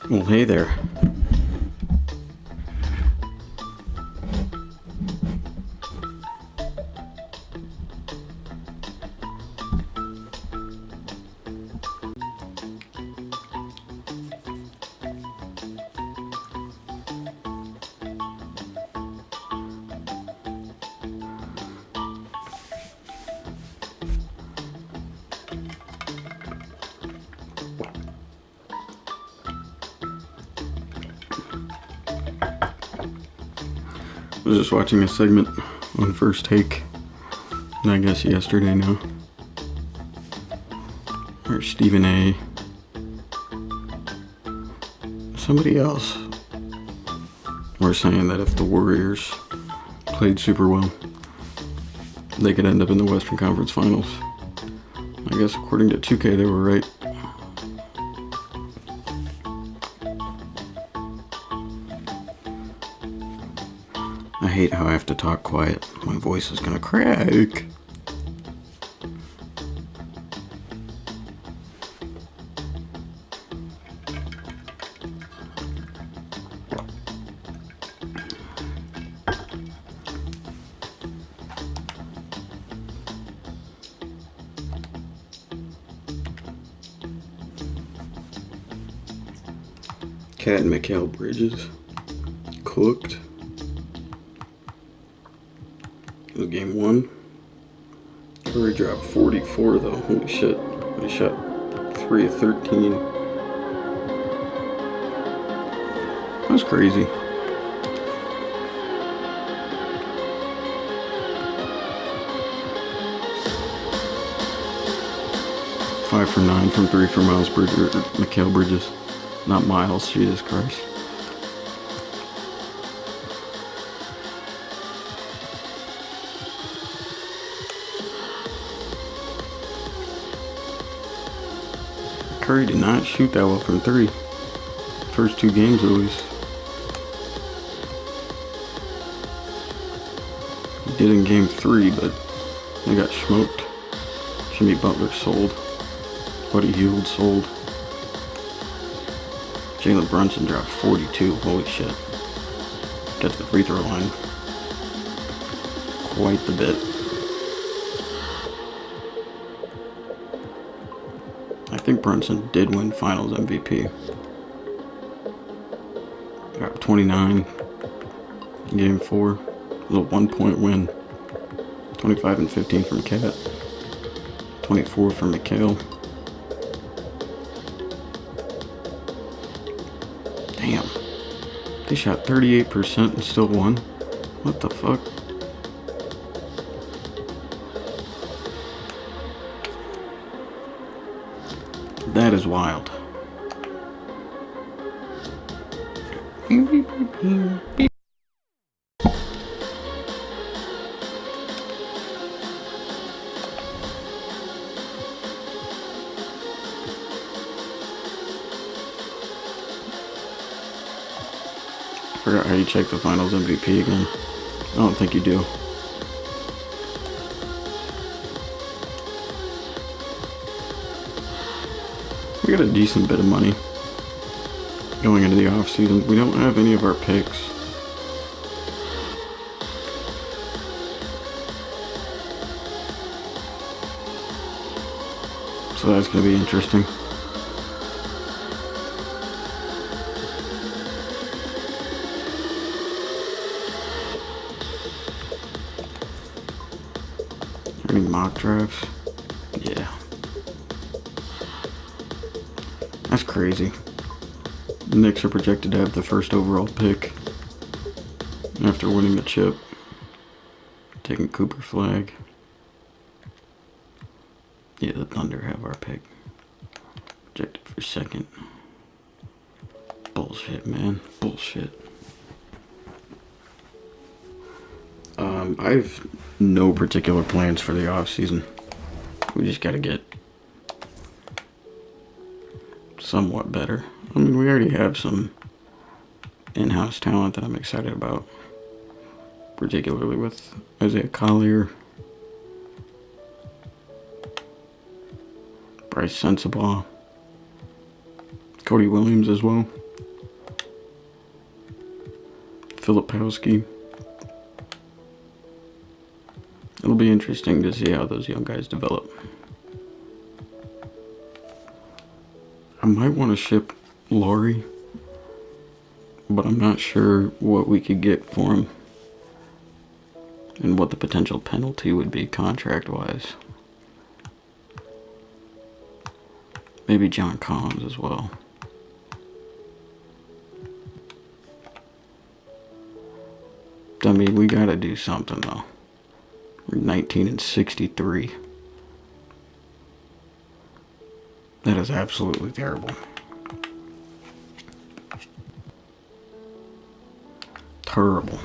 Well, hey there. I was just watching a segment on First Take, and I guess yesterday now, or Stephen A. Somebody else were saying that if the Warriors played super well, they could end up in the Western Conference Finals. I guess according to 2K, they were right. I hate how I have to talk quiet. My voice is gonna crack. Cat and Mikal Bridges cooked. It was game 1. Curry dropped 44 though. Holy shit. He shot 3 of 13. That's crazy. Five for 9 from 3 for Mikal Bridges. Not Miles, Jesus Christ. Curry did not shoot that well from 3. First 2 games at least. He did in game 3, but they got smoked. Jimmy Butler sold. Buddy Hield sold. Jalen Brunson dropped 42. Holy shit. Got to the free throw line. Quite the bit. I think Brunson did win Finals MVP. Got 29 in game 4. It was a 1-point win. 25 and 15 from Cat. 24 from Mikal. Damn. They shot 38% and still won. What the fuck? That is wild. I forgot how you check the Finals MVP again. I don't think you do. We got a decent bit of money going into the offseason. We don't have any of our picks. So that's going to be interesting. Any mock drafts? Yeah. That's crazy. The Knicks are projected to have the first overall pick after winning the chip. Taking Cooper Flag. Yeah, the Thunder have our pick. Projected for second. Bullshit, man. Bullshit. I have no particular plans for the offseason. We just gotta get somewhat better. I mean, we already have some in-house talent that I'm excited about. Particularly with Isaiah Collier, Bryce Sensabaugh, Cody Williams as well. Filipowski. It'll be interesting to see how those young guys develop. I might want to ship Laurie, but I'm not sure what we could get for him and what the potential penalty would be contract-wise. Maybe John Collins as well. I mean, we gotta do something though. We're 19-63. That is absolutely terrible. Terrible.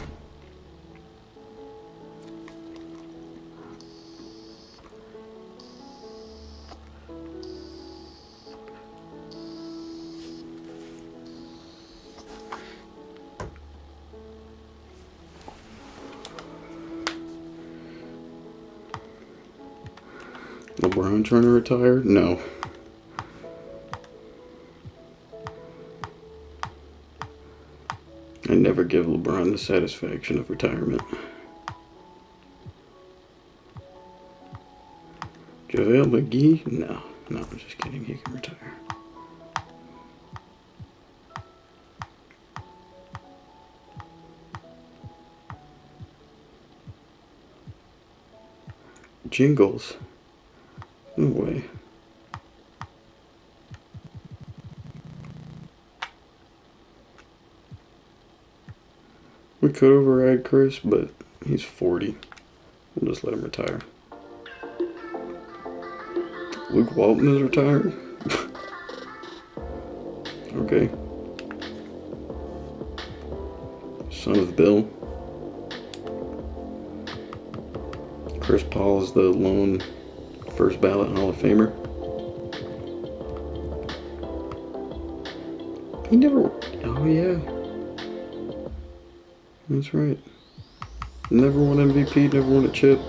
LeBron trying to retire? No. I never give LeBron the satisfaction of retirement. JaVale McGee? No, I'm just kidding. He can retire. Jingles? No way. We could override Chris, but he's 40. We'll just let him retire. Luke Walton is retired? Okay. Son of Bill. Chris Paul is the lone first ballot Hall of Famer. He never... Oh, yeah. That's right. Never won MVP, never won a chip.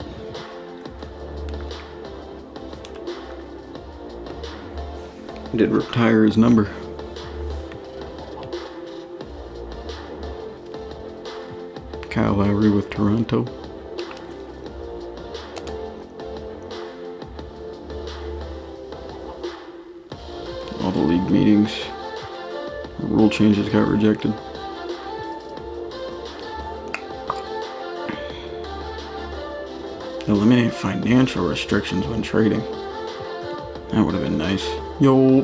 Did retire his number. Kyle Lowry with Toronto. All the league meetings. Rule changes got rejected. Eliminate financial restrictions when trading. That would have been nice. Yo.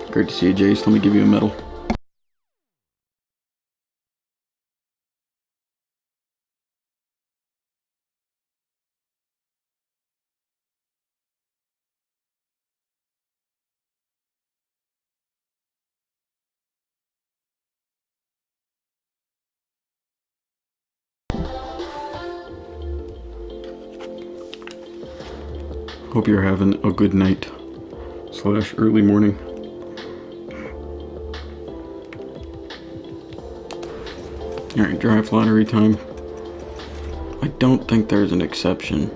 Great to see you, Jace. Let me give you a medal. Hope you're having a good night / early morning. Alright, draft lottery time. I don't think there's an exception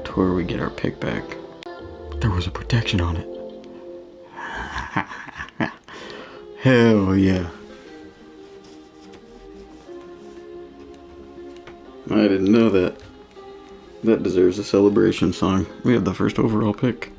to where we get our pick back. There was a protection on it. Hell yeah. I didn't know that. That deserves a celebration song. We have the first overall pick.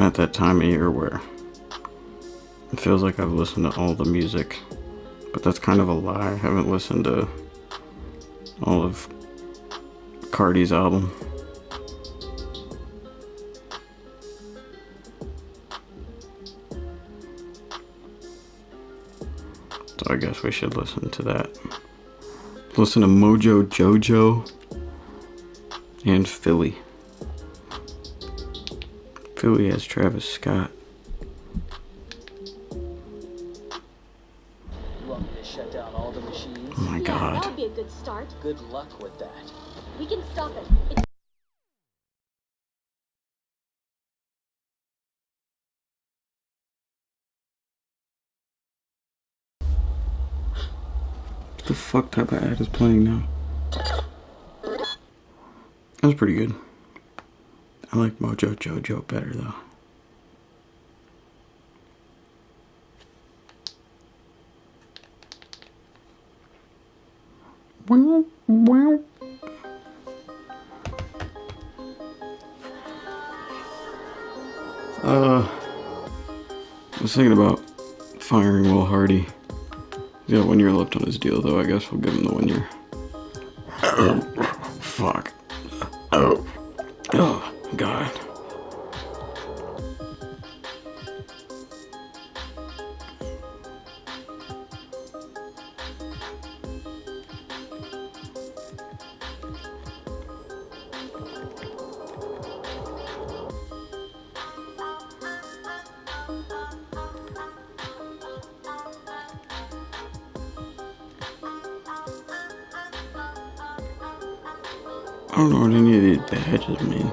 I'm at that time of year where it feels like I've listened to all the music, but that's kind of a lie. I haven't listened to all of Cardi's album. So I guess we should listen to that. Listen to Mojo Jojo and Philly. Philly has Travis Scott. You want me to shut down all the machines? Oh my God. That would be a good start. Good luck with that. We can stop it. It's What the fuck type of ad is playing now? That was pretty good. I like Mojo Jojo better though. Wow, wow. I was thinking about firing Will Hardy. He's got 1 year left on his deal though. I guess we'll give him the 1 year. Fuck. Oh God. I don't know what any of these badges mean.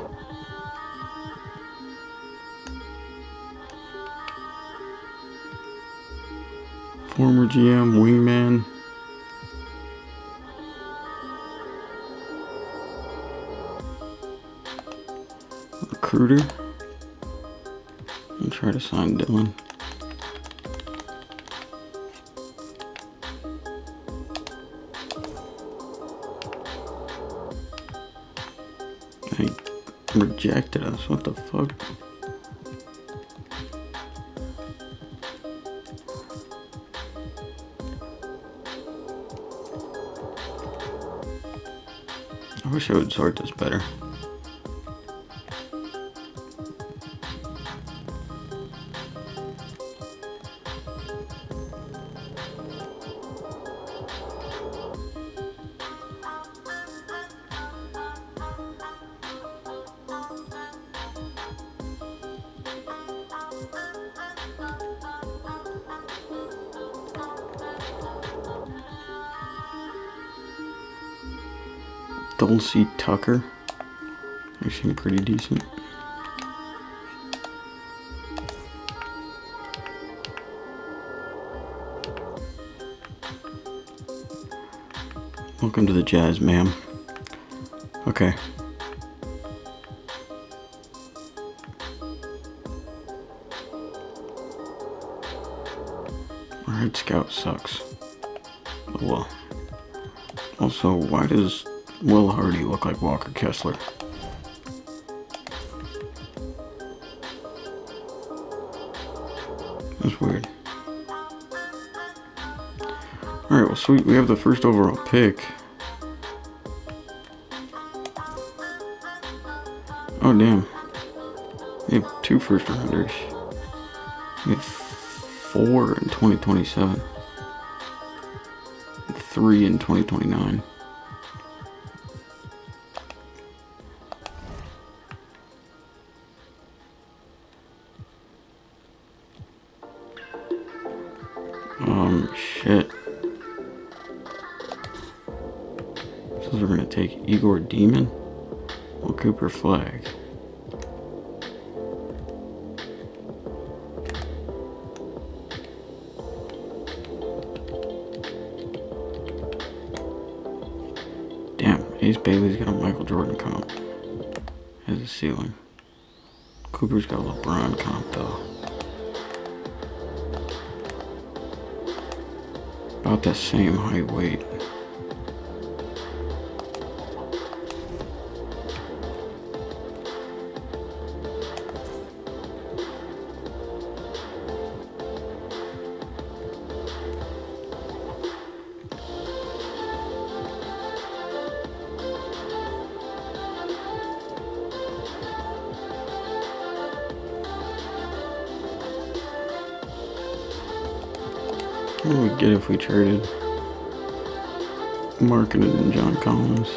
Former GM, wingman. Recruiter. I'll try to sign Dylan. He rejected us. What the fuck? I wish I would sort this better. Dulcie Tucker. They seem pretty decent. Welcome to the Jazz, ma'am. Okay. Alright, Scout sucks. Oh well. Also, why does Will Hardy look like Walker Kessler? That's weird. Alright, well sweet, we have the first overall pick. Oh damn. We have 2 first rounders. We have 4 in 2027. 3 in 2029. Shit. So we're gonna take Igor Demon or Cooper Flag. Damn, Ace Bailey's got a Michael Jordan comp as a ceiling. Cooper's got a LeBron comp though. About the same height, weight. What would we get if we traded Marketed and John Collins?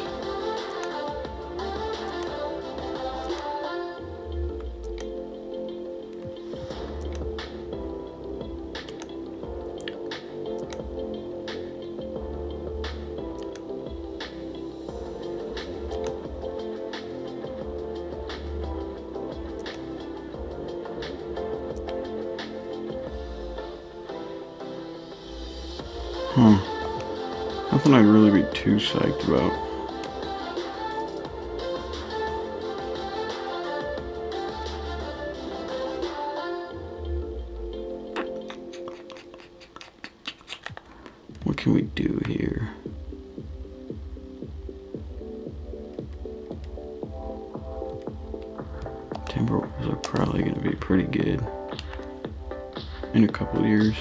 Huh. Nothing I'd really be too psyched about. What can we do here? Timberwolves are probably going to be pretty good in a couple of years.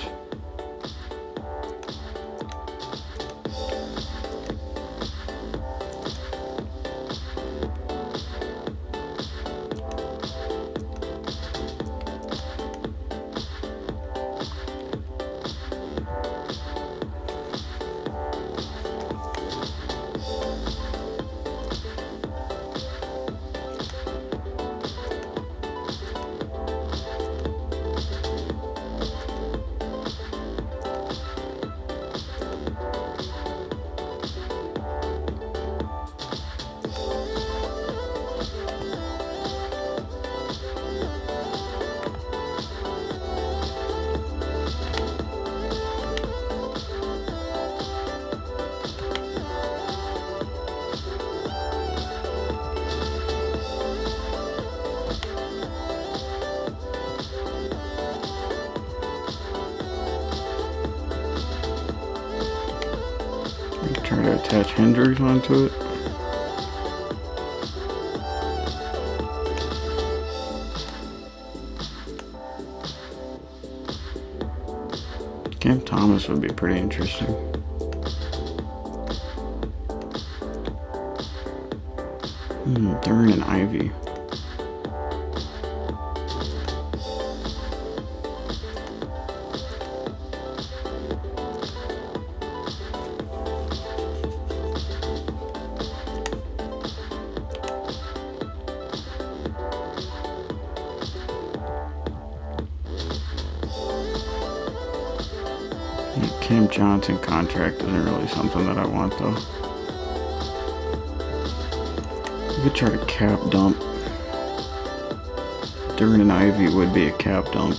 Try to attach Hendricks onto it. Cam Thomas would be pretty interesting. Duran and Ivy. Cam Johnson contract isn't really something that I want, though. We could try to cap dump. Duran and Ivy would be a cap dump.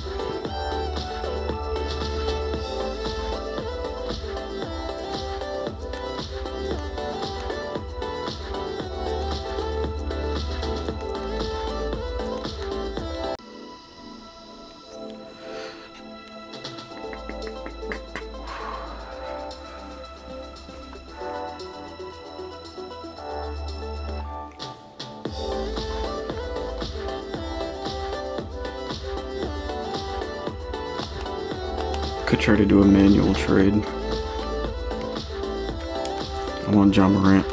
Could try to do a manual trade. I want John Morant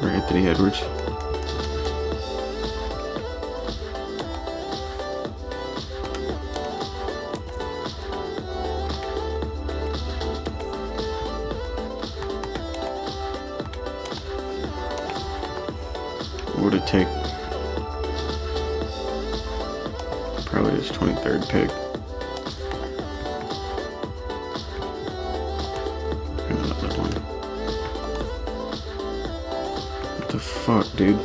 or Anthony Edwards. What would it take? Probably his 23rd pick. What the fuck, dude?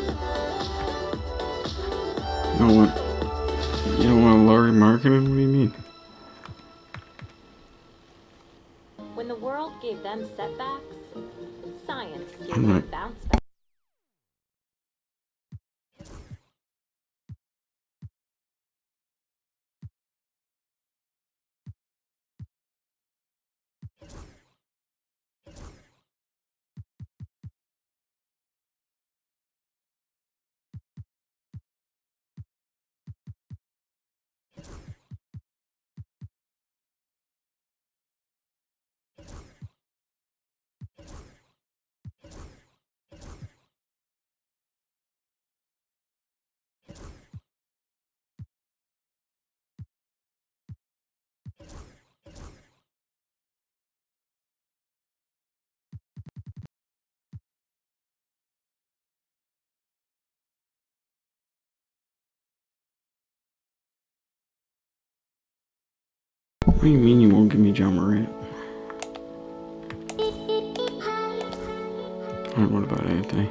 You don't want Laurie Marketing? What do you mean? When the world gave them setbacks, science gave I'm them not- bounce back. What do you mean you won't give me John Morant? Alright, what about Anthony?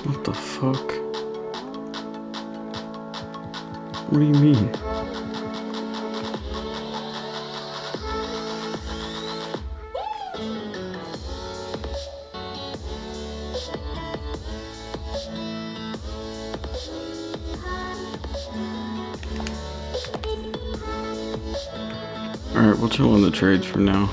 What the fuck? What do you mean? Alright, we'll chill on the trades for now.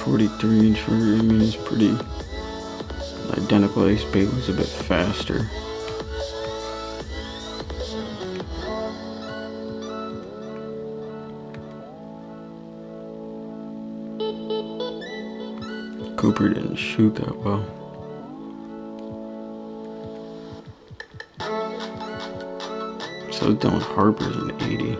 .43 for, I mean, it's pretty identical. Ace Bailey's a bit faster. Cooper didn't shoot that well. So Dylan Harper's an 80.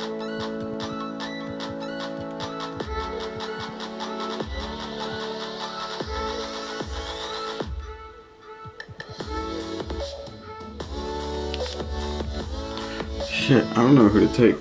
Shit, I don't know who to take.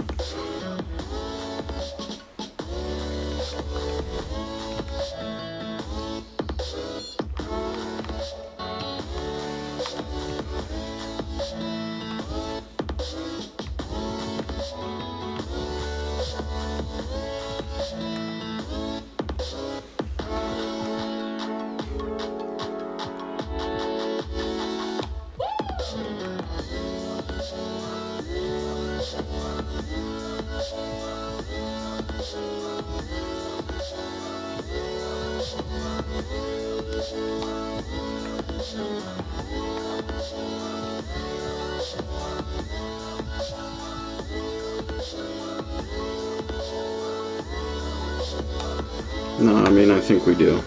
No, I mean, I think we do.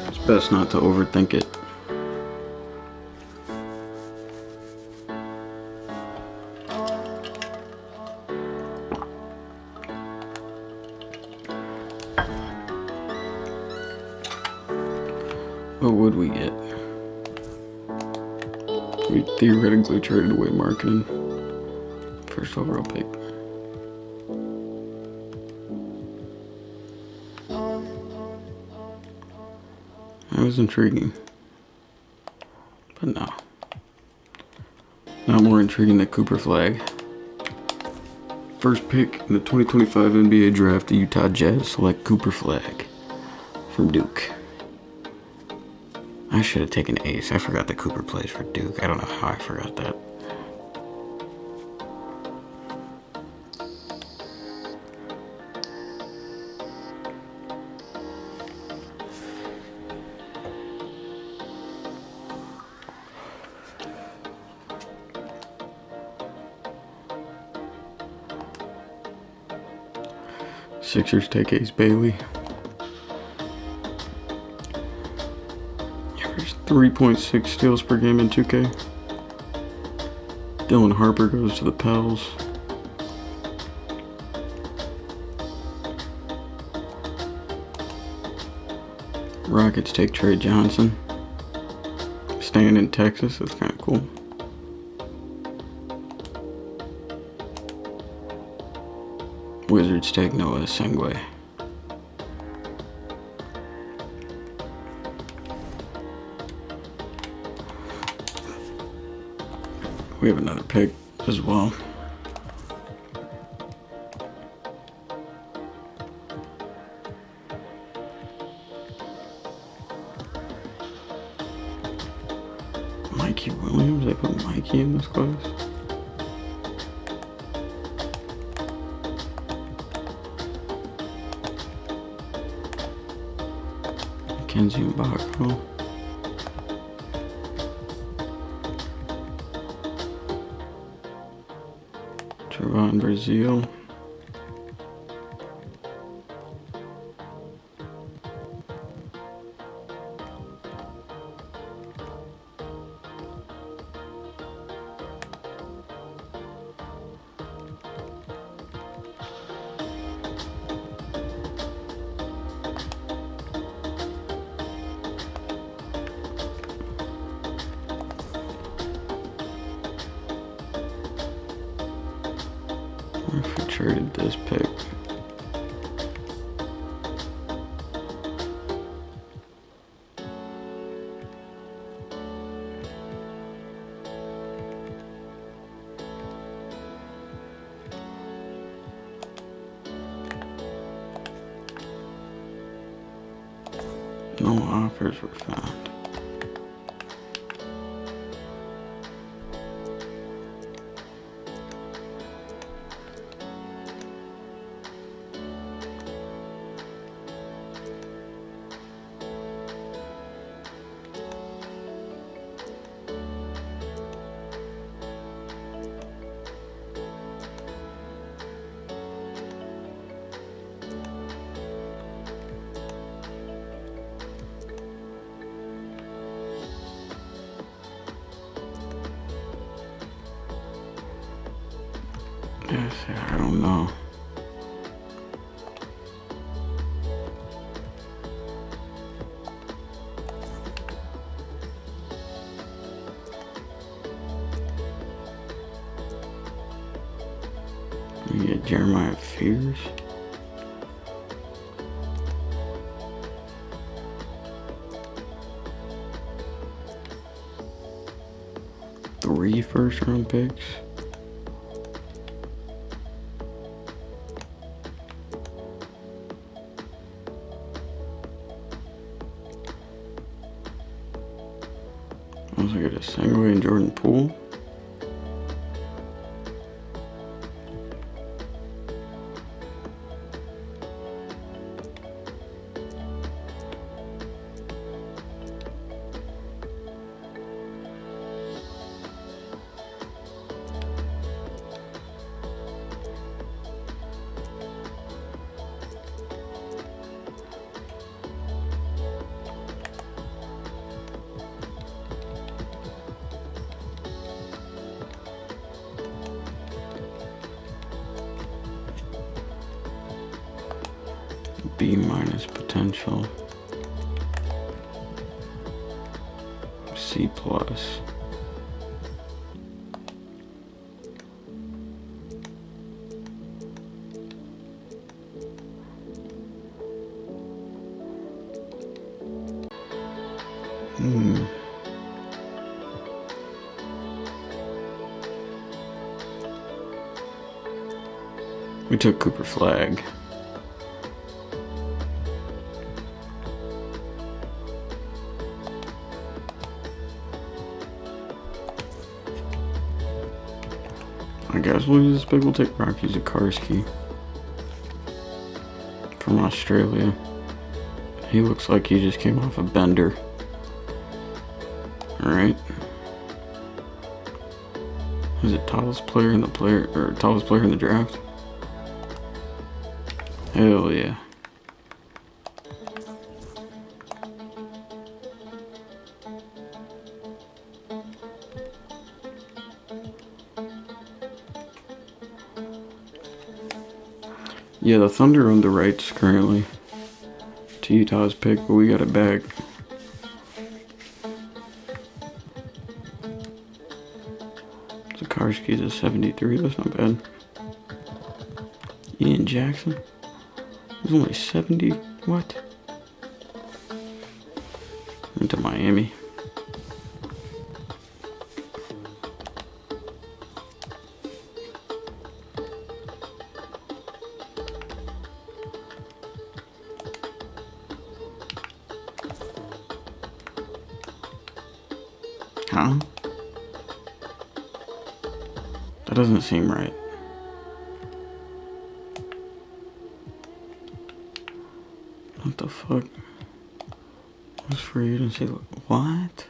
It's best not to overthink it. What would we get? We theoretically traded away marketing. First overall pick. That was intriguing. But no. Not more intriguing than Cooper Flag. First pick in the 2025 NBA draft, the Utah Jazz select Cooper Flag from Duke. I should have taken Ace. I forgot that Cooper plays for Duke. I don't know how I forgot that. Sixers take Ace Bailey. Average 3.6 steals per game in 2K. Dylan Harper goes to the Pels. Rockets take Trey Johnson. Staying in Texas, that's kind of cool. Wizards take Noah Sengwe. We have another pick as well. Mikey Williams, I put Mikey in this class. Kenzie Mbako. on Brazil. What if we traded this pick? No offers were found. Yes, I don't know. We get Jeremiah Fears. Three first-round picks. I was like a Sangway and Jordan Poole. B- potential. C+. We took Cooper Flag. I guess we'll use this pick. We'll take Rocky Zakarski from Australia. He looks like he just came off a bender. Alright. Is it tallest player in the draft? Hell yeah. Yeah, the Thunder own the rights currently to Utah's pick, but we got it back. Zakarski's a 73, that's not bad. Ian Jackson? He's only 70? What? Into Miami. Huh? That doesn't seem right. What the fuck? What's free agency? What?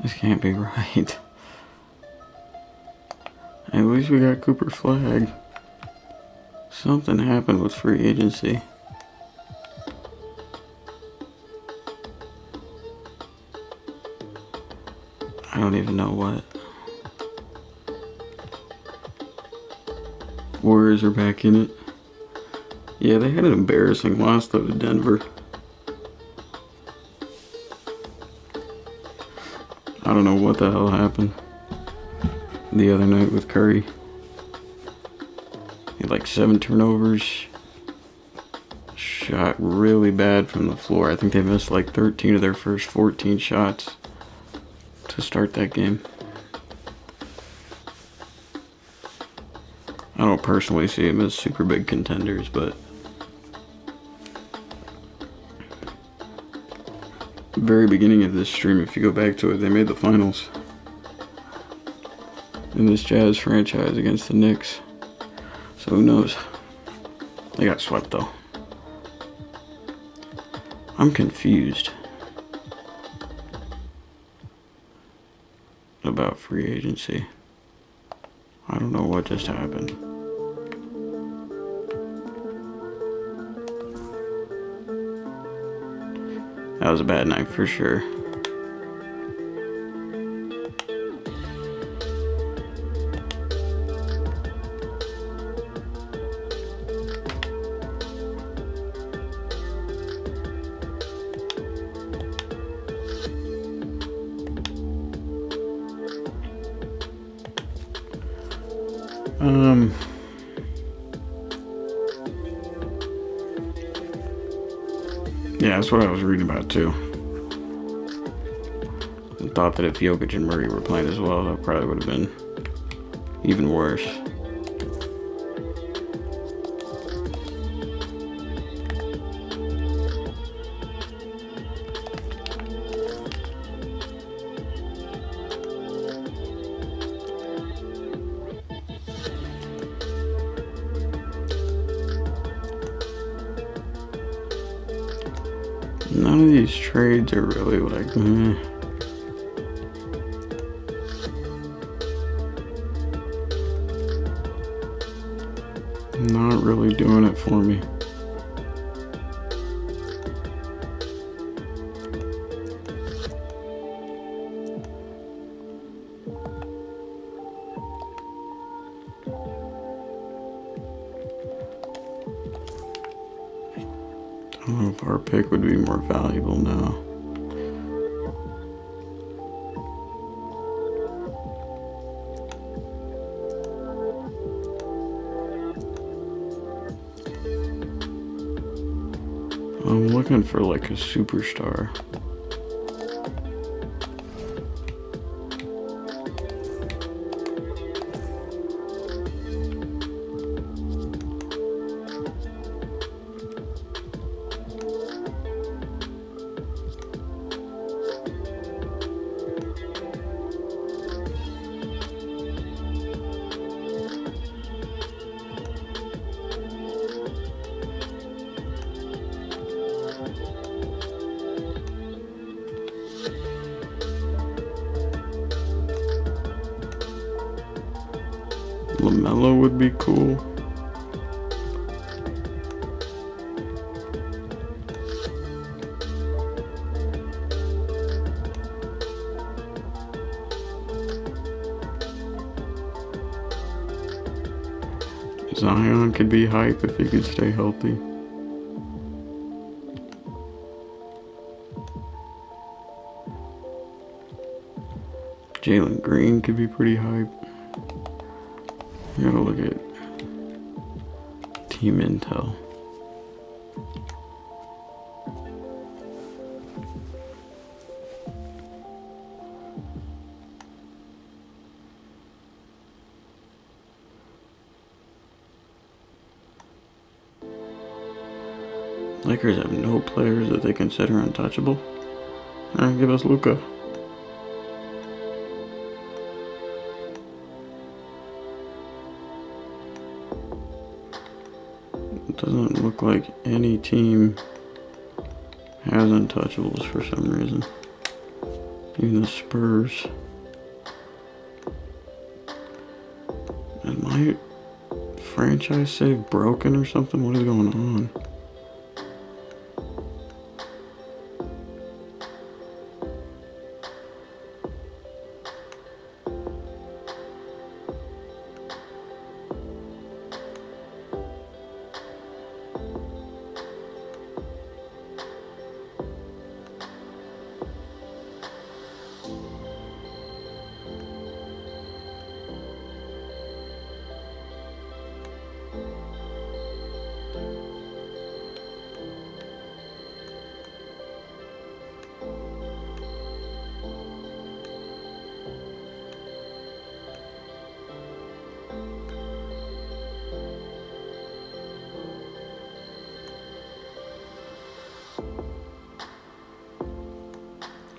This can't be right. At least we got Cooper's flag. Something happened with free agency. I don't even know what. Warriors are back in it. Yeah, they had an embarrassing loss though to Denver. I don't know what the hell happened the other night with Curry. He had like 7 turnovers. Shot really bad from the floor. I think they missed like 13 of their first 14 shots to start that game. I don't personally see them as super big contenders, but the very beginning of this stream, if you go back to it, they made the finals in this Jazz franchise against the Knicks. So who knows? They got swept though. I'm confused about free agency. I don't know what just happened. That was a bad night for sure. Yeah, that's what I was reading about too. I thought that if Jokic and Murray were playing as well, that probably would have been even worse. None of these trades are really like, not really doing it for me. I don't know if our pick would be more valuable now. I'm looking for like a superstar. LaMelo would be cool. Zion could be hype if he could stay healthy. Jalen Green could be pretty hype. I gotta look at team intel. Lakers have no players that they consider untouchable. Alright, give us Luka. It doesn't look like any team has untouchables for some reason. Even the Spurs. Is my franchise save broken or something? What is going on?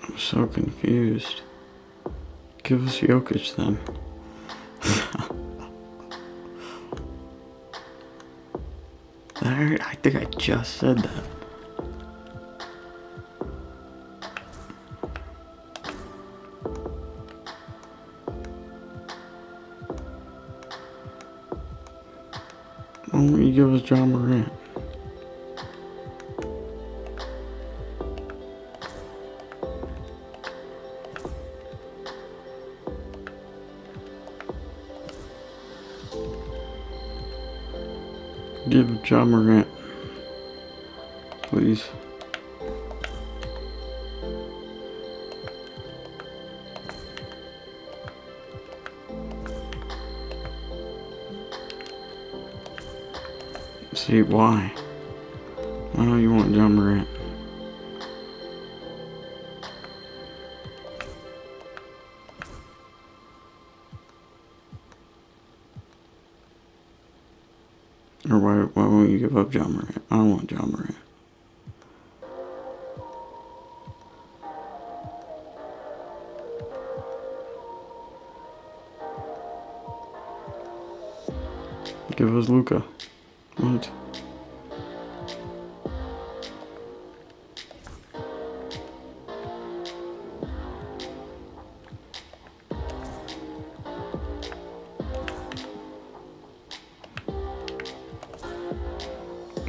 I'm so confused. Give us Jokic then. I think I just said that. Why don't you give us John Morant? Give John Morant, please. See, why? Why don't you want John Morant? Or why won't you give up John Morant? I don't want John Morant. Give us Luka. What?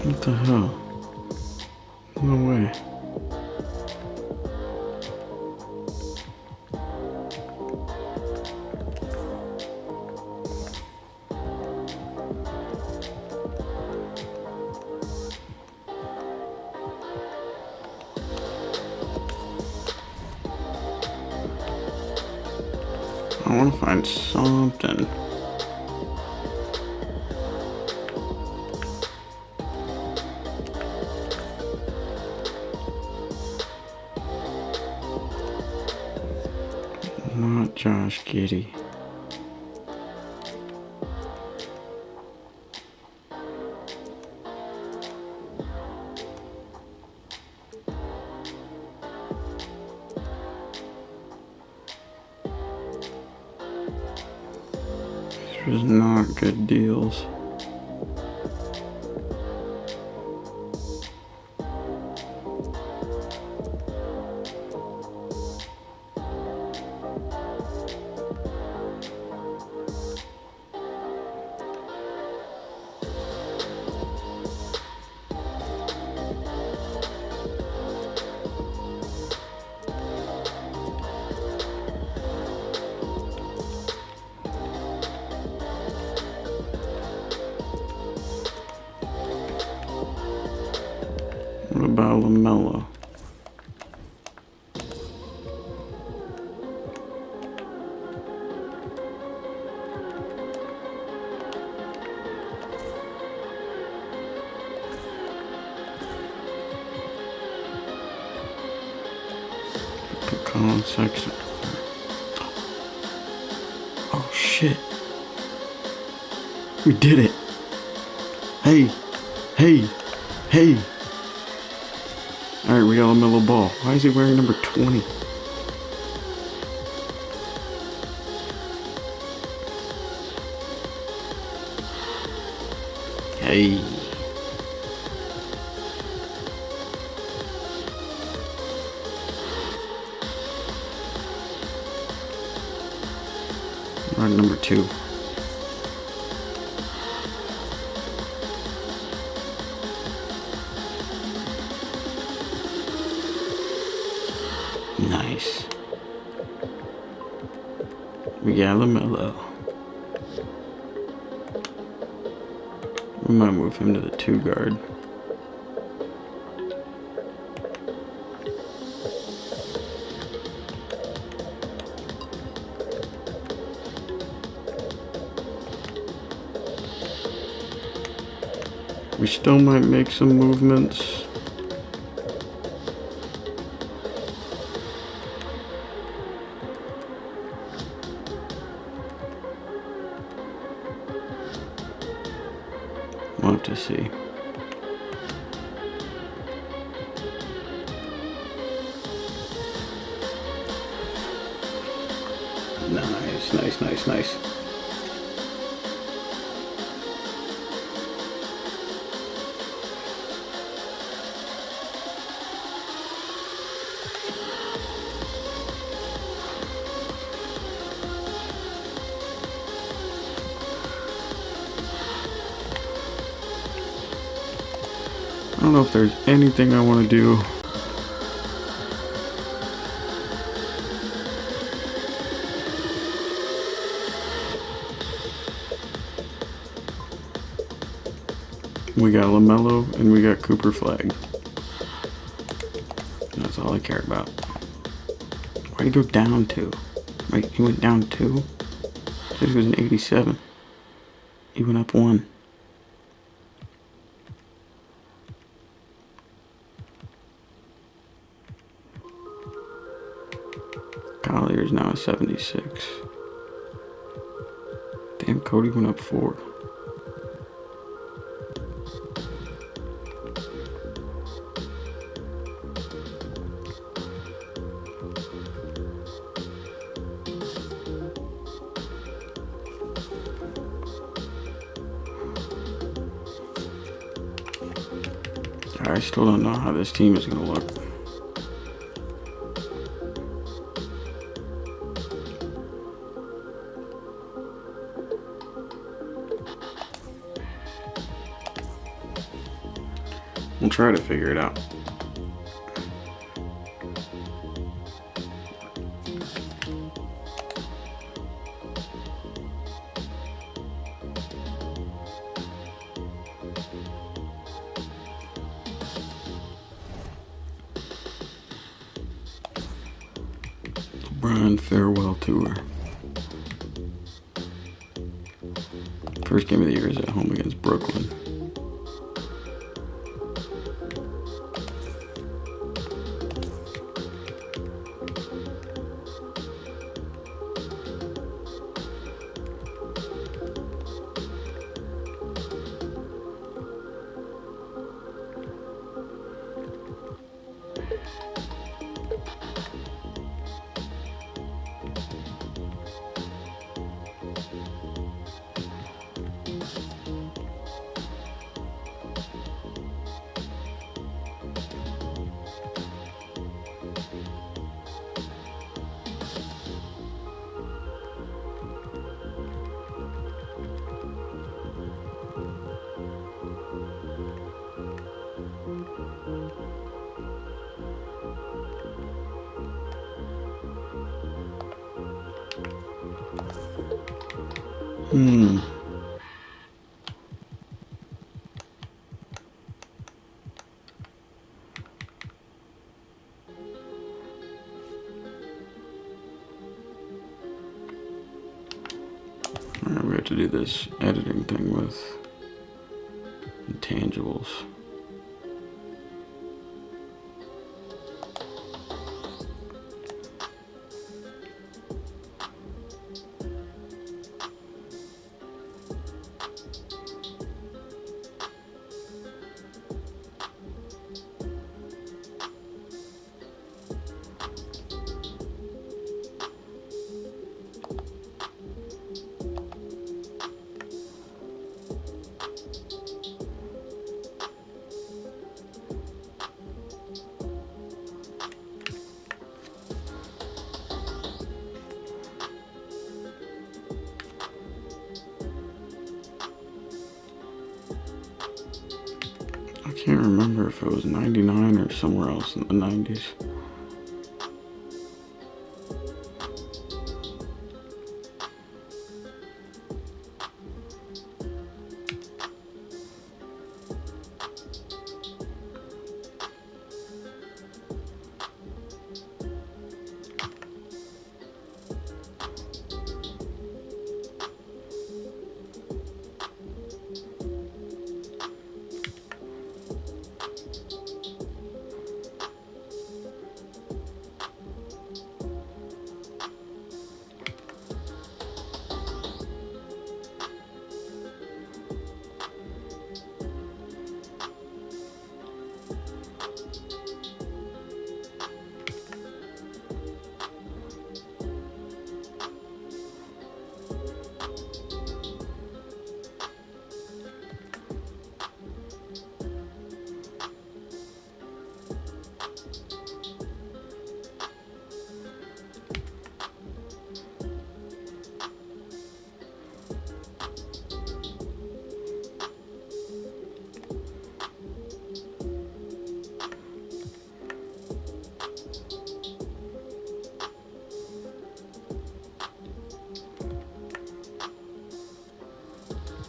What the hell? No way. I want to find something. Not Josh Giddey. These was not good deals. What about LaMelo? Put Colin Sexton. Oh shit. We did it. Hey. Alright, we got LaMelo Ball. Why is he wearing number 20? Hey. Card number 2. Nice. We got LaMelo. We might move him to the 2 guard. We still might make some movements. We'll have to see. Nice. I don't know if there's anything I want to do. We got LaMelo and we got Cooper Flag. That's all I care about. Why'd he go down 2? Wait, he went down 2? Said he was an 87. He went up 1. Collier's now a 76. Damn, Cody went up 4. I still don't know how this team is going to look. We'll try to figure it out. LeBron farewell tour. First game of the year is at home against Brooklyn. Alright, we have to do this editing thing with intangibles. can't remember if it was 99 or somewhere else in the 90s.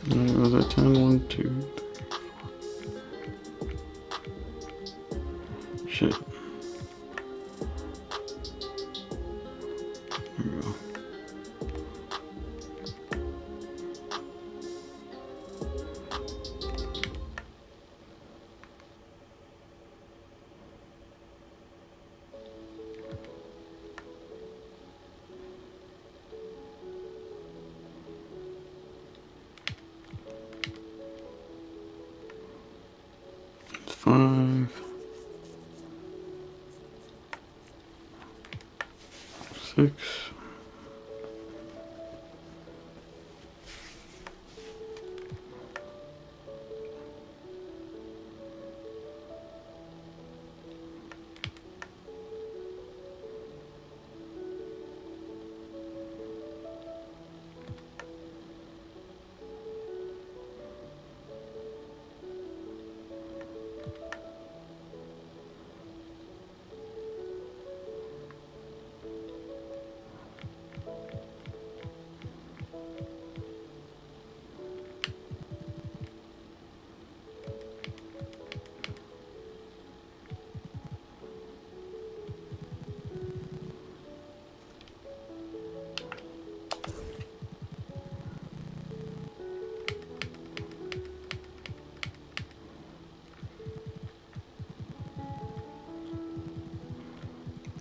It was a 10, 1, 2, 3. Shit. There we go. It's 5, 6.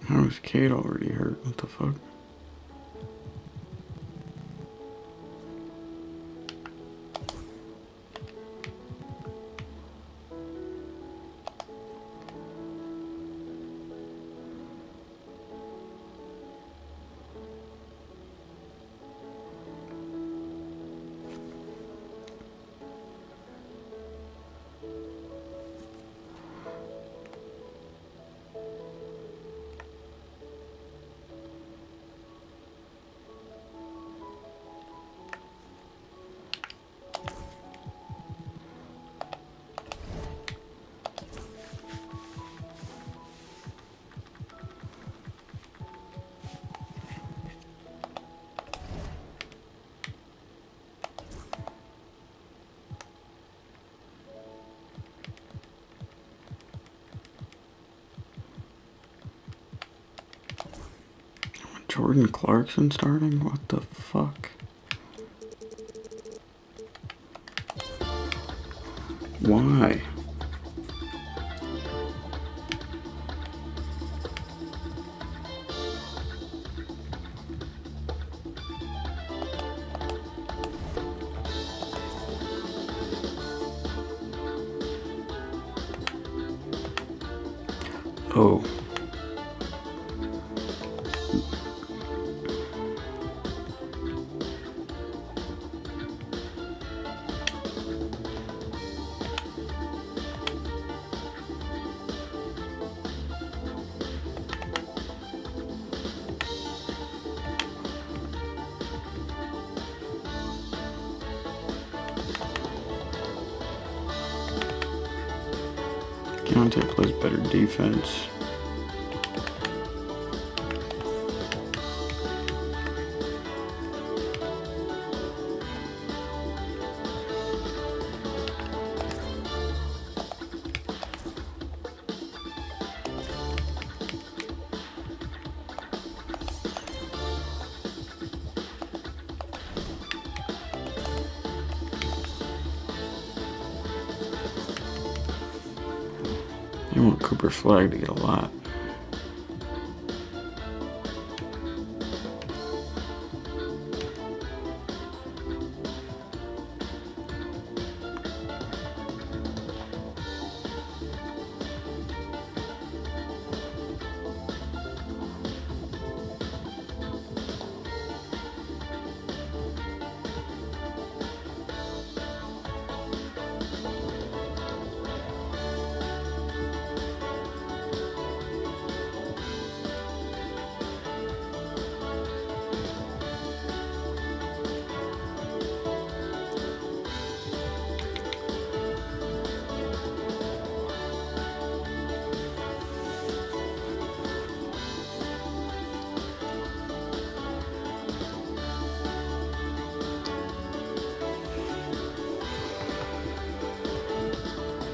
How is Kate already hurt? What the fuck? Jordan Clarkson starting? What the fuck? Why? Oh. Conte plays better defense. You want Cooper Flag to get a lot.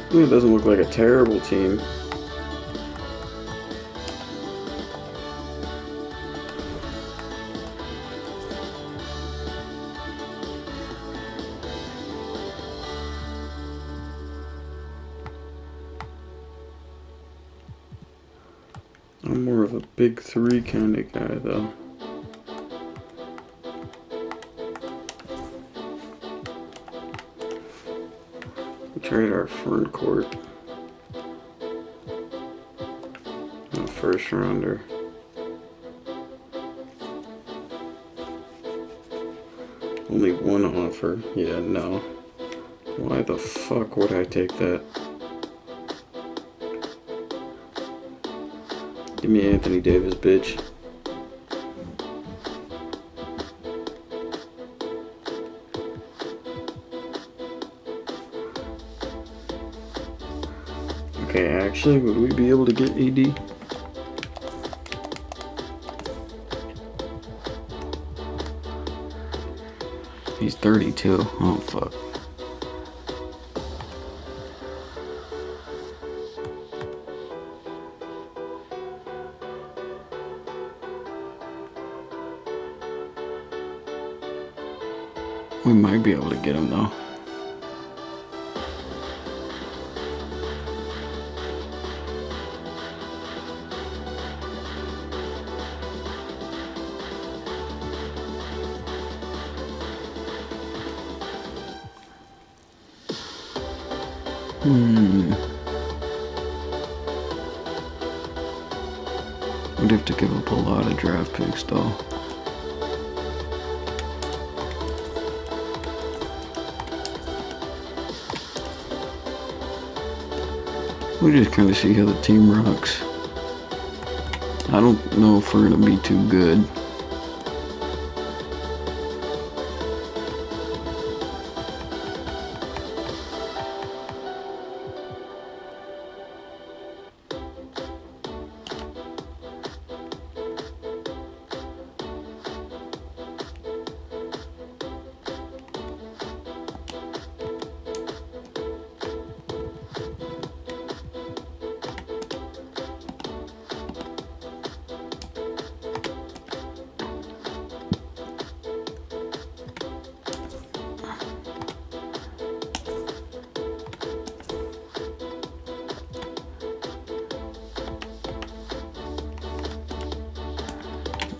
It doesn't look like a terrible team. I'm more of a big three kind of guy, though. We traded our front court. A first rounder. Only one offer. Yeah, no. Why the fuck would I take that? Give me Anthony Davis, bitch. Okay, actually, would we be able to get AD? He's 32. Oh, fuck. We might be able to get him, though. We'd have to give up a lot of draft picks, though. We just kind of see how the team rocks. I don't know if we're going to be too good.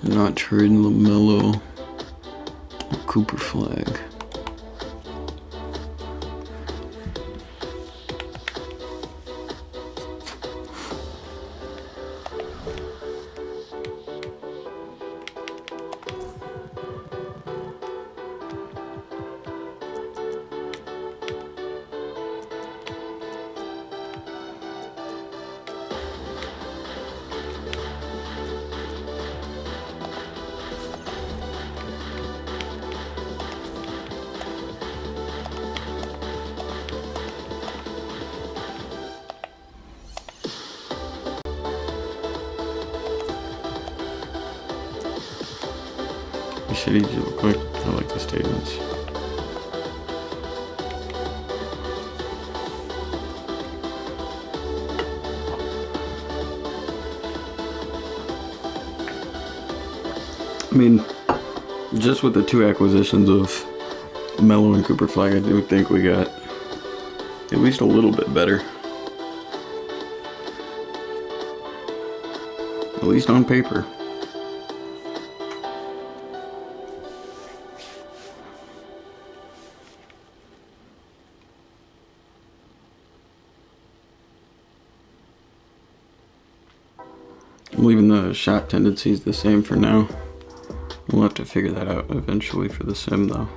Not trading LaMelo or Cooper Flag. You should eat real quick. I like the statements. I mean, just with the two acquisitions of Melo and Cooper Flag, I do think we got at least a little bit better. At least on paper. I'm leaving the shot tendencies the same for now. We'll have to figure that out eventually for the sim though.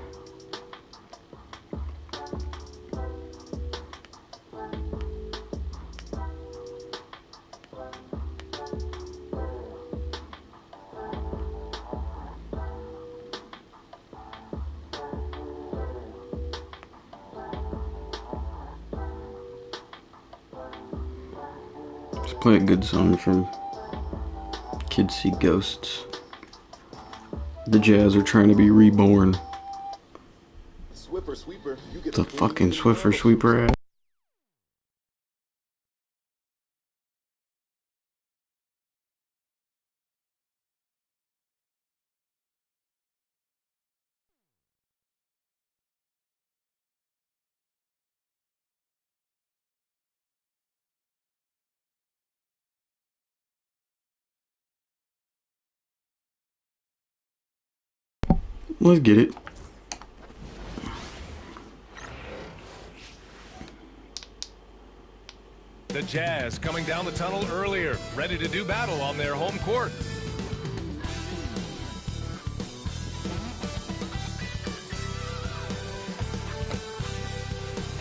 Let's play a good song from Kids See Ghosts. The Jazz are trying to be reborn. Swiffer sweeper, you get The fucking Swiffer sweeper ass. Let's get it. The Jazz coming down the tunnel earlier, ready to do battle on their home court.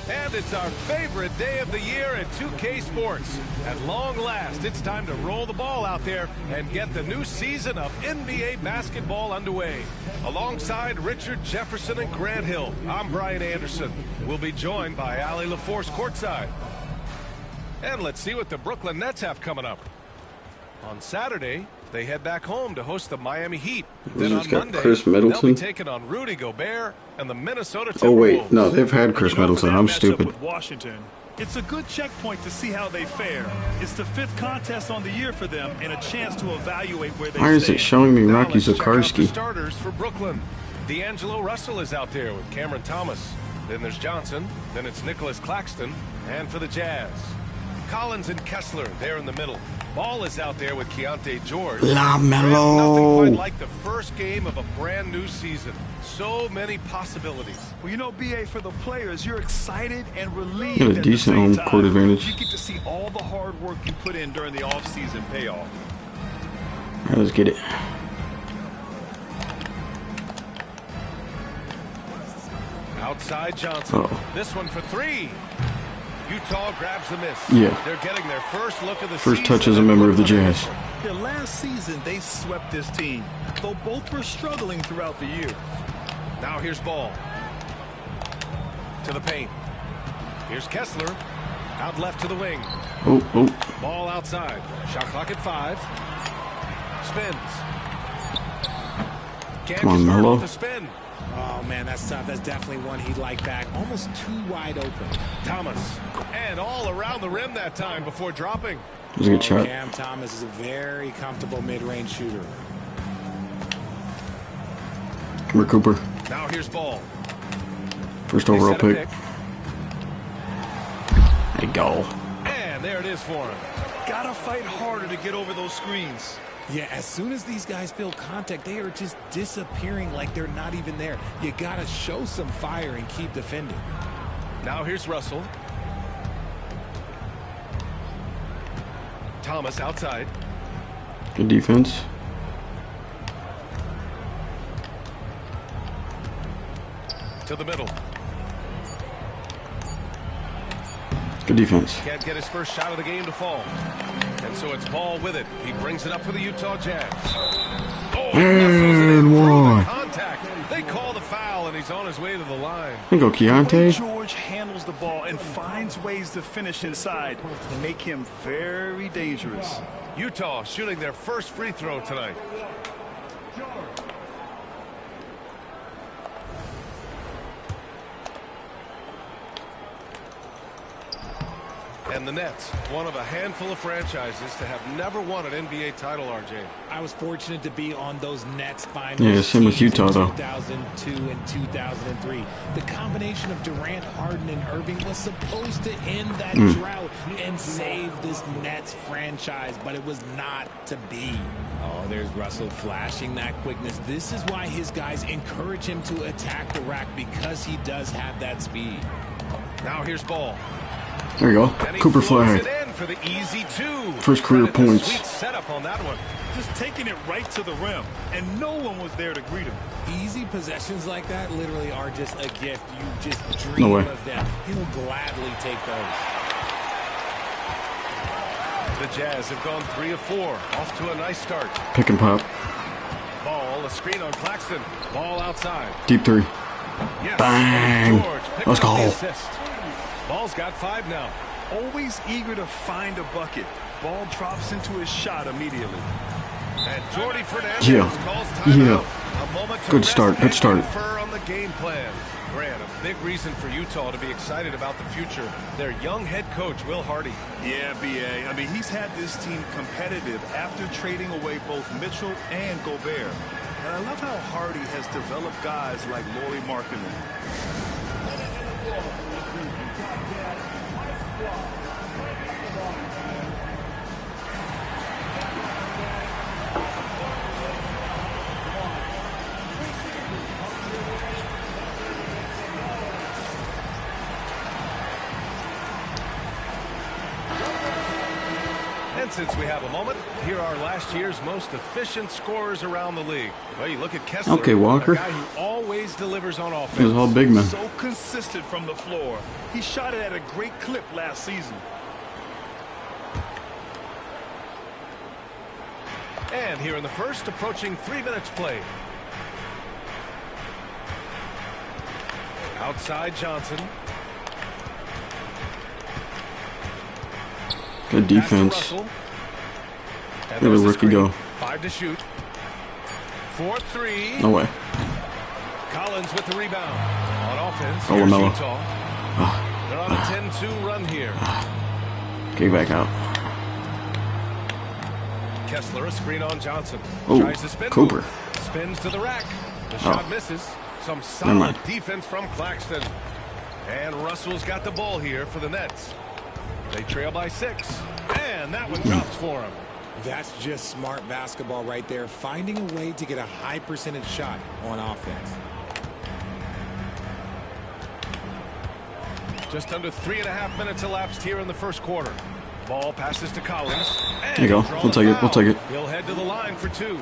And it's our favorite day of the year at 2K Sports. At long last, it's time to roll the ball out there and get the new season of NBA basketball underway. Alongside Richard Jefferson and Grant Hill, I'm Brian Anderson. We'll be joined by Allie LaForce courtside. And let's see what the Brooklyn Nets have coming up. On Saturday, they head back home to host the Miami Heat. Then on Monday, they'll be taking on Rudy Gobert and the Minnesota Timberwolves. Oh wait, no, they've had Chris Middleton. I'm stupid. With Washington, it's a good checkpoint to see how they fare. It's the 5th contest on the year for them and a chance to evaluate where they Why is it showing me Now Rocky let's check out the Zakarski? starters for Brooklyn. D'Angelo Russell is out there with Cameron Thomas. Then there's Johnson. Then it's Nicholas Claxton. And for the Jazz, Collins and Kessler there in the middle. Ball is out there with Keontae George. LaMelo. Nothing quite like the first game of a brand new season. So many possibilities. Well, you know, BA, for the players, you're excited and relieved. Got a at the decent same home time. court advantage. You get to see all the hard work you put in during the offseason pay off. All right, let's get it. Outside Johnson. Uh-oh. This one for 3. Utah grabs the miss. Yeah. They're getting their first look of the First season. touch as a member of the Jazz. Yeah, last season, they swept this team, though both were struggling throughout the year. Now here's Ball. To the paint. Here's Kessler. Out left to the wing. Oh. Ball outside. Shot clock at 5. Spins. Can't Come on, start Melo. with the spin. Oh, man, that's tough. That's definitely one he'd like back. Almost too wide open. Thomas. And all around the rim that time before dropping. It was a good shot. Cam Thomas is a very comfortable mid-range shooter. Come here, Cooper. Now here's Ball. First They overall set a pick. Hey, go. And there it is for him. Gotta fight harder to get over those screens. Yeah, as soon as these guys feel contact, they are just disappearing like they're not even there. You gotta show some fire and keep defending. Now here's Russell. Thomas outside. Good defense. To the middle. Good defense. Can't get his first shot of the game to fall. And so it's Ball with it. He brings it up for the Utah Jazz. Oh, And one. contact. They call the foul, and he's on his way to the line. There you go, Keontae. George handles the ball and finds ways to finish inside, make him very dangerous. Utah shooting their first free throw tonight. And the Nets, one of a handful of franchises to have never won an NBA title, RJ. I was fortunate to be on those Nets finals. Yeah, same with teams Utah, in though. 2002 and 2003. The combination of Durant, Harden, and Irving was supposed to end that drought and save this Nets franchise, but it was not to be. Oh, there's Russell flashing that quickness. This is why his guys encourage him to attack the rack, because he does have that speed. Now here's Ball. There you go. And he Cooper floats flag. it in for the easy two. First career Credit the points. Sweet setup on that one. Just taking it right to the rim, and no one was there to greet him. Easy possessions like that literally are just a gift. You just No dream way. of them. He'll gladly take those. The Jazz have gone 3 of 4. Off to a nice start. Pick and pop. Ball, a screen on Claxton. Ball outside. Deep three. Yes. Bang. George picked Let's up the go. assist. Ball's got 5 now. Always eager to find a bucket. Ball drops into his shot immediately. And Jordy Fernandez Yeah. calls timeout. Yeah. A moment to Good rest start. Good and start. confer on the game plan. Grant, a big reason for Utah to be excited about the future. Their young head coach, Will Hardy. Yeah, BA. I mean, he's had this team competitive after trading away both Mitchell and Gobert. And I love how Hardy has developed guys like Lauri Markkanen. And since we have a moment, here are last year's most efficient scorers around the league. Well, you look at Kessler, Okay, Walker. a guy who always delivers on offense. It was all big men. So consistent from the floor. He shot it at a great clip last season. And here in the first, approaching 3 minutes played. Outside Johnson. Good Pass to defense. Russell. And Where'd there's the the rookie screen. go? 5 to shoot. 4-3. No way. Collins with the rebound. On offense, Oh, here's LaMelo. Utah. They're on a 10-2 run here. Get back out. Kessler, a screen on Johnson. Oh, Tries to spin Cooper. move. Spins to the rack. The shot misses. Some solid mind. defense from Claxton. And Russell's got the ball here for the Nets. They trail by 6. And that one drops for him. That's just smart basketball right there, finding a way to get a high percentage shot on offense. Just under 3.5 minutes elapsed here in the first quarter. Ball passes to Collins. And There you go. draws We'll a take it. foul. We'll take it. He'll head to the line for 2.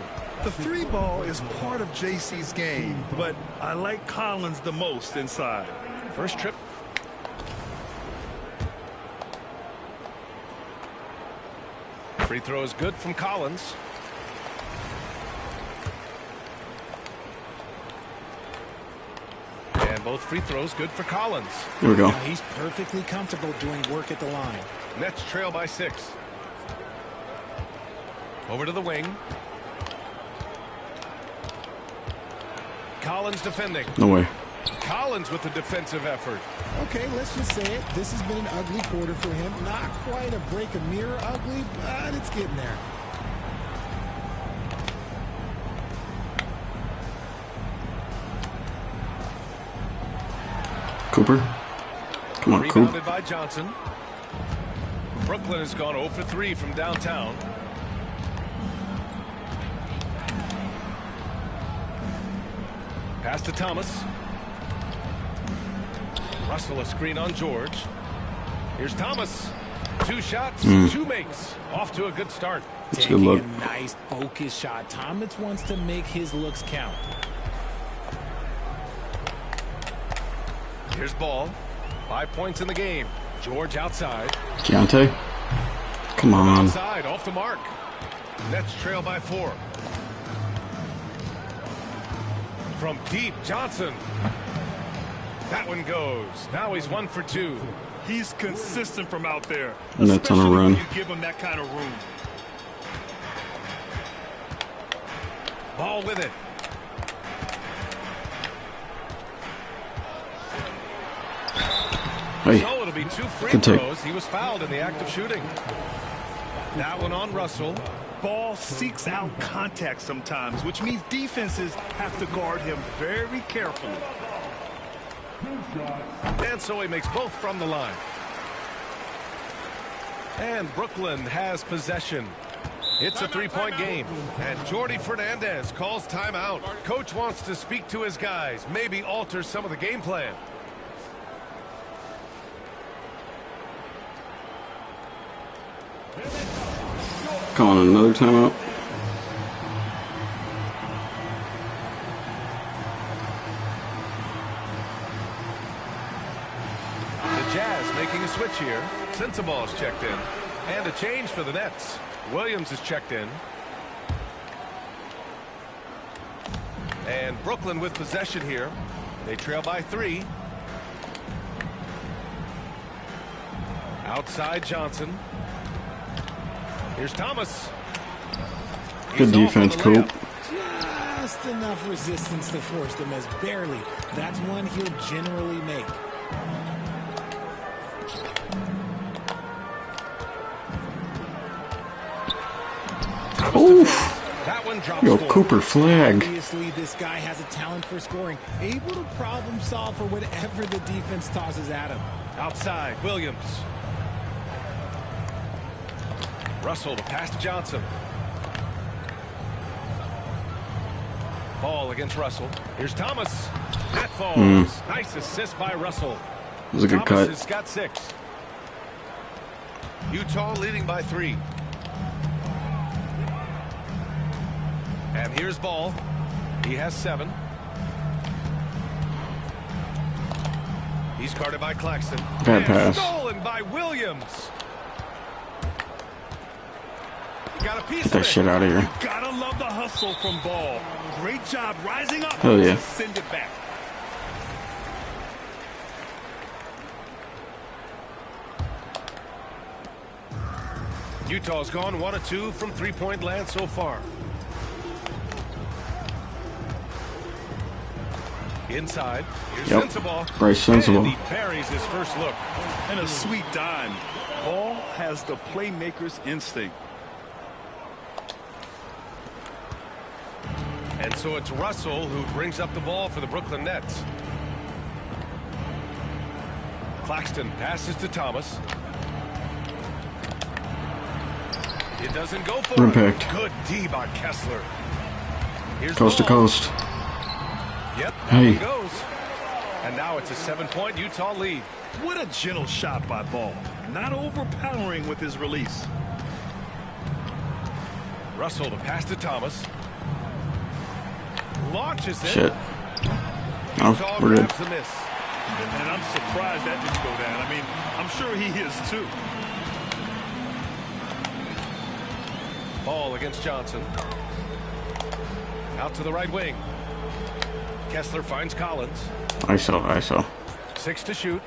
The 3 ball is part of JC's game, but I like Collins the most inside. First trip. Free throw is good from Collins. And both free throws good for Collins. There we go. Now he's perfectly comfortable doing work at the line. Nets trail by 6. Over to the wing. Collins defending. No way. Collins with the defensive effort. Okay, let's just say it. This has been an ugly quarter for him. Not quite a break a mirror ugly, but it's getting there. Cooper. Come on, Coop. Rebounded by Johnson. Brooklyn has gone 0 for 3 from downtown. Pass to Thomas. Russell a screen on George. Here's Thomas. 2 shots, 2 makes. Off to a good start. That's a good Taking look. a nice focused shot. Thomas wants to make his looks count. Here's Ball. 5 points in the game. George outside. Keontae. Come on. Outside, off the mark. Nets trail by 4. From deep, Johnson. That one goes. Now he's 1 for 2. He's consistent from out there, Nets on a especially run. when you give him that kind of room. Ball with it. Hey. So it'll be 2 free Good take. throws. He was fouled in the act of shooting. That one on Russell. Ball seeks out contact sometimes, which means defenses have to guard him very carefully. And so he makes both from the line. And Brooklyn has possession. It's a 3-point game. And Jordi Fernandez calls timeout. Coach wants to speak to his guys, maybe alter some of the game plan. Calling another timeout. The Jazz making a switch here. Sensaball's checked in. And a change for the Nets. Williams is checked in. And Brooklyn with possession here. They trail by 3. Outside Johnson. Here's Thomas. Good defense, Coop. Just enough resistance to force them as barely. That's one he'll generally make. Oof. That one drops Yo, forward. Cooper flag. Obviously, this guy has a talent for scoring, able to problem solve for whatever the defense tosses at him. Outside, Williams. Russell, the pass to Johnson. Ball against Russell. Here's Thomas. That falls. Nice assist by Russell. It was a good Thomas cut. has got 6. Utah leading by 3. And here's Ball. He has 7. He's guarded by Claxton. Bad And pass. stolen by Williams. He got a piece Get of that it. shit out of here. Gotta love the hustle from Ball. Great job rising up Hell yeah. to send it back. Utah's gone 1 of 2 from 3-point land so far. Inside. Here's Yep. Sensible. Bryce Sensible. And he buries his first look. And a sweet dime. Ball has the playmaker's instinct. And so it's Russell who brings up the ball for the Brooklyn Nets. Claxton passes to Thomas. It doesn't go for Impact. it. Good D by Kessler. Here's Coast to Ball. coast. Yep, that Hey. one goes. And now it's a 7-point Utah lead. What a gentle shot by Ball. Not overpowering with his release. Russell the pass to Thomas. Launches it. Shit. Utah Oh, we're good. grabs the miss. And I'm surprised that didn't go down. I mean, I'm sure he is too. Ball against Johnson. Out to the right wing. Kessler finds Collins. ISO. 6 to shoot.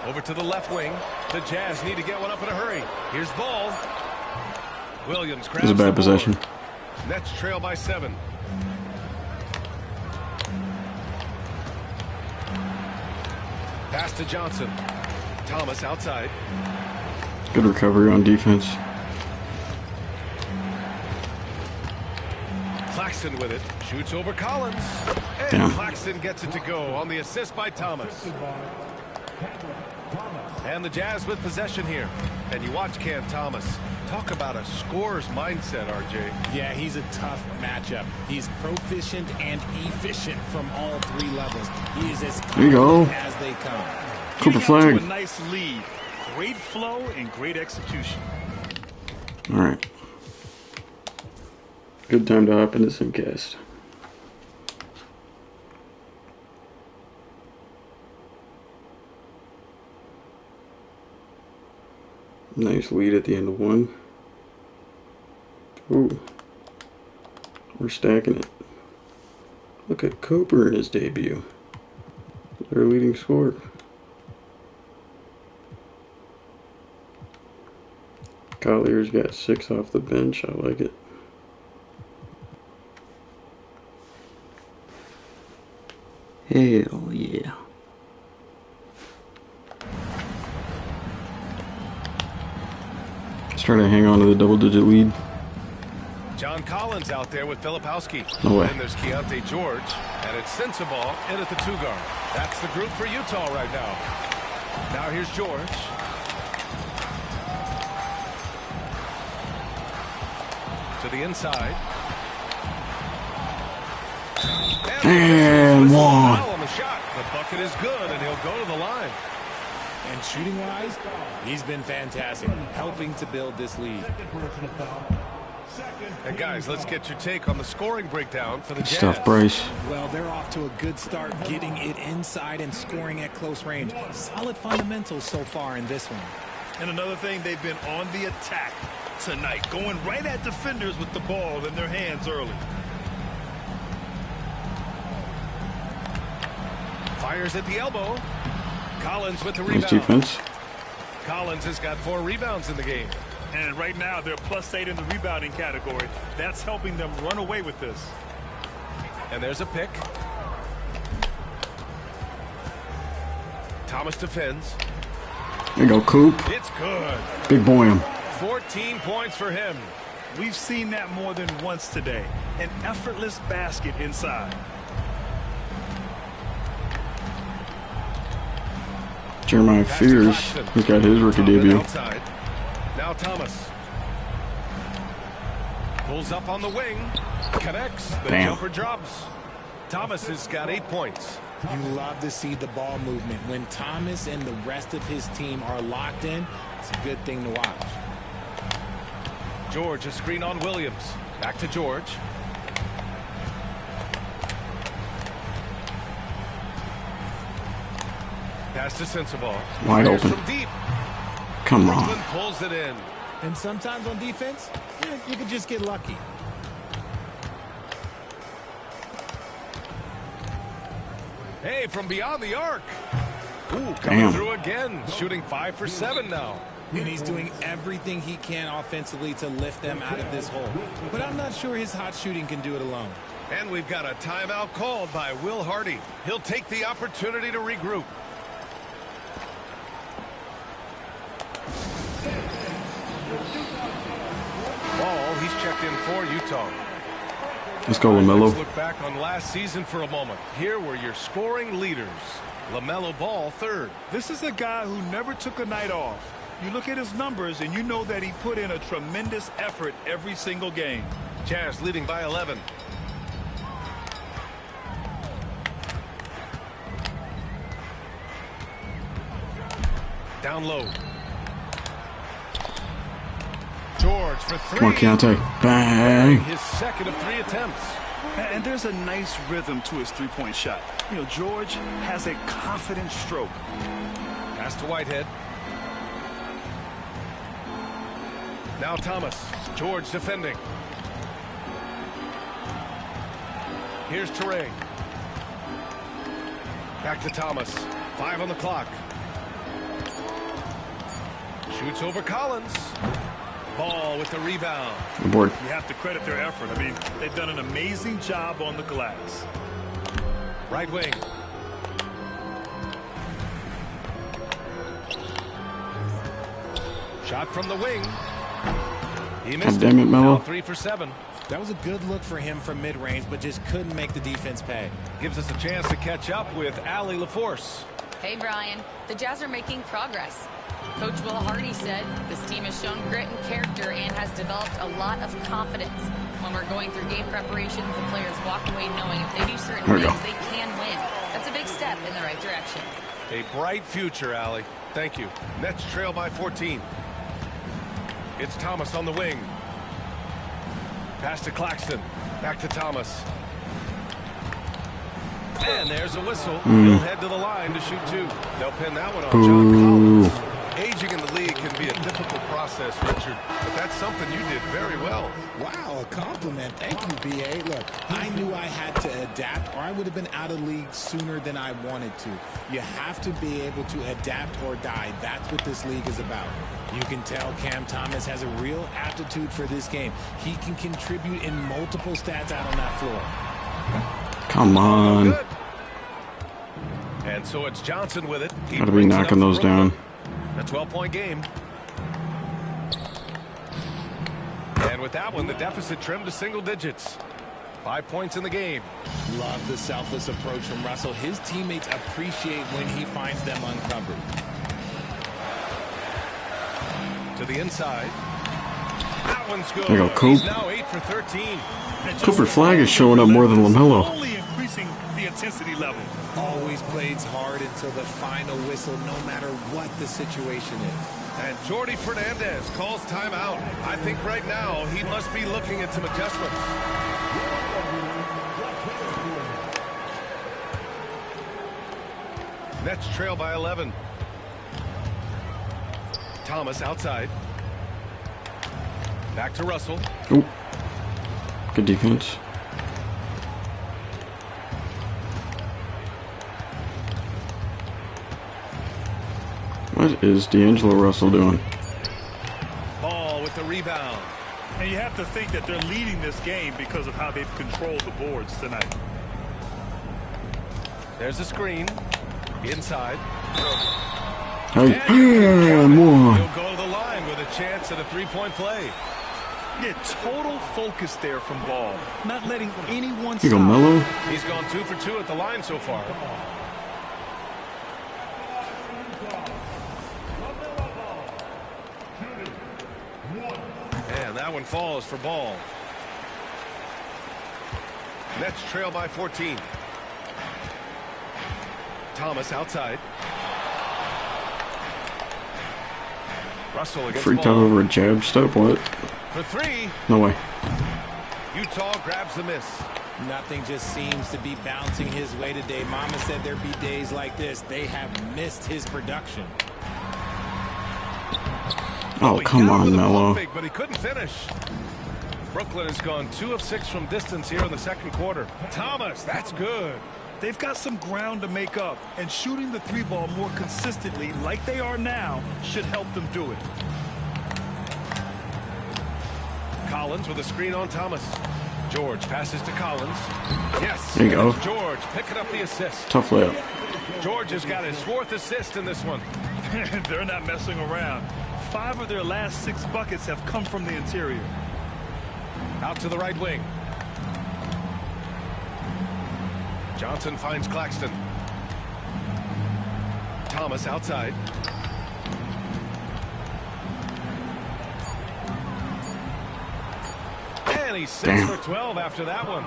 Over to the left wing. The Jazz need to get one up in a hurry. Here's Ball. Williams It grabs was a the bad board. possession. Nets trail by 7. Pass to Johnson. Thomas outside. Good recovery on defense. Claxton with it. Shoots over Collins. And Damn. Claxton gets it to go on the assist by Thomas. And the Jazz with possession here. And you watch Cam Thomas. Talk about a scorer's mindset, RJ. Yeah, he's a tough matchup. He's proficient and efficient from all 3 levels. He is as There you go. confident as they come. Cooper Getting out to flag. a nice lead. Great flow and great execution. All right. Good time to hop into Simcast. Nice lead at the end of 1. Ooh. We're stacking it. Look at Cooper in his debut. Their leading scorer. Collier's got 6 off the bench. I like it. Hell yeah. Try to hang on to the double-digit lead. John Collins out there with Filipowski. No way. Then there's Keontae George, and it's Sensabaugh in at the 2-guard. That's the group for Utah right now. Now here's George. To the inside. And one. Foul on the shot. The bucket is good, and he'll go to the line. And shooting-wise, he's been fantastic, helping to build this lead. And guys, let's get your take on the scoring breakdown for the Jazz. Stuff, Bryce. Well, they're off to a good start, getting it inside and scoring at close range. Solid fundamentals so far in this one. And another thing, they've been on the attack tonight, going right at defenders with the ball in their hands early. Fires at the elbow. Collins with the Nice rebound. defense. Collins has got 4 rebounds in the game. And right now, they're +8 in the rebounding category. That's helping them run away with this. And there's a pick. Thomas defends. There you go, Coop. It's good. Big boy him. 14 points for him. We've seen that more than once today. An effortless basket inside. Jeremiah Pass to Fears. Claxton. He's got his rookie Thomas debut. outside. Now Thomas. Pulls up on the wing. Connects. The Damn. jumper drops. Thomas has got 8 points. You love to see the ball movement. When Thomas and the rest of his team are locked in, it's a good thing to watch. George, a screen on Williams. Back to George. Pass to Sensabaugh. Wide Fires open. from deep. Come Brooklyn on. pulls it in. And sometimes on defense, you can just get lucky. Hey, from beyond the arc. Ooh, coming Damn. through again. Shooting 5 for 7 now. And he's doing everything he can offensively to lift them out of this hole. But I'm not sure his hot shooting can do it alone. And we've got a timeout called by Will Hardy. He'll take the opportunity to regroup. Ball, he's checked in for Utah. Let's go, Let's LaMelo. look back on last season for a moment. Here were your scoring leaders. LaMelo Ball, 3rd. This is a guy who never took a night off. You look at his numbers and you know that he put in a tremendous effort every single game. Jazz leading by 11. Down low. George for 3. Come on, Keontae. Bang. His 2nd of 3 attempts. And there's a nice rhythm to his three-point shot. You know, George has a confident stroke. Pass to Whitehead. Now Thomas. George defending. Here's Teray. Back to Thomas. 5 on the clock. Shoots over Collins. Ball with the rebound. The board. You have to credit their effort. I mean, they've done an amazing job on the glass. Right wing. Shot from the wing. He missed God damn it, Melo. Now 3 for 7. That was a good look for him from mid-range, but just couldn't make the defense pay. Gives us a chance to catch up with Allie LaForce. Hey, Brian. The Jazz are making progress. Coach Will Hardy said this team has shown grit and character and has developed a lot of confidence. When we're going through game preparations, the players walk away knowing if they do certain There we things, go. they can win. That's a big step in the right direction. A bright future, Allie. Thank you. Nets trail by 14. It's Thomas on the wing. Pass to Claxton. Back to Thomas. And there's a whistle. He'll head to the line to shoot 2. They'll pin that one on John Collins. Aging in the league can be a difficult process, Richard, but that's something you did very well. Wow, a compliment. Thank you, B.A. Look, I knew I had to adapt or I would have been out of league sooner than I wanted to. You have to be able to adapt or die. That's what this league is about. You can tell Cam Thomas has a real aptitude for this game. He can contribute in multiple stats out on that floor. Come on. Good. And so it's Johnson with it. He Gotta be brings it knocking up those for down. Brooklyn. A 12-point game. And with that one, the deficit trimmed to single digits. 5 points in the game. Love the selfless approach from Russell. His teammates appreciate when he finds them uncovered. To the inside. That one's good. There you go, Coop. He's now 8 for 13. Cooper Flag is showing up more than LaMelo. Only increasing the intensity level. Always plays hard until the final whistle, no matter what the situation is. And Jordi Fernandez calls timeout. I think right now he must be looking at some adjustments. Nets trail by 11. Thomas outside. Back to Russell. Ooh. Good defense. What is D'Angelo Russell doing? Ball with the rebound. And you have to think that they're leading this game because of how they've controlled the boards tonight. There's a screen. Inside. Hey, And more. he'll go to the line with a chance at a three-point play. Yeah, total focus there from Ball. Not letting anyone Here you go, stop. Melo. He's gone 2 for 2 at the line so far. And that one falls for Ball. Nets trail by 14. Thomas outside. Russell against Freaked out Ball. over a jab step. What? For 3. No way. Utah grabs the miss. Nothing just seems to be bouncing his way today. Mama said there'd be days like this. They have missed his production. Oh, He come got it on, with a Melo. pump fake, but he couldn't finish. Brooklyn has gone 2 of 6 from distance here in the second quarter. Thomas, that's good. They've got some ground to make up, and shooting the 3-ball more consistently like they are now should help them do it. Collins with a screen on Thomas. George passes to Collins. Yes. There you go. George picking up the assist. Tough layup. George has got his 4th assist in this one. They're not messing around. 5 of their last 6 buckets have come from the interior. Out to the right wing. Johnson finds Claxton. Thomas outside. And he's 6 Damn. for 12 after that one.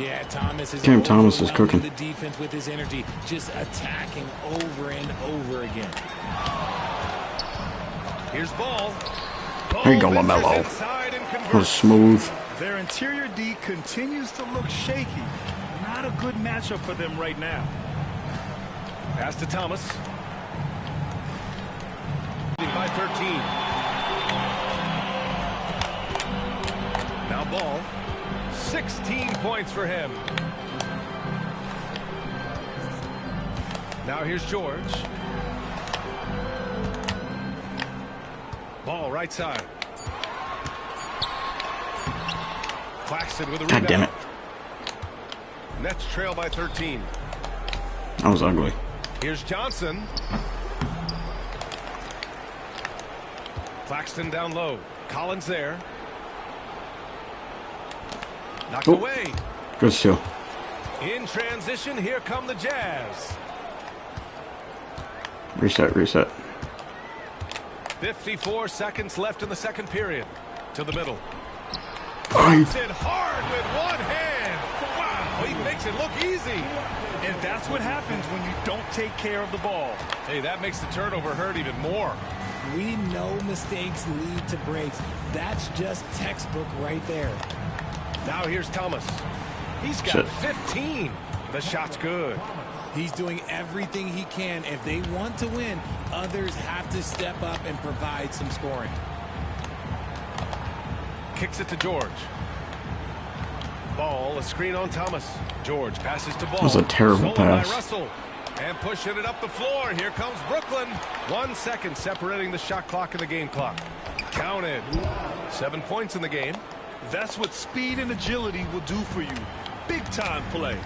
Yeah, Thomas is Damn, Thomas is overwhelming cooking. the defense with his energy, just attacking over and over again. Here's Ball. There you go, Ball LaMelo. ventures inside and That was converts. smooth. Their interior D continues to look shaky. Not a good matchup for them right now. Pass to Thomas. By 13. Now Ball. 16 points for him. Now here's George. Ball right side. Claxton with a God rebound. damn it. Nets trail by 13. That was ugly. Here's Johnson. Claxton down low. Collins there. Knocked Oh. away. Good steal. In transition, here come the Jazz. Reset, reset. 54 seconds left in the second period. To the middle. Ay. Puts it hard with one hand. Wow, he makes it look easy. And that's what happens when you don't take care of the ball. Hey, that makes the turnover hurt even more. We know mistakes lead to breaks. That's just textbook right there. Now here's Thomas. He's got Shit. 15. The shot's good. He's doing everything he can. If they want to win, others have to step up and provide some scoring. Kicks it to George. Ball, a screen on Thomas. George passes to Ball. That was a terrible Stolen pass. by Russell. And pushing it up the floor. Here comes Brooklyn. 1 second separating the shot clock and the game clock. Counted. 7 points in the game. That's what speed and agility will do for you. Big time play.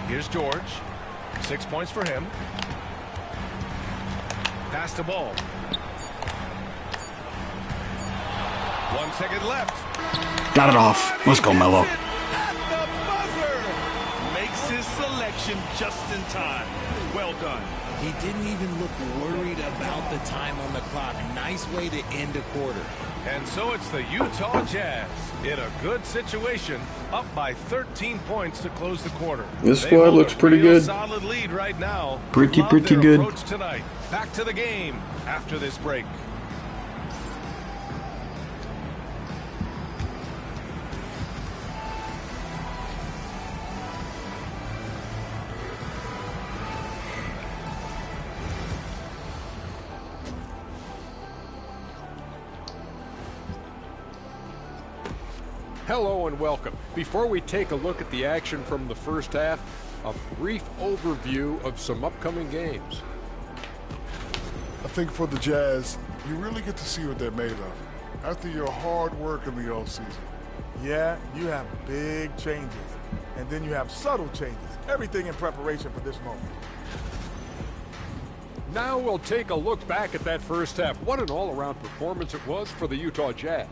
Here's George. 6 points for him. Pass to Ball. 1 second left. Got it off. Let's go, Melo. At the buzzer. Makes his selection just in time. Well done. He didn't even look worried about the time on the clock. Nice way to end a quarter. And so it's the Utah Jazz in a good situation, up by 13 points to close the quarter. This They squad hold looks a pretty real good. Solid lead right now. Pretty Love their good. approach tonight. Back to the game after this break. Hello and welcome. Before we take a look at the action from the first half, a brief overview of some upcoming games. I think for the Jazz, you really get to see what they're made of after your hard work in the offseason. Yeah, you have big changes, and then you have subtle changes. Everything in preparation for this moment. Now we'll take a look back at that first half. What an all-around performance it was for the Utah Jazz.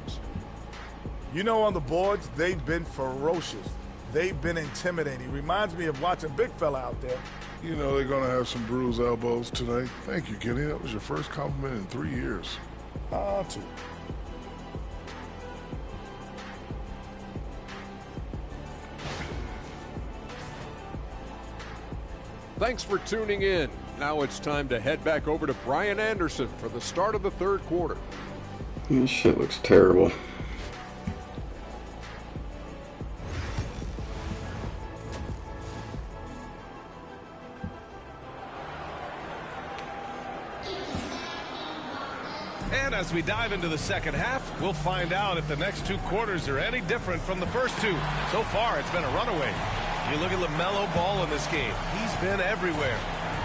You know, on the boards, they've been ferocious. They've been intimidating. Reminds me of watching big fella out there. You know they're going to have some bruised elbows tonight. Thank you, Kenny. That was your first compliment in 3 years. Two. Thanks for tuning in. Now it's time to head back over to Brian Anderson for the start of the third quarter. This shit looks terrible. And as we dive into the second half, we'll find out if the next two quarters are any different from the first two. So far, it's been a runaway. You look at LaMelo Ball in this game. He's been everywhere.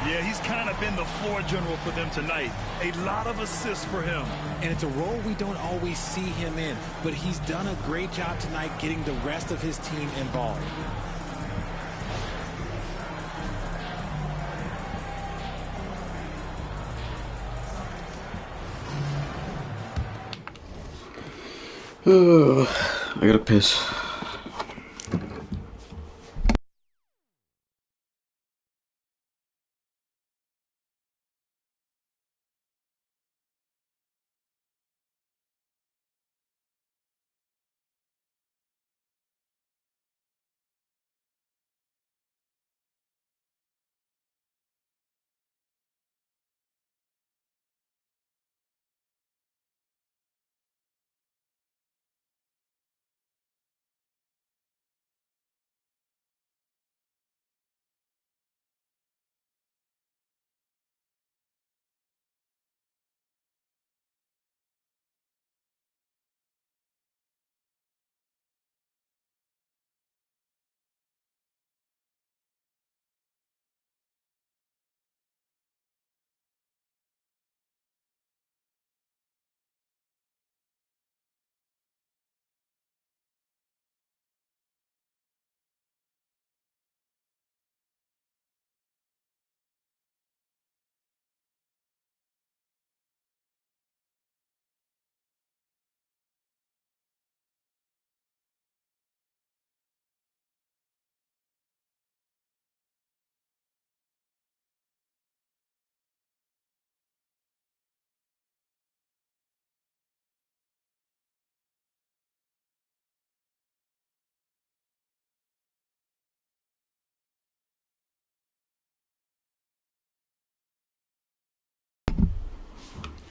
Yeah, he's kind of been the floor general for them tonight. A lot of assists for him. And it's a role we don't always see him in, but he's done a great job tonight getting the rest of his team involved. I gotta piss.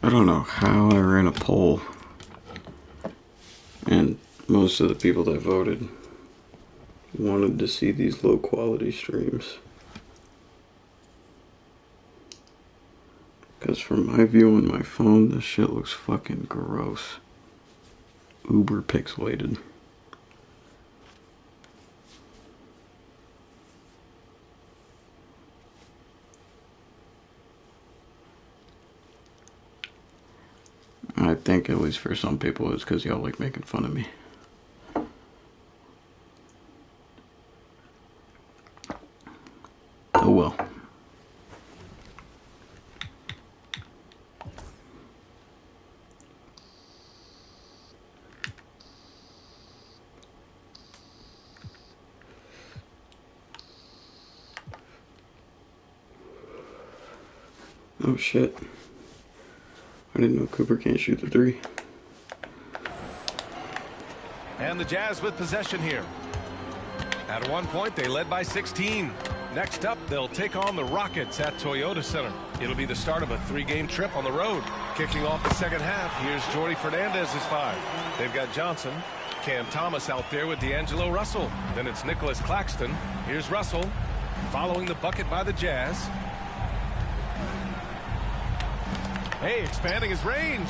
I don't know how I ran a poll and most of the people that voted wanted to see these low quality streams. Because from my view on my phone, this shit looks fucking gross. Uber pixelated. I think, at least for some people, it's because y'all like making fun of me. Oh well. Oh shit. I didn't know Cooper can't shoot the three. And the Jazz with possession here. At one point, they led by 16. Next up, they'll take on the Rockets at Toyota Center. It'll be the start of a 3-game trip on the road. Kicking off the second half, here's Jordy Fernandez's 5. They've got Johnson, Cam Thomas out there with D'Angelo Russell. Then it's Nicholas Claxton. Here's Russell, following the bucket by the Jazz. Hey, expanding his range.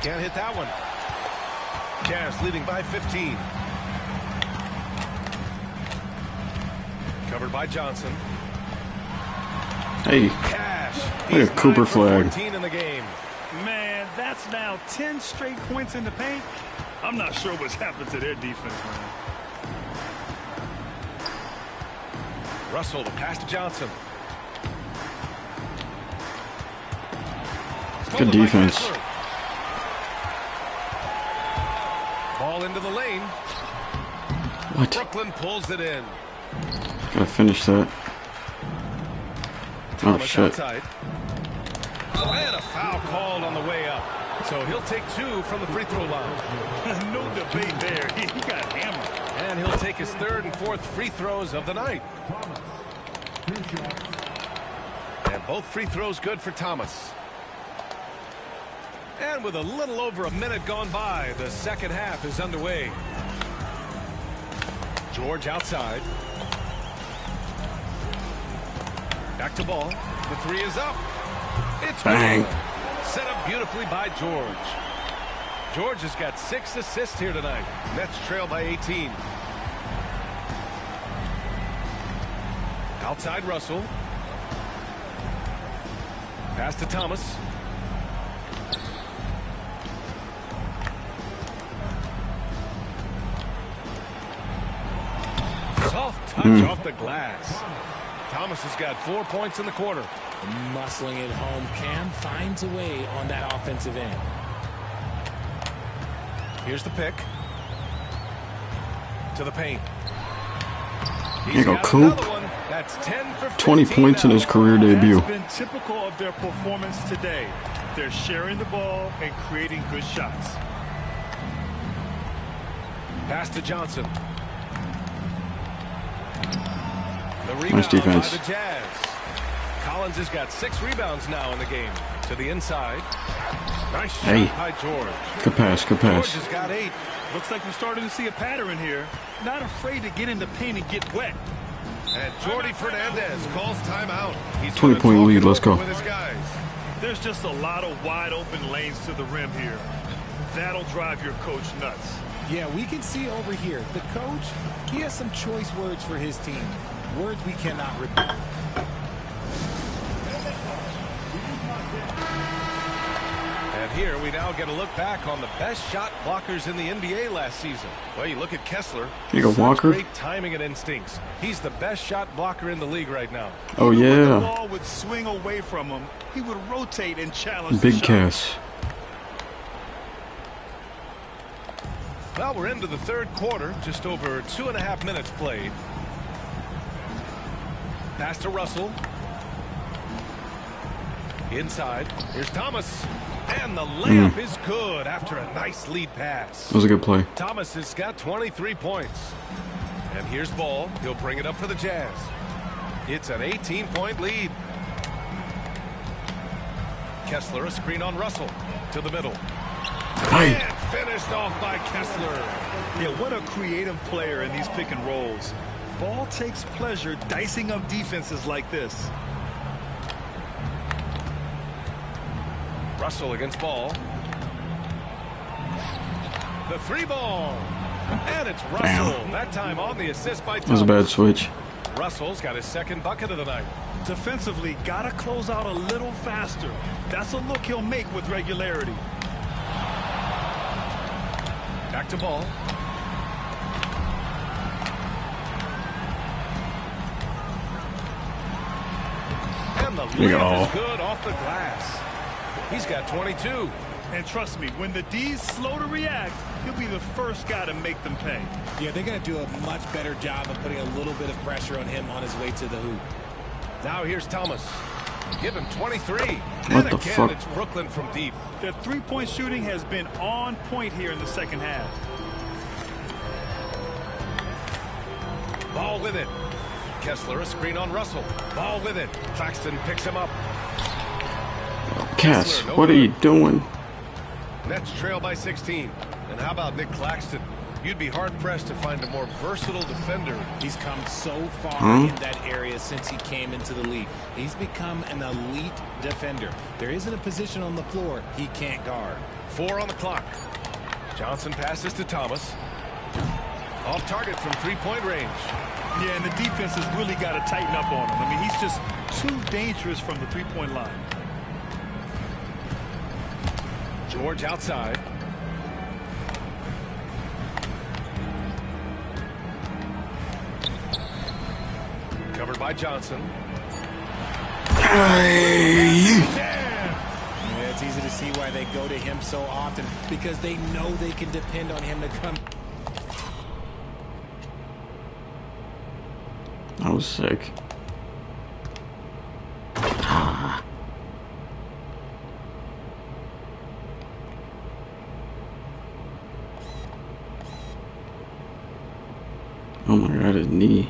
Can't hit that one. Jazz leading by 15. Covered by Johnson. Hey, look at Cooper flag. 14 in the game. Man, that's now 10 straight points in the paint. I'm not sure what's happened to their defense, man. Russell, the pass to Johnson. Good defense. Ball into the lane. What? Brooklyn pulls it in. Gotta finish that. Oh shit. Outside. And a foul called on the way up. So he'll take 2 from the free throw line. No debate there. He got hammered. And he'll take his 3rd and 4th free throws of the night. And both free throws good for Thomas. And with a little over a minute gone by, the second half is underway. George outside. Back to Ball. The 3 is up. It's bang. Good. Set up beautifully by George. George has got 6 assists here tonight. Nets trail by 18. Outside Russell. Pass to Thomas. Soft touch off the glass. Thomas has got 4 points in the quarter. Muscling it home. Cam finds a way on that offensive end. Here's the pick. To the paint. Here you go, Coop. That's 10 for 20 points in his career debut. That's been typical of their performance today. They're sharing the ball and creating good shots. Pass to Johnson. The Nice rebound defense. by the Jazz. Collins has got 6 rebounds now in the game. To the inside. Nice shot by George. Good pass, good pass. George has got 8. Looks like we're starting to see a pattern here. Not afraid to get in the paint and get wet. And Jordy Fernandez calls timeout. He's 20-point lead, let's go. with his guys. There's just a lot of wide open lanes to the rim here. That'll drive your coach nuts. Yeah, we can see over here. The coach, he has some choice words for his team. Words we cannot repeat. And here we now get a look back on the best shot blockers in the NBA last season. Well, you look at Kessler. Here you go, Walker. Great timing and instincts. He's the best shot blocker in the league right now. Oh The yeah. ball would swing away from him. He would rotate and challenge Big the shot. Cass. Well, we're into the 3rd quarter. Just over 2.5 minutes played. Pass to Russell. Inside. Here's Thomas. And the layup is good after a nice lead pass. That was a good play. Thomas has got 23 points. And here's Ball. He'll bring it up for the Jazz. It's an 18-point lead. Kessler, a screen on Russell. To the middle. Hey. And finished off by Kessler. Yeah, what a creative player in these pick and rolls. Ball takes pleasure dicing up defenses like this. Russell against Ball. The 3 ball. And it's Russell. Damn. That time on the assist by Thomas. That was a bad switch. Russell's got his 2nd bucket of the night. Defensively, gotta close out a little faster. That's a look he'll make with regularity. Back to Ball. And the layup is good off the glass. He's got 22. And trust me, when the D's slow to react, he'll be the first guy to make them pay. Yeah, they're going to do a much better job of putting a little bit of pressure on him on his way to the hoop. Now here's Thomas. Give him 23. What And the again, fuck? it's Brooklyn from deep. Their three-point shooting has been on point here in the second half. Ball with it. Kessler, a screen on Russell. Ball with it. Claxton picks him up. Cass, Kessler, no what are good. you doing? Nets trail by 16. And how about Nick Claxton? You'd be hard-pressed to find a more versatile defender. He's come so far in that area since he came into the league. He's become an elite defender. There isn't a position on the floor he can't guard. 4 on the clock. Johnson passes to Thomas. Off target from three-point range. Yeah, and the defense has really got to tighten up on him. I mean, he's just too dangerous from the three-point line. George outside. Covered by Johnson. Yeah, it's easy to see why they go to him so often, because they know they can depend on him to come. I was sick. Oh my god, his knee.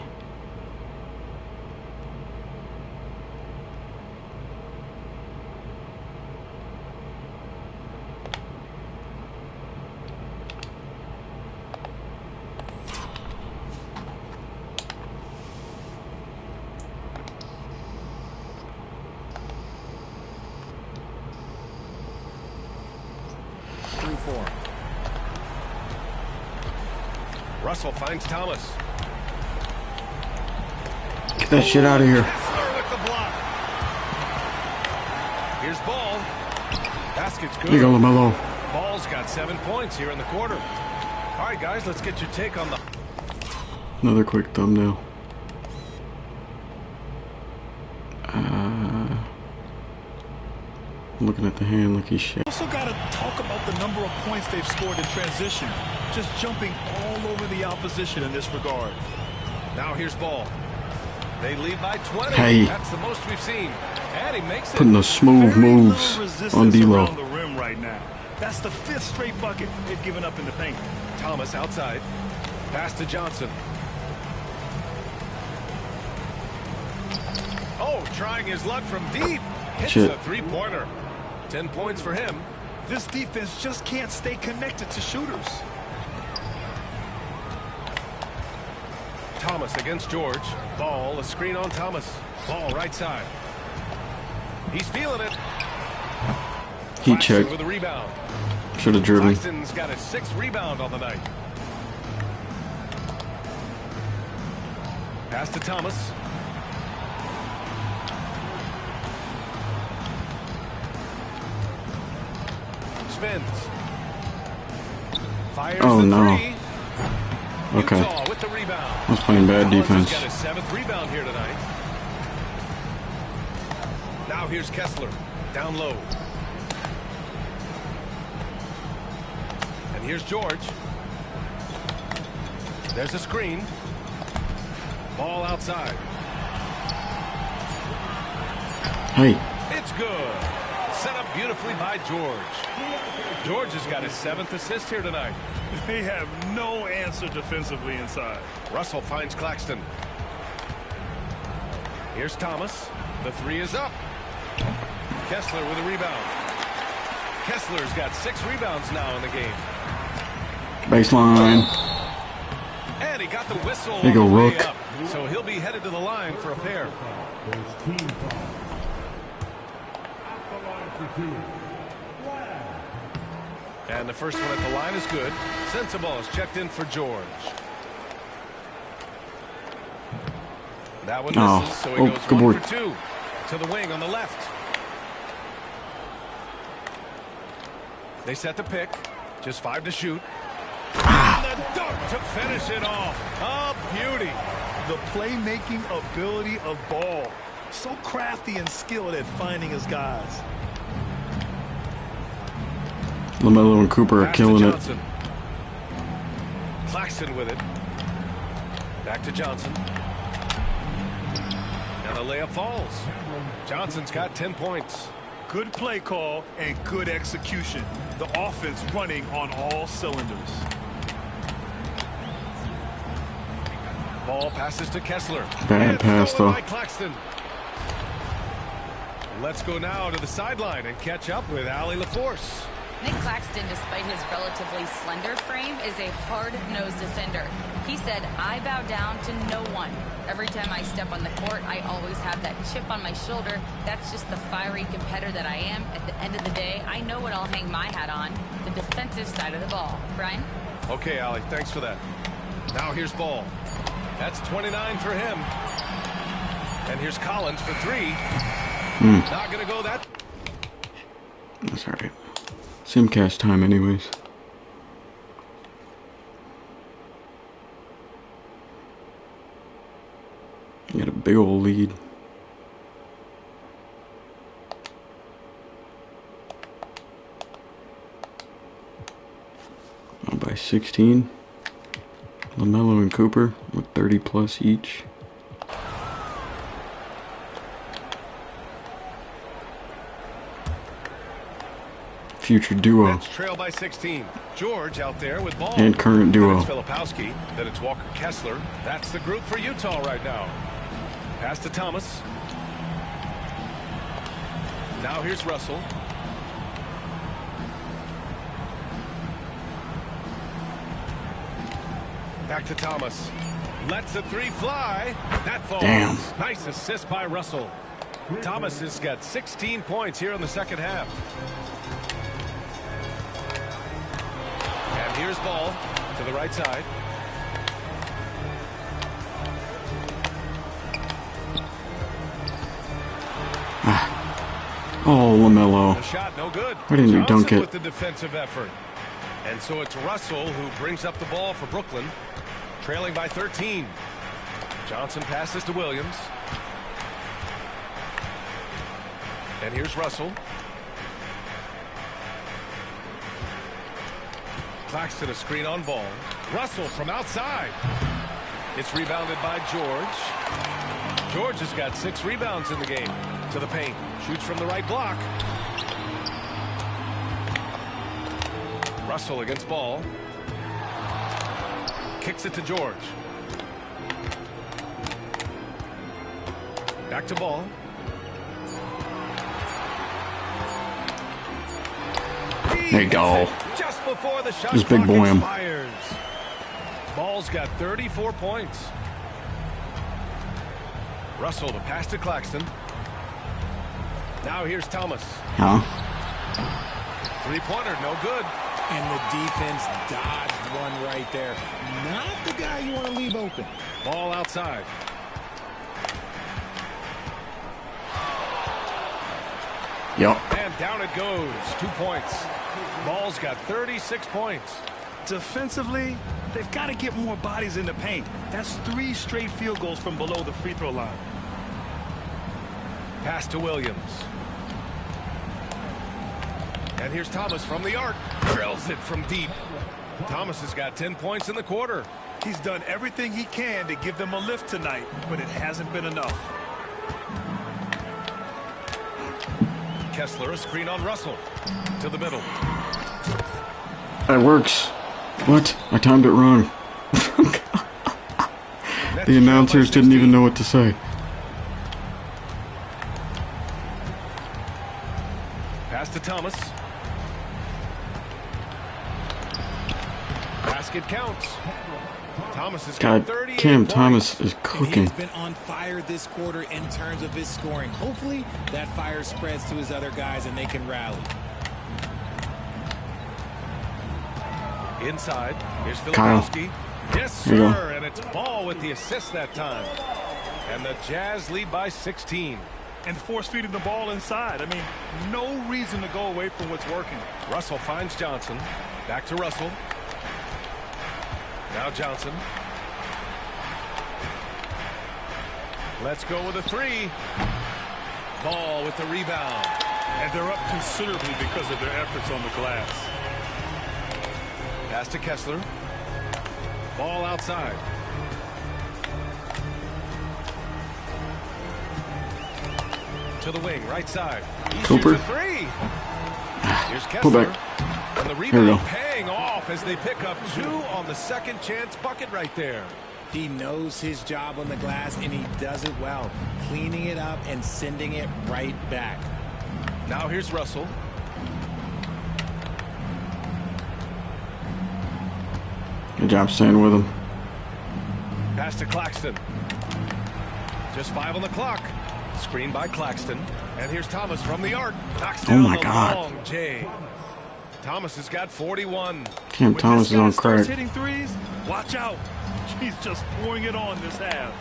Russell finds Thomas. Get that shit out of here. Kessler with the block. Here's Ball. Basket's good. Here you go, LaMelo. Ball's got 7 points here in the quarter. All right, guys, let's get your take on the... Another quick thumbnail. I'm looking at the hand like he's shit. Also got to talk about the number of points they've scored in transition. Just jumping all over the opposition in this regard. Now here's Ball. They lead by 20. Hey. That's the most we've seen. And he makes it. Putting those smooth moves on D-Lo. Around the rim right now. That's the 5th straight bucket they've given up in the paint. Thomas outside. Pass to Johnson. Oh, trying his luck from deep. Hits Shit. a three-pointer. 10 points for him. This defense just can't stay connected to shooters. Thomas against George. Ball, a screen on Thomas. Ball right side. He's feeling it. He Claxton checked. with a rebound. Should have driven. Claxton's got his 6th rebound on the night. Pass to Thomas. Spins. Fires Oh, the no. three. Okay. Utah with the rebound. I was playing bad Collins defense. has got his 7th rebound here tonight. Now here's Kessler. Down low. And here's George. There's a screen. Ball outside. Hey. It's good. Set up beautifully by George. George has got his 7th assist here tonight. They have no answer defensively inside. Russell finds Claxton. Here's Thomas. The 3 is up. Kessler with a rebound. Kessler's got 6 rebounds now in the game. Baseline. And he got the whistle There you on go, the way Rook. up. So he'll be headed to the line for a pair. And the first one at the line is good. Sensible is checked in for George. That one misses, so he goes good 1 board. for 2. To the wing on the left. They set the pick. Just 5 to shoot. And the dunk to finish it off. A beauty. The playmaking ability of Ball. So crafty and skilled at finding his guys. LaMelo and Cooper are Pass to killing it. Johnson. Claxton with it. Back to Johnson. And the layup falls. Johnson's got 10 points. Good play call and good execution. The offense running on all cylinders. Ball passes to Kessler. Bad pass, though. By Claxton. Let's go now to the sideline and catch up with Allie LaForce. Nick Claxton, despite his relatively slender frame, is a hard-nosed defender. He said, "I bow down to no one. Every time I step on the court, I always have that chip on my shoulder. That's just the fiery competitor that I am. At the end of the day, I know what I'll hang my hat on, the defensive side of the ball." Brian? Okay, Allie, thanks for that. Now here's Ball. That's 29 for him. And here's Collins for 3. Not going to go that. That's alright. Simcast time anyways. You got a big old lead. Up by 16. LaMelo and Cooper with 30 plus each. Future duo. Nets trail by 16. George out there with Ball. And current duo. Then it's Filipowski. Then it's Walker Kessler. That's the group for Utah right now. Pass to Thomas. Now here's Russell. Back to Thomas. Lets a 3 fly. That falls. Damn. Nice assist by Russell. Thomas has got 16 points here in the second half. And here's Ball to the right side. Oh, LaMelo. The shot no good. Why didn't you dunk Johnson it? with the defensive effort. And so it's Russell who brings up the ball for Brooklyn, trailing by 13. Johnson passes to Williams. And here's Russell. Claxton a screen on Ball. Russell from outside. It's rebounded by George. George has got 6 rebounds in the game. To the paint. Shoots from the right block. Russell against Ball. Kicks it to George. Back to Ball. There you go. Just before the shot Just big clock boy him. expires. Ball's got 34 points. Russell to pass to Claxton. Now here's Thomas. Huh? 3-pointer, no good. And the defense dodged one right there. Not the guy you want to leave open. Ball outside. Yup. And down it goes. 2 points. Ball's got 36 points. Defensively, they've got to get more bodies in the paint. That's 3 straight field goals from below the free throw line. Pass to Williams. And here's Thomas from the arc. Drills it from deep. Thomas has got 10 points in the quarter. He's done everything he can to give them a lift tonight, but it hasn't been enough. Kessler a screen on Russell. To the middle. That works. What? I timed it wrong. The announcers didn't even know what to say. Pass to Thomas. Basket counts. Thomas has got God, 38 Cam points. Thomas is And cooking. he's been on fire this quarter in terms of his scoring. Hopefully that fire spreads to his other guys and they can rally. Inside. Here's Kyle. Filipowski. Yes, Here you sir. And it's Ball with the assist that time. And the Jazz lead by 16. And force feeding the ball inside. I mean, no reason to go away from what's working. Russell finds Johnson. Back to Russell. Now Johnson. Let's go with a 3. Ball with the rebound. And they're up considerably because of their efforts on the glass. Pass to Kessler. Ball outside. To the wing, right side. He Cooper. shoots a three. Here's Pull Kessler. back. And the Here we rebound go. paying off as they pick up 2 on the second chance bucket right there. He knows his job on the glass, and he does it well, cleaning it up and sending it right back. Now here's Russell. Good job staying with him. Pass to Claxton. Just 5 on the clock. Screen by Claxton. And here's Thomas from the arc. Knocks down my the God. long J. Thomas has got 41. Cam Thomas is on crack. Hitting threes, watch out. He's just pouring it on this half.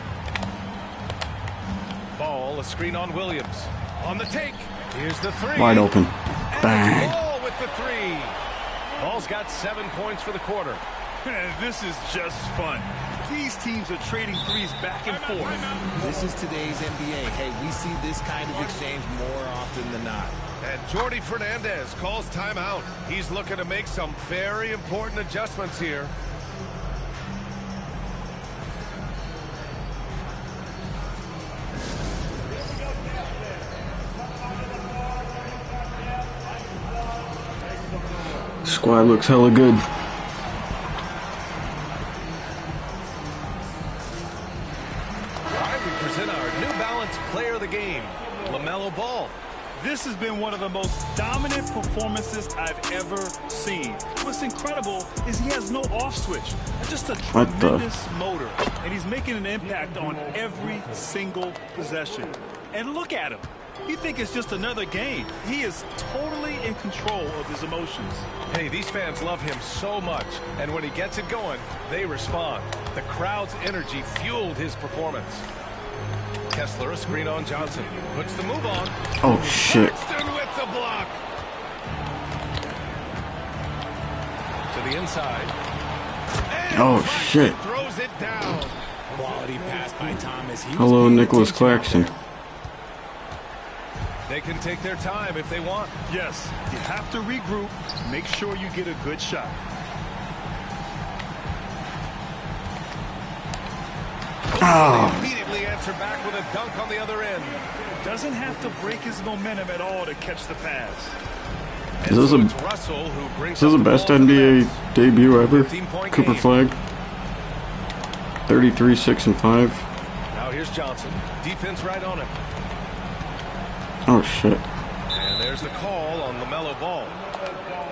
Ball, a screen on Williams. On the take. Here's the three. Wide open. And Bang. Ball with the three. Ball's got 7 points for the quarter. This is just fun. These teams are trading threes back and forth. This is today's NBA. Hey, we see this kind of exchange more often than not. And Jordi Fernandez calls timeout. He's looking to make some very important adjustments here. Squad looks hella good. We present our New Balance Player of the Game, LaMelo Ball. This has been one of the most dominant performances I've ever seen. What's incredible is he has no off switch. Just a tremendous motor. And he's making an impact on every single possession. And look at him. You think it's just another game. He is totally in control of his emotions. Hey, these fans love him so much. And when he gets it going, they respond. The crowd's energy fueled his performance. Kessler, a screen on Johnson. Puts the move on. Oh, shit. Claxton with the block. To the inside. And Oh, Claxton shit. throws it down. Quality pass by Thomas. He was Hello, paying Nicholas attention out Claxton. there. They can take their time if they want. Yes, you have to regroup. Make sure you get a good shot. Oh. They immediately answer back with a dunk on the other end. Doesn't have to break his momentum at all to catch the pass. Is this It's Russell who brings the up best ball for the NBA Nets. debut ever? 15-point Cooper game. Flag. 33, 6, and 5. Now here's Johnson. Defense right on him. Oh, shit. And there's the call on LaMelo Ball.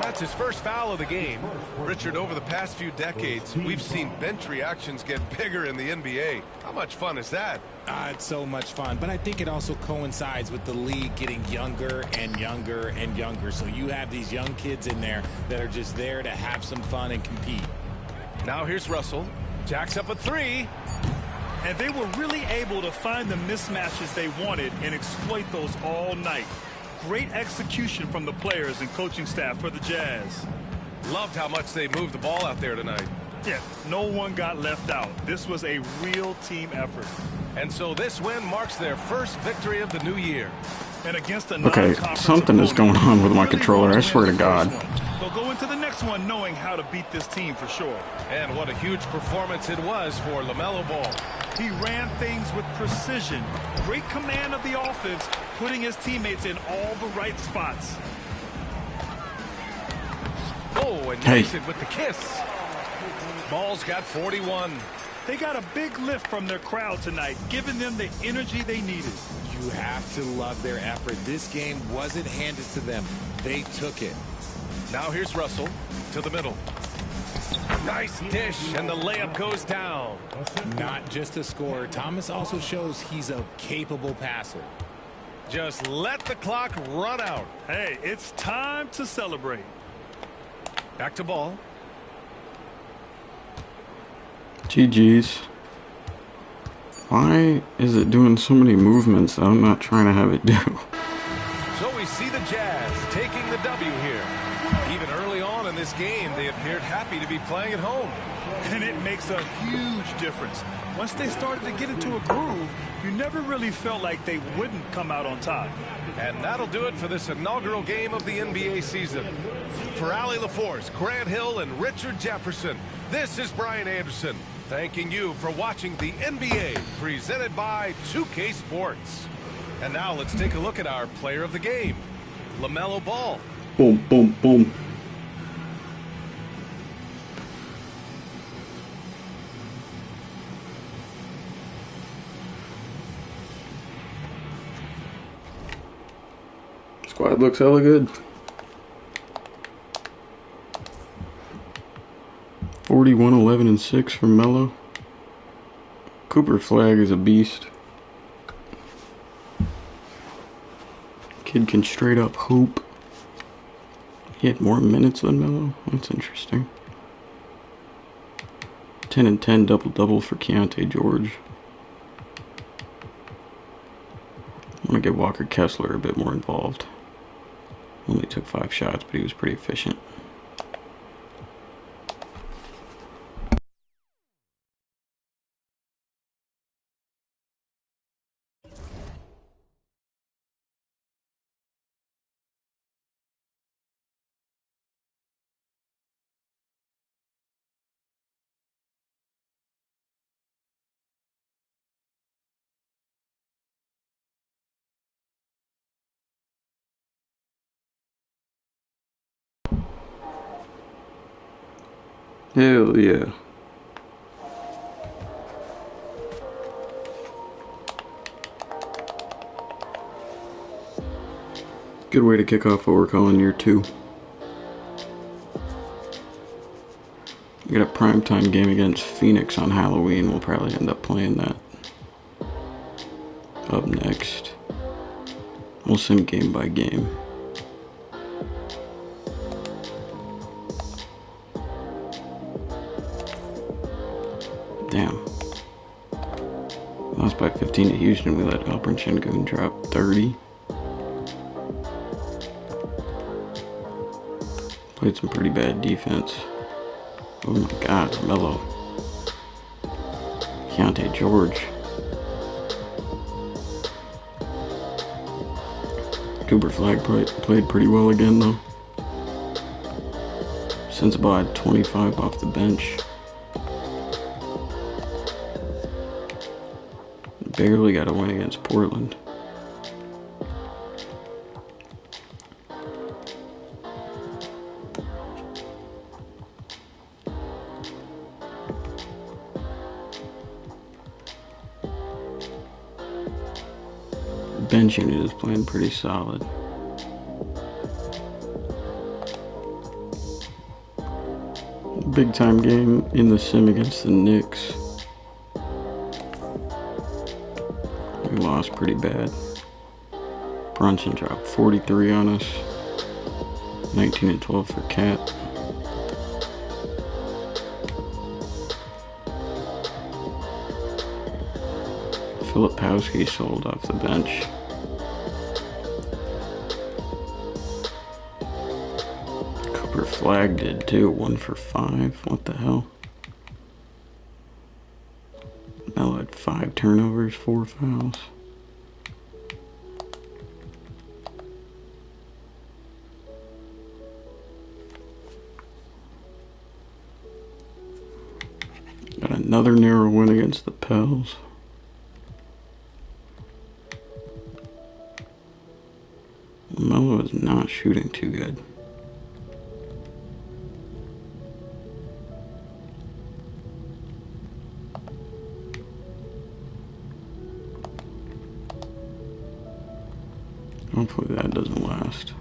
That's his first foul of the game. Richard, over the past few decades, we've seen bench reactions get bigger in the NBA. How much fun is that? It's so much fun, but I think it also coincides with the league getting younger and younger and younger. So you have these young kids in there that are just there to have some fun and compete. Now here's Russell. Jacks up a three. And they were really able to find the mismatches they wanted and exploit those all night. Great execution from the players and coaching staff for the Jazz. Loved how much they moved the ball out there tonight. Yeah, no one got left out. This was a real team effort. And so this win marks their first victory of the new year. And against a Okay, non-conference something is going opponent, on with my really controller, want I to swear win to the God. first one. They'll go into the next one knowing how to beat this team for sure. And what a huge performance it was for LaMelo Ball. He ran things with precision. Great command of the offense, putting his teammates in all the right spots. Oh, and Hey. Mason with the kiss. Ball's got 41. They got a big lift from their crowd tonight, giving them the energy they needed. You have to love their effort. This game wasn't handed to them. They took it. Now here's Russell to the middle. Nice dish, and the layup goes down. Not just a scorer. Thomas also shows he's a capable passer. Just let the clock run out. Hey, it's time to celebrate. Back to Ball. GG's. Why is it doing so many movements that I'm not trying to have it do? So we see the Jazz taking the W here. Even early on in this game, they appeared happy to be playing at home. And it makes a huge difference. Once they started to get into a groove, you never really felt like they wouldn't come out on top. And that'll do it for this inaugural game of the NBA season. For Allie LaForce, Grant Hill, and Richard Jefferson, this is Brian Anderson, thanking you for watching the NBA presented by 2K Sports. And now let's take a look at our player of the game, LaMelo Ball. Boom, boom, boom. Squad looks hella good. 41, 11, and 6 from Melo. Cooper Flag is a beast. Kid can straight up hoop. He had more minutes than Melo. That's interesting. 10 and 10 double-double for Keontae George. I'm going to get Walker Kessler a bit more involved. Only took 5 shots, but he was pretty efficient. Hell yeah. Good way to kick off what we're calling year 2. We got a primetime game against Phoenix on Halloween. We'll probably end up playing that. Up next. We'll sim game by game. Damn. Lost by 15 to Houston. We let Alperen Sengun drop 30. Played some pretty bad defense. Oh my god, Melo. Keontae George. Cooper Flag played pretty well again though. Sensabaugh had 25 off the bench. Barely got a win against Portland. Bench unit is playing pretty solid. Big time game in the sim against the Knicks. We lost pretty bad. Brunson dropped 43 on us. 19 and 12 for Cat. Filipowski sold off the bench. Cooper Flag did too, 1 for 5. What the hell? Melo had 5 turnovers, 4 fouls. Got another narrow win against the Pels. Melo is not shooting too good. Hopefully that doesn't last.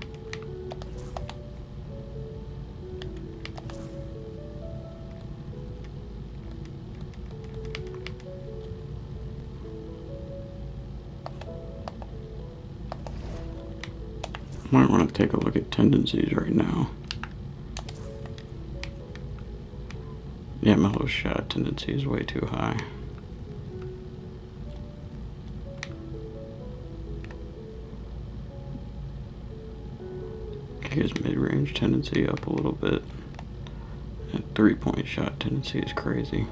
Might want to take a look at tendencies right now. Yeah, Melo's shot tendency is way too high. Kick his mid-range tendency up a little bit. That 3-point shot tendency is crazy.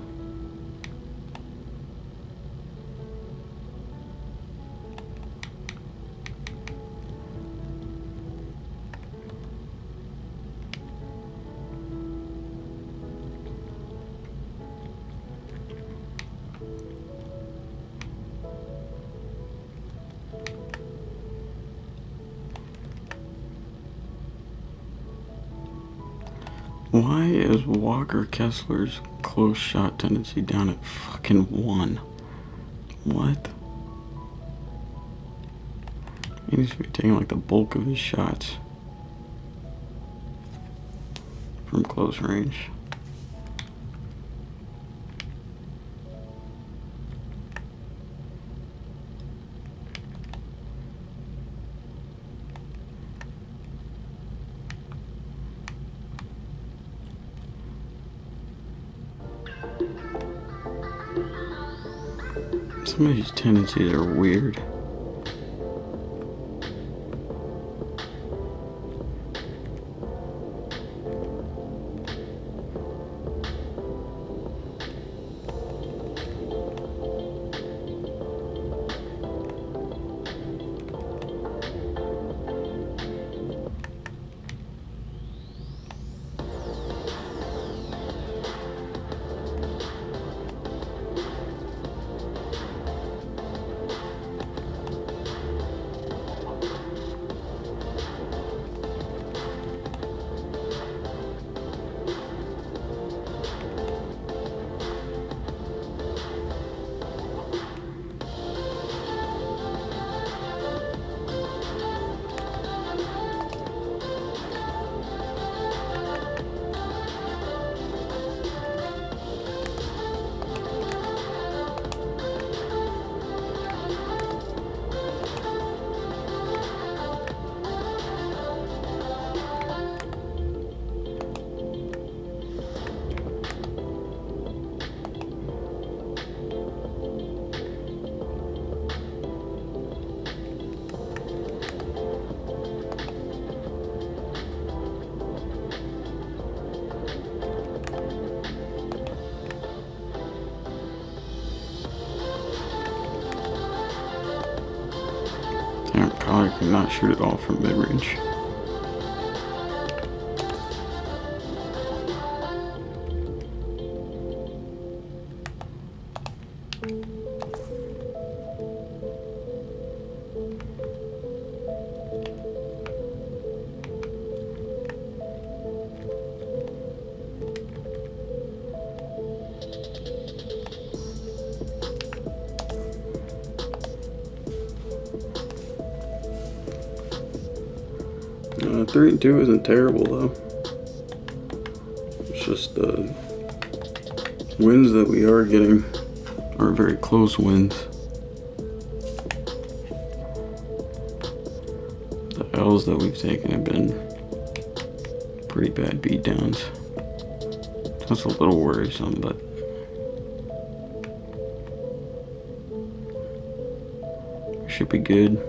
Why is Walker Kessler's close shot tendency down at fucking 1? What? He needs to be taking like the bulk of his shots from close range. Some of these tendencies are weird. Damn, Collar cannot shoot it all from mid-range. Uh, 3-2 isn't terrible though. It's just the wins that we are getting are very close wins. The L's that we've taken have been pretty bad beatdowns. That's a little worrisome, but we should be good.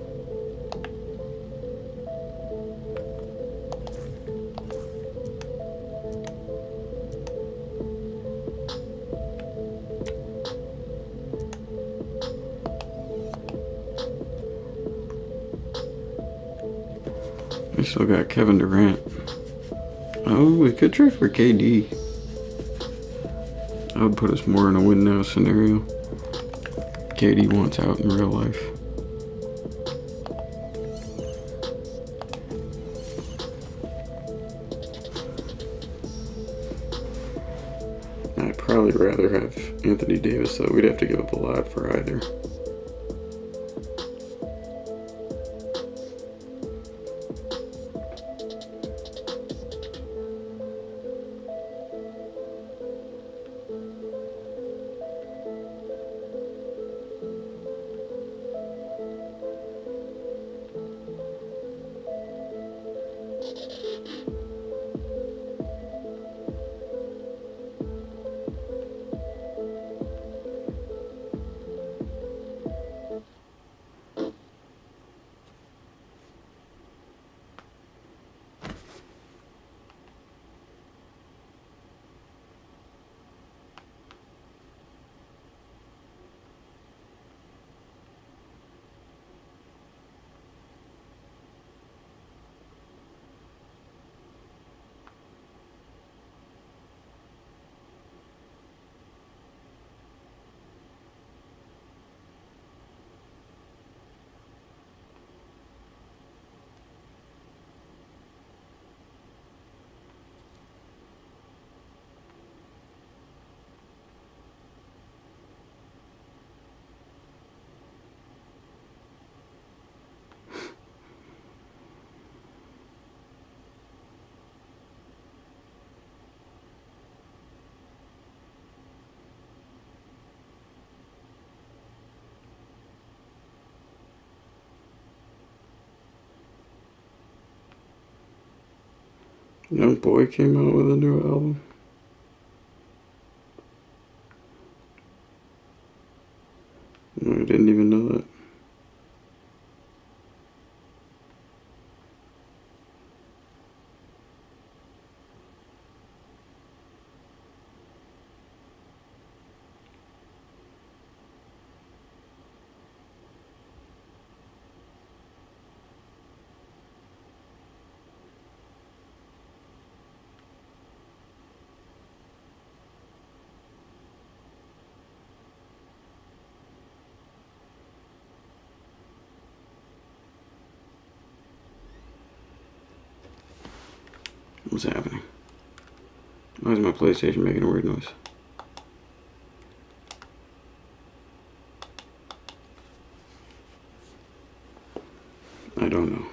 We still got Kevin Durant. Oh, we could trade for KD. That would put us more in a win now scenario. KD wants out in real life. I'd probably rather have Anthony Davis, though. We'd have to give up a lot for either. Young Boy came out with a new album. I didn't even know that. What's happening? Why is my PlayStation making a weird noise? I don't know.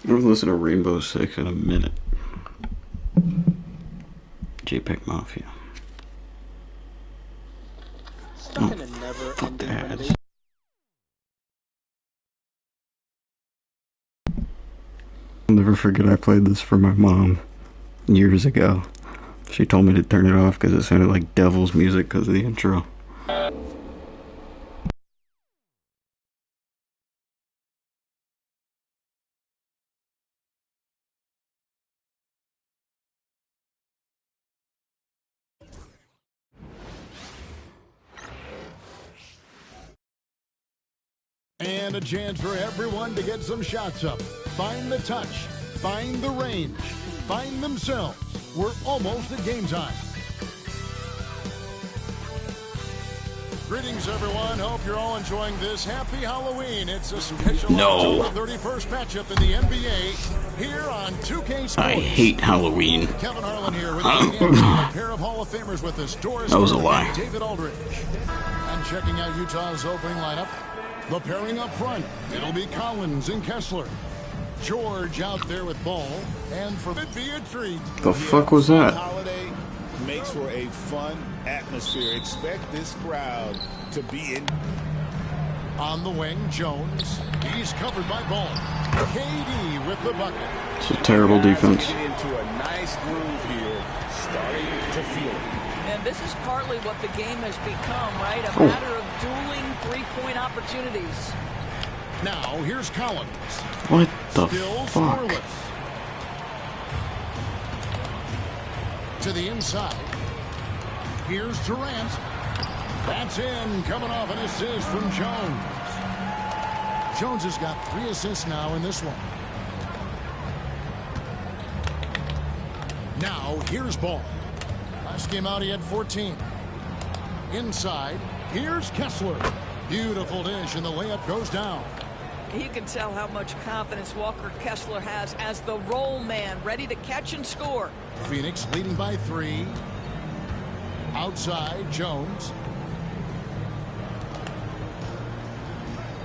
I haven't listened to Rainbow Six in a minute. JPEG Mafia. Stuck in a never-ending ads. renovation. I'll never forget I played this for my mom years ago. She told me to turn it off because it sounded like devil's music because of the intro. And a chance for everyone to get some shots up. Find the touch. Find the range. Find themselves. We're almost at game time. Greetings, everyone. Hope you're all enjoying this. Happy Halloween. It's a special October 31st matchup in the NBA here on 2K Sports. I hate Halloween. Kevin Harlan here with a pair of Hall of Famers with us. Doris that was a lie. David Aldridge. And checking out Utah's opening lineup. The pairing up front, it'll be Collins and Kessler. George out there with ball, and for it be a treat. The fuck was that? Holiday makes for a fun atmosphere. Expect this crowd to be in. On the wing, Jones. He's covered by Ball. KD with the bucket. It's a terrible defense. Get into a nice groove here, starting to feel it. And this is partly what the game has become, right? A matter of dueling three-point opportunities. Now, here's Collins. What the Still fuck? scoreless. To the inside. Here's Durant. That's in, coming off an assist from Jones. Jones has got 3 assists now in this one. Now, here's Ball. Last game out, he had 14. Inside, here's Kessler. Beautiful dish, and the layup goes down. You can tell how much confidence Walker Kessler has as the roll man, ready to catch and score. Phoenix leading by 3. Outside, Jones.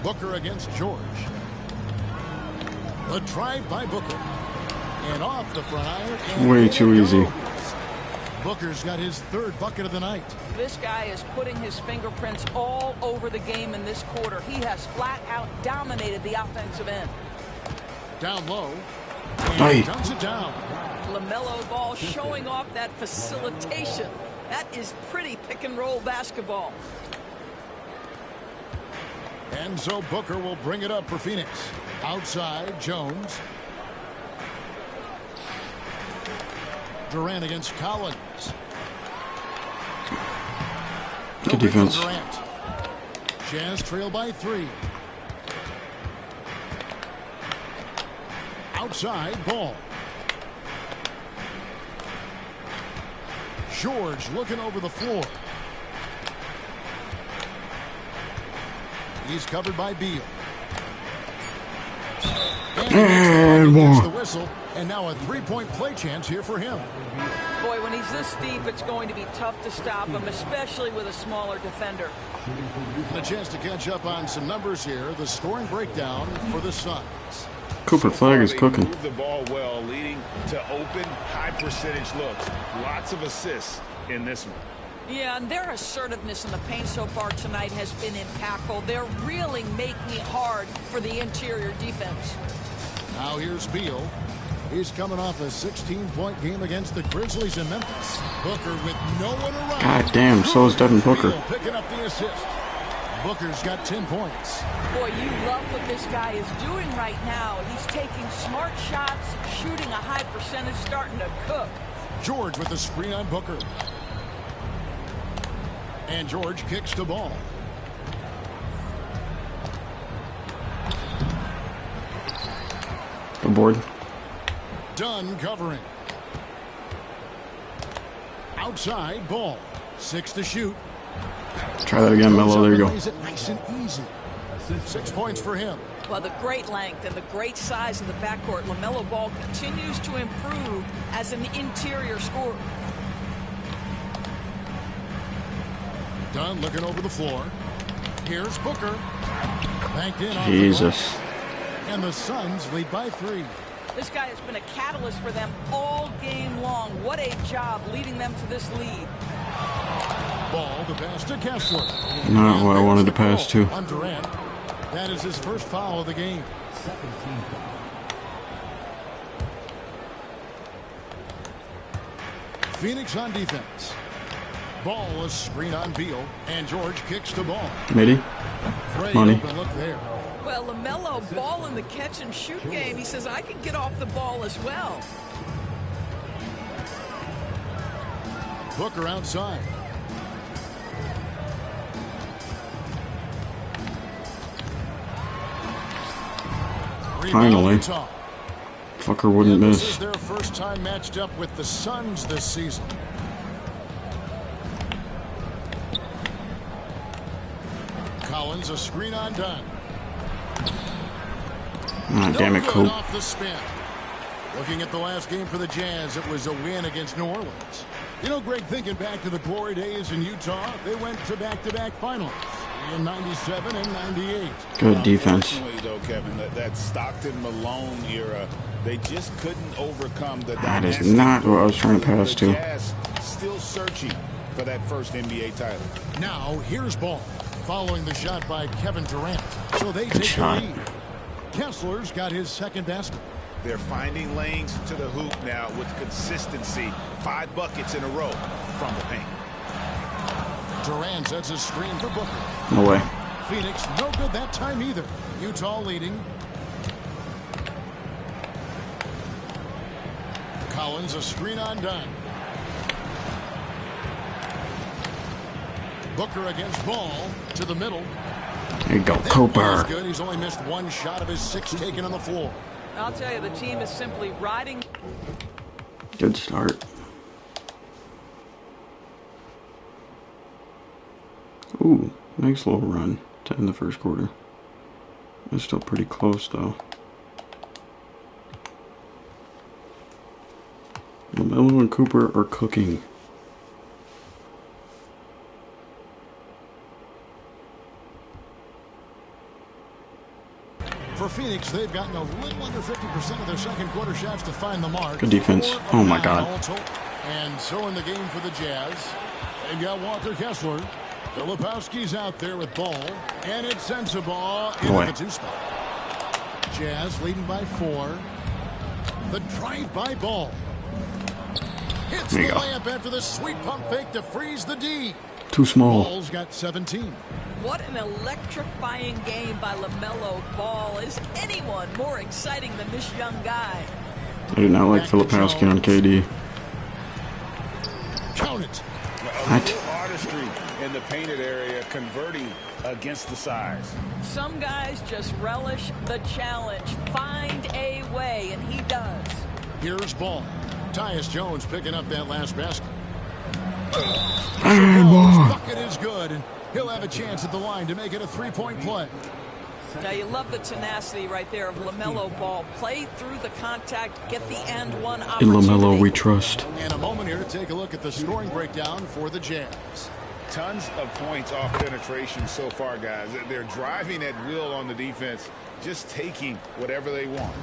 Booker against George. The drive by Booker. And off the front iron. Way too easy. Booker's got his 3rd bucket of the night. This guy is putting his fingerprints all over the game in this quarter. He has flat out dominated the offensive end. Down low. And dumps it down. LaMelo Ball showing off that facilitation. That is pretty pick and roll basketball. And so Booker will bring it up for Phoenix. Outside, Jones. Durant against Collins. Good defense. Durant. Jazz trail by 3. Outside, Ball. George looking over the floor. He's covered by Beal. And more. The whistle, and now a 3-point play chance here for him. Boy, when he's this deep, it's going to be tough to stop him, especially with a smaller defender. And a chance to catch up on some numbers here. The scoring breakdown for the Suns. Cooper Flag is cooking. Move the ball well, leading to open, high percentage looks. Lots of assists in this one. Yeah, and their assertiveness in the paint so far tonight has been impactful. They're really making it hard for the interior defense. Now here's Beal. He's coming off a 16-point game against the Grizzlies in Memphis. Booker with no one around. God damn, so is Devin Booker. Beal picking up the assist. Booker's got 10 points. Boy, you love what this guy is doing right now. He's taking smart shots, shooting a high percentage, starting to cook. George with the screen on Booker. And George kicks the ball. The board. Dunn covering. Outside, Ball. 6 to shoot. Try that again, Melo. There you go. Plays it nice and easy. 6 points for him. Well, the great length and the great size of the backcourt, LaMelo Ball continues to improve as an interior scorer. Dunn looking over the floor. Here's Booker. Banked in on Jesus. And the Suns lead by 3. This guy has been a catalyst for them all game long. What a job leading them to this lead. Ball to pass to Kessler. Not what I wanted to pass to. On Durant. That is his first foul of the game. Phoenix on defense. Ball is screen on Beal, and George kicks the ball. Midi. Money. Look there. Well, LaMelo Ball in the catch and shoot game. He says, I can get off the ball as well. Booker outside. Finally. Fucker wouldn't miss. This is their first time matched up with the Suns this season. Collins, a screen on Dunn. Oh, damn it, Coop. Off the spin. Looking at the last game for the Jazz, it was a win against New Orleans. You know, Greg, thinking back to the glory days in Utah, they went to back-to-back finals in 97 and 98. Good defense. Though, Kevin, that Stockton-Malone era, they just couldn't overcome the That is not what I was trying to pass to. Jazz still searching for that first NBA title. Now, here's Ball, following the shot by Kevin Durant. So they take the lead. Kessler's got his second basket. They're finding lanes to the hoop now with consistency. 5 buckets in a row from the paint. Durant sets a screen for Booker. No way. Phoenix no good that time either. Utah leading. Collins a screen on Dunn. Booker against Ball to the middle. There you go, Cooper. Good. He's only missed one shot of his 6 taken on the floor. I'll tell you, the team is simply riding. Good start. Ooh, nice little run to end the first quarter. It's still pretty close though. LaMelo and Cooper are cooking. For Phoenix, they've gotten a little under 50% of their second quarter shots to find the mark. Good defense. Oh my God. And so in the game for the Jazz, they've got Walker Kessler. Filipowski's out there with ball, and it's Sensabaugh in the 2 spot. Jazz leading by 4. The drive-by ball. Hits the layup after the sweet pump fake to freeze the D. Too small. Ball's got 17. What an electrifying game by LaMelo Ball. Is anyone more exciting than this young guy? I do not like Filipowski on KD. Count it. What? Artistry in the painted area, converting against the size. Some guys just relish the challenge. Find a way, and he does. Here's Ball. Tyus Jones picking up that last basket. Bucket is good, and he'll have a chance at the line to make it a 3-point play. Now, you love the tenacity right there of LaMelo Ball. Play through the contact, get the and one In opportunity. LaMelo we trust. And a moment here to take a look at the scoring breakdown for the Jazz. Tons of points off penetration so far, guys. They're driving at will on the defense, just taking whatever they want.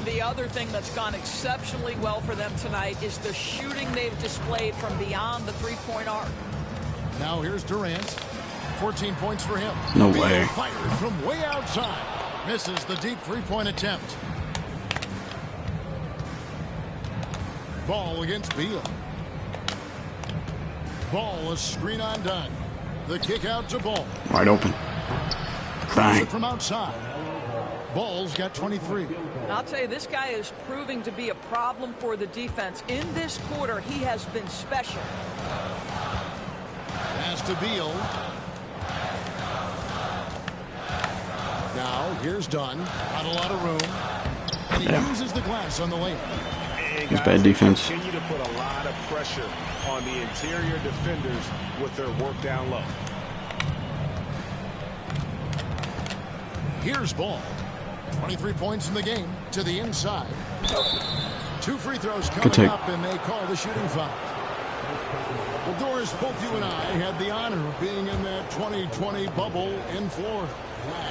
The other thing that's gone exceptionally well for them tonight is the shooting they've displayed from beyond the 3-point arc. Now here's Durant. 14 points for him. No way. Fired from way outside. Misses the deep 3-point attempt. Ball against Beal. Ball, a screen on done. The kick out to Ball. Wide open. Bang. From outside. Ball's got 23. I'll tell you, this guy is proving to be a problem for the defense. In this quarter, he has been special. Pass to Beal. Now, here's Dunn. Not a lot of room. And he uses the glass on the layup. It's bad defense. Continue to put a lot of pressure on the interior defenders with their work down low. Here's Ball. 23 points in the game to the inside. 2 free throws coming up, and they call the shooting foul. Well, Doris, both you and I had the honor of being in that 2020 bubble in Florida.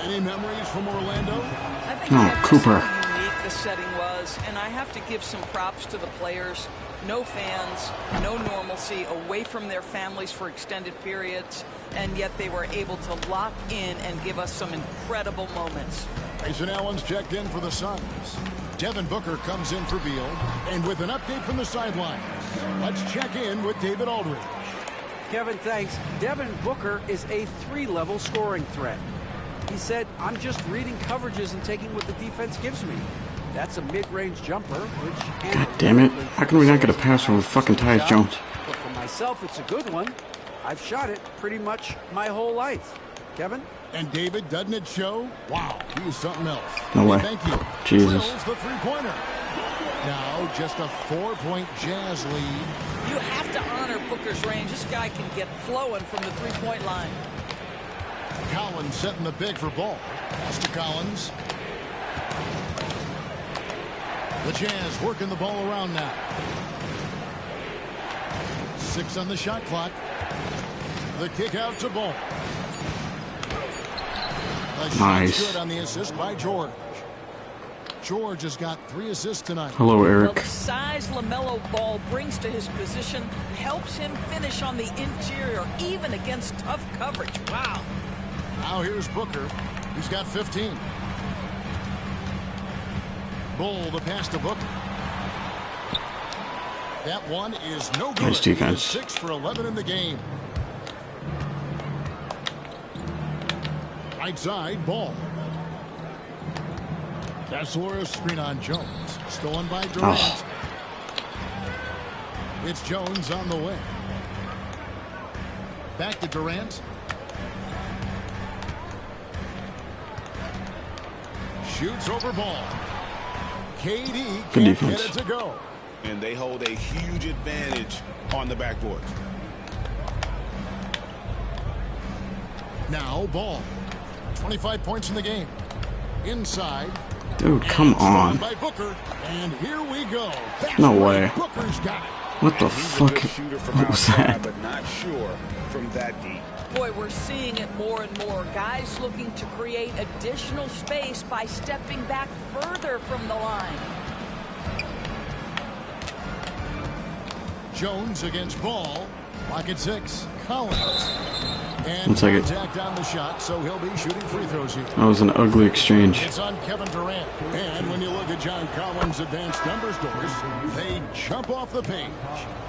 Any memories from Orlando? I think Cooper. how unique the setting was, and I have to give some props to the players. No fans, no normalcy, away from their families for extended periods, and yet they were able to lock in and give us some incredible moments. Grayson Allen's checked in for the Suns. Devin Booker comes in for Beal, and with an update from the sidelines, let's check in with David Aldridge. Kevin, thanks. Devin Booker is a 3-level scoring threat. He said, I'm just reading coverages and taking what the defense gives me. That's a mid-range jumper, which... God damn it. How can we not get a pass from fucking Tyus Jones? But for myself, it's a good one. I've shot it pretty much my whole life. Kevin? And David, doesn't it show? Wow, he's something else. No way. Thank you. Jesus. Drills the 3-pointer. Now just a 4-point Jazz lead. You have to honor Booker's range. This guy can get flowing from the 3-point line. Collins setting the big for Ball. Pass to Collins. The Jazz working the ball around now. 6 on the shot clock. The kick out to Ball. Nice. Good on the assist by George. George has got 3 assists tonight. Hello, Eric. Well, the size LaMelo Ball brings to his position helps him finish on the interior, even against tough coverage. Wow. Now here's Booker. He's got 15. Bull, the pass to Booker. That one is no good. Nice defense. 6 for 11 in the game. Right side, Ball. Kessler, screen on Jones. Stolen by Durant. Oh. It's Jones on the way. Back to Durant. shoots over ball. KD Good can't defense. get it to go. And they hold a huge advantage on the backboard. Now ball. 25 points in the game. Inside. Dude, come on. By Booker. And here we go. That's No right. way. Booker's got it. What the He's fuck? a good shooter from What was outside, that? but not sure from that deep. Boy, we're seeing it more and more. Guys looking to create additional space by stepping back further from the line. Jones against Ball. Lock at 6. Collins. And 1 second. contact on the shot, so he'll be shooting free throws here. That was an ugly exchange. It's on Kevin Durant. And when you look at John Collins' advanced numbers, Doris, they jump off the page.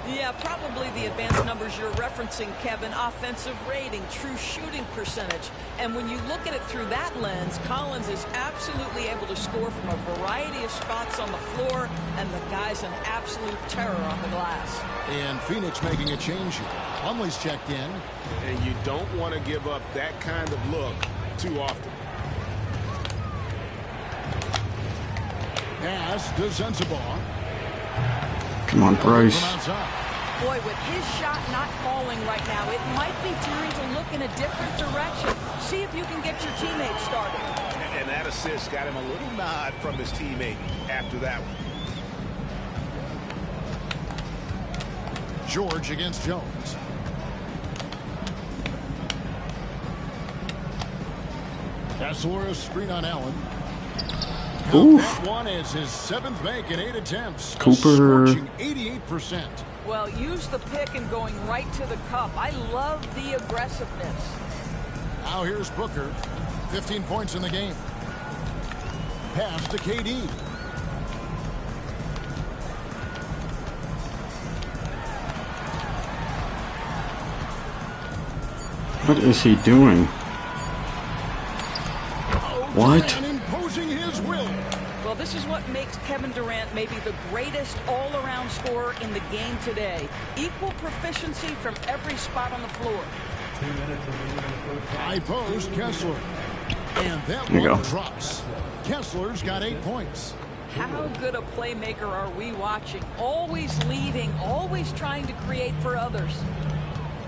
Yeah, probably the advanced numbers you're referencing, Kevin. Offensive rating, true shooting percentage. And when you look at it through that lens, Collins is absolutely able to score from a variety of spots on the floor, and the guy's an absolute terror on the glass. And Phoenix making a change here. Plumlee's checked in. And you don't want to give up that kind of look too often. Pass to Sensabaugh. Come on, Bryce. Boy, with his shot not falling right now, it might be time to look in a different direction. See if you can get your teammates started. And that assist got him a little nod from his teammate after that one. George against Jones. Kessler, screen on Allen. Oof. That one is his 7th make in 8 attempts. Cooper. 88%. Well, use the pick and going right to the cup. I love the aggressiveness. Now here's Booker. 15 points in the game. Pass to KD. What is he doing? What? And imposing his will. Well, this is what makes Kevin Durant maybe the greatest all-around scorer in the game today. Equal proficiency from every spot on the floor. High post, Kessler. And that There you one go. drops. Kessler's got 8 points. How good a playmaker are we watching? Always leading, always trying to create for others.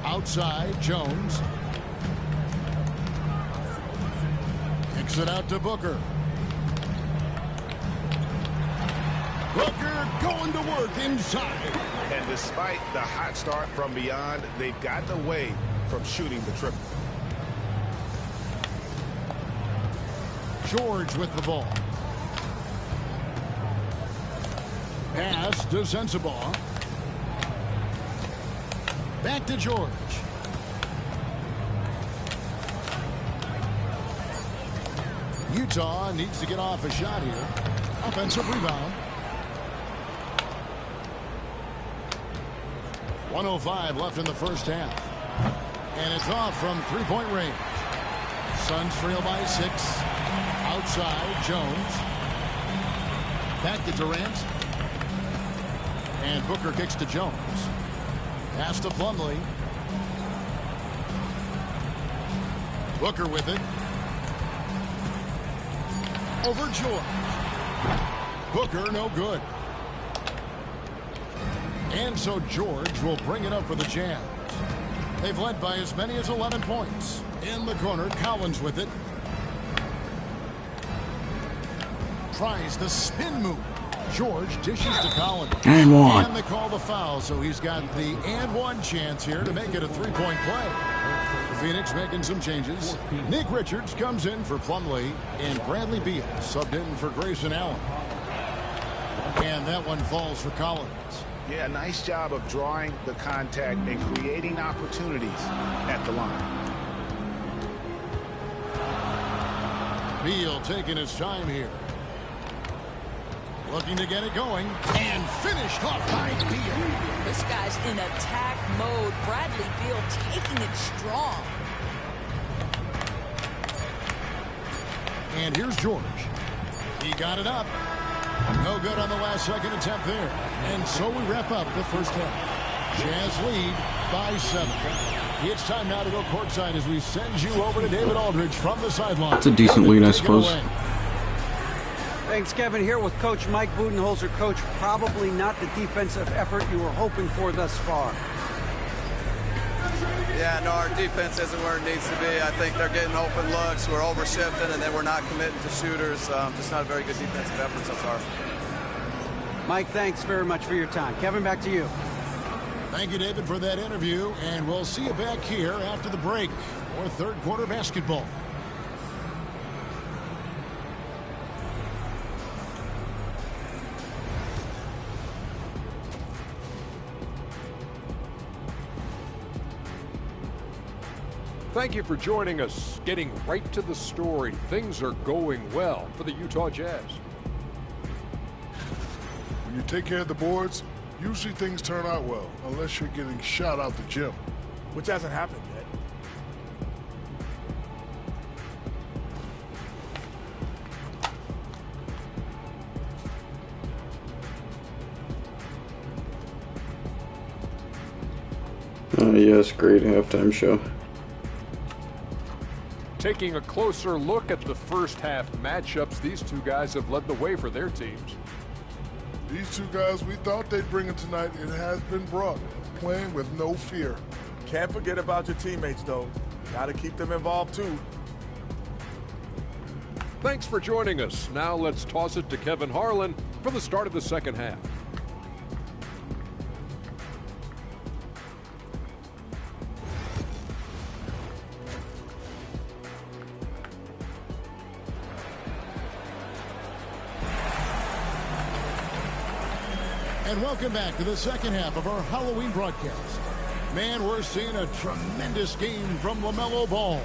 Outside, Jones. Kicks it out to Booker. Booker going to work inside. And despite the hot start from beyond, they've gotten away from shooting the triple. George with the ball. Pass to Sensabaugh. Back to George. Utah needs to get off a shot here. Offensive rebound. 1:05 left in the first half. And it's off from three-point range. Suns trail by 6. Outside, Jones. Back to Durant. And Booker kicks to Jones. Pass to Plumlee. Booker with it. Over George. Booker no good. And so George will bring it up for the Jazz. They've led by as many as 11 points. In the corner, Collins with it. Tries the spin move. George dishes to Collins. And one. And they call the foul, so he's got the and one chance here to make it a three-point play. Phoenix making some changes. Nick Richards comes in for Plumlee, and Bradley Beal subbed in for Grayson Allen. And that one falls for Collins. Yeah, nice job of drawing the contact and creating opportunities at the line. Beal taking his time here. Looking to get it going. And finished off by Beal. This guy's in attack mode. Bradley Beal taking it strong. And here's George. He got it up. No good on the last second attempt there. And so we wrap up the first half. Jazz lead by 7. It's time now to go courtside as we send you over to David Aldridge from the sideline. That's a decent lead, I suppose. Thanks, Kevin. Here with Coach Mike Budenholzer. Coach, probably not the defensive effort you were hoping for thus far. Yeah, no, our defense isn't where it needs to be. I think they're getting open looks. We're overshifting, and then we're not committing to shooters. Just not a very good defensive effort so far. Mike, thanks very much for your time. Kevin, back to you. Thank you, David, for that interview, and we'll see you back here after the break for third quarter basketball. Thank you for joining us. Getting right to the story. Things are going well for the Utah Jazz. When you take care of the boards, usually things turn out well, unless you're getting shot out the gym. Which hasn't happened yet. Yes, great halftime show. Taking a closer look at the first half matchups, these two guys have led the way for their teams. These two guys, we thought they'd bring it tonight. It has been brought, playing with no fear. Can't forget about your teammates, though. Got to keep them involved, too. Thanks for joining us. Now let's toss it to Kevin Harlan for the start of the second half. And welcome back to the second half of our Halloween broadcast. Man, we're seeing a tremendous game from LaMelo Ball.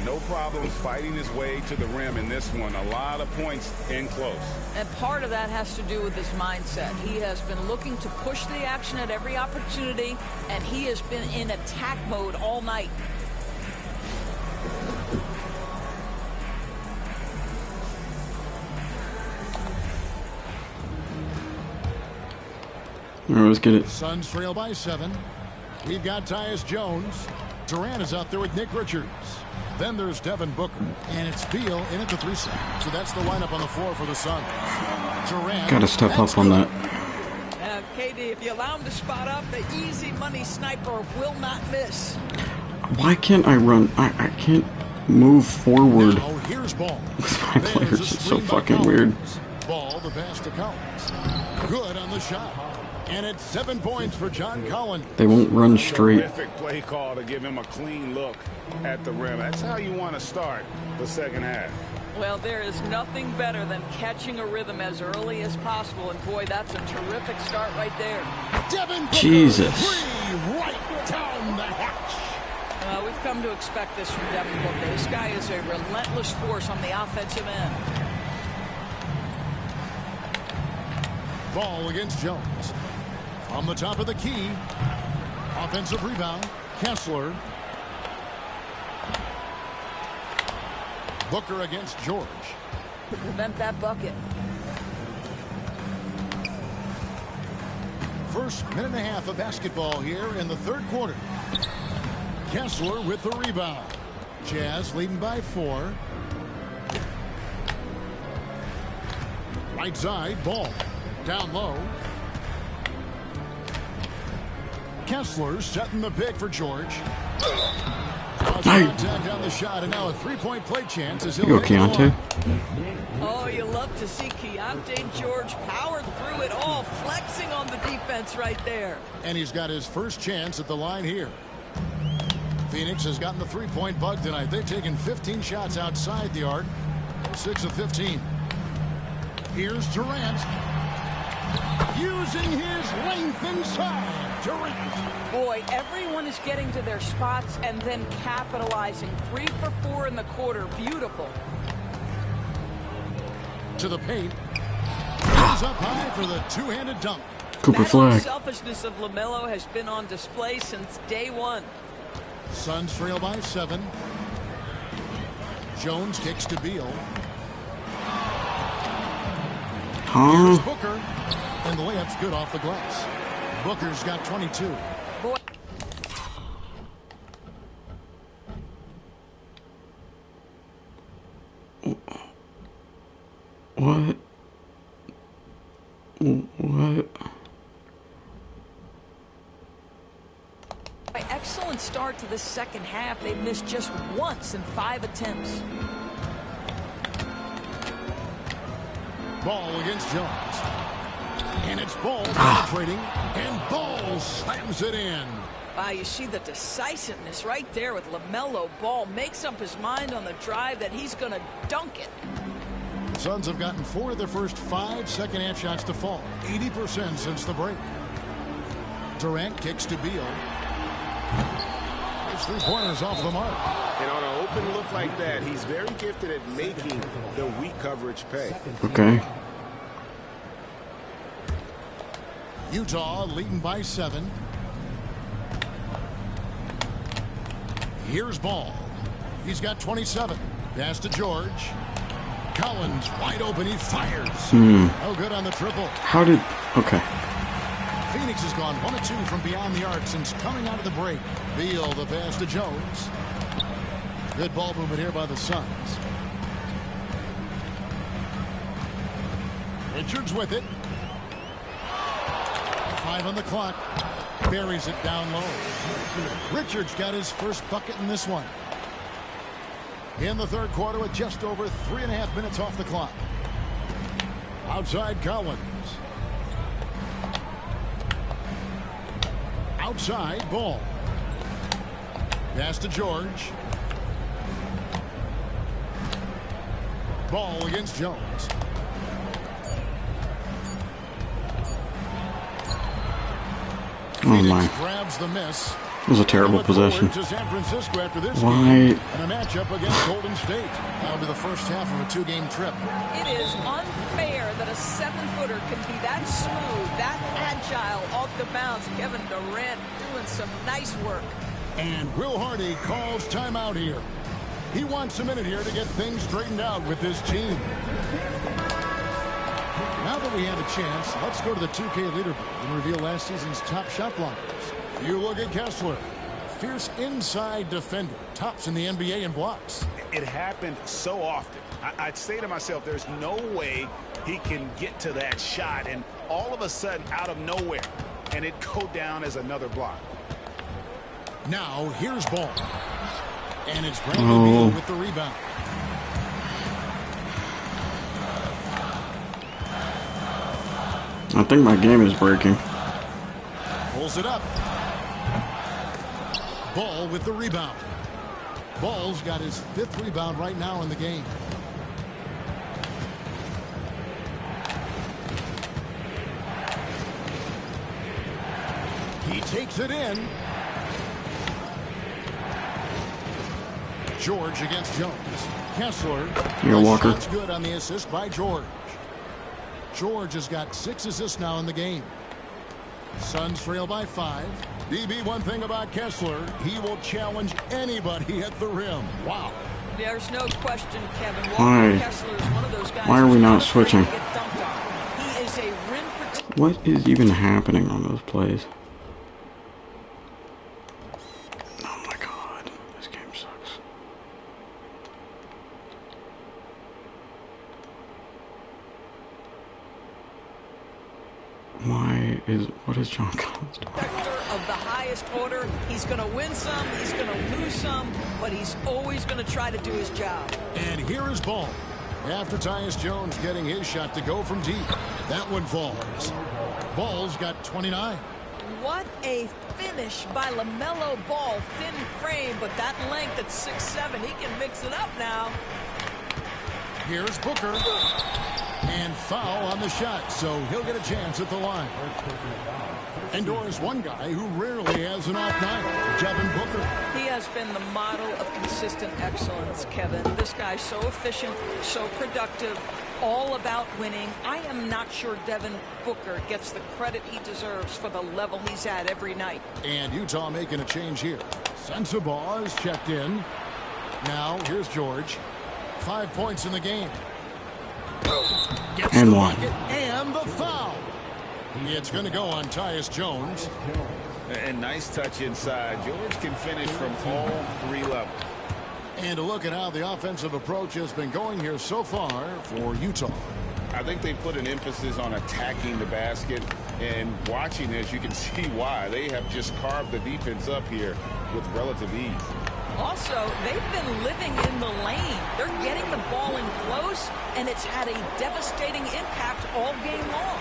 No problems fighting his way to the rim in this one. A lot of points in close. And part of that has to do with his mindset. He has been looking to push the action at every opportunity, and he has been in attack mode all night. All right, let's get it. Suns trail by 7. We've got Tyus Jones. Durant is out there with Nick Richards. Then there's Devin Booker. And it's Beal in at the 3 spot. So that's the lineup on the floor for the Suns. Durant. Gotta step up on that. Now, KD, if you allow him to spot up, the easy money sniper will not miss. Why can't I run? I can't move forward. Now here's Ball. My players, it's so fucking weird. Ball, the pass to Collins. Good on the shot. And it's 7 points for John Collins. They won't run straight. Terrific play call to give him a clean look at the rim. That's how you want to start the second half. Well, there is nothing better than catching a rhythm as early as possible. And boy, that's a terrific start right there. Devin Booker, Jesus. 3 right down the hatch. Well, we've come to expect this from Devin Booker. This guy is a relentless force on the offensive end. Ball against Jones. From the top of the key. Offensive rebound. Kessler. Booker against George. To prevent that bucket. First minute and a half of basketball here in the third quarter. Kessler with the rebound. Jazz leading by 4. Right side, Ball. Down low. Kessler setting the pick for George. Contact on the shot, and now a 3-point play chance as he'll hit the line. Oh, you love to see Keontae George powered through it all, flexing on the defense right there. And he's got his first chance at the line here. Phoenix has gotten the 3-point bug tonight. They've taken 15 shots outside the arc. 6 of 15. Here's Durant. Using his length inside. Durant. Boy, everyone is getting to their spots and then capitalizing. 3 for 4 in the quarter. Beautiful. To the paint. Goes up high for the two-handed dunk. Cooper That Flag. selfishness of LaMelo has been on display since day one. Suns trail by 7. Jones kicks to Beal. Here's Booker. And the layup's good off the glass. Booker's got 22. Boy. What? What? By excellent start to the second half, they've missed just once in 5 attempts. Ball against Jones. And it's Ball penetrating, and Ball slams it in. Wow, you see the decisiveness right there with LaMelo Ball. Makes up his mind on the drive that he's going to dunk it. The Suns have gotten 4 of their first 5 second-half shots to fall. 80% since the break. Durant kicks to Beal. His 3-pointers off the mark. And on an open look like that, he's very gifted at making the weak coverage pay. Okay. Utah leading by 7. Here's Ball. He's got 27. Pass to George. Collins wide open. He fires. No good on the triple. How did... Okay. Phoenix has gone 1 of 2 from beyond the arc since coming out of the break. Beal the pass to Jones. Good ball movement here by the Suns. Richards with it. 5 on the clock. Buries it down low. Richards got his first bucket in this one. In the third quarter with just over 3.5 minutes off the clock. Outside Collins. Outside Ball. Pass to George. Ball against Jones. Oh my. Grabs the miss. It was a terrible possession. To San Francisco after this Why? game and a matchup against Golden State. That'll be the first half of a 2-game trip. It is unfair that a 7-footer can be that smooth, that agile off the bounce. Kevin Durant doing some nice work. And Will Hardy calls timeout here. He wants a minute here to get things straightened out with this team. Now that we have a chance, let's go to the 2K leaderboard and reveal last season's top shot blockers. You look at Kessler, fierce inside defender, tops in the NBA in blocks. It happened so often. I'd say to myself, there's no way he can get to that shot, and all of a sudden, out of nowhere, and it go down as another block. Now, here's Ball. And it's Brandon Beal with the rebound. I think my game is breaking. Pulls it up. Ball with the rebound. Ball's got his 5th rebound right now in the game. He takes it in. George against Jones. Kessler. Here, Walker. Shot's good on the assist by George. George has got 6 assists now in the game. Suns trail by 5. DB, one thing about Kessler, he will challenge anybody at the rim. Wow. There's no question, Kevin. Why? Kessler is one of those guys. Why are we not switching? He is a rim protector. What is even happening on those plays? Oh my god, this game sucks. What is John Collins doing? Of the highest order. He's going to win some, he's going to lose some, but he's always going to try to do his job. And here is Ball. After Tyus Jones getting his shot to go from deep. That one falls. Ball's got 29. What a finish by LaMelo Ball. Thin frame, but that length at 6'7", he can mix it up now. Here's Booker. And foul on the shot, so he'll get a chance at the line. And Doris, one guy who rarely has an off night, Devin Booker. He has been the model of consistent excellence, Kevin. This guy's so efficient, so productive, all about winning. I am not sure Devin Booker gets the credit he deserves for the level he's at every night. And Utah making a change here. Sensabaugh is checked in. Now, here's George. 5 points in the game. And one. And the foul. It's going to go on Tyus Jones. And nice touch inside. George can finish from all 3 levels. And a look at how the offensive approach has been going here so far for Utah. I think they put an emphasis on attacking the basket, and watching this, you can see why. They have just carved the defense up here with relative ease. Also, they've been living in the lane. They're getting the ball in close, and it's had a devastating impact all game long.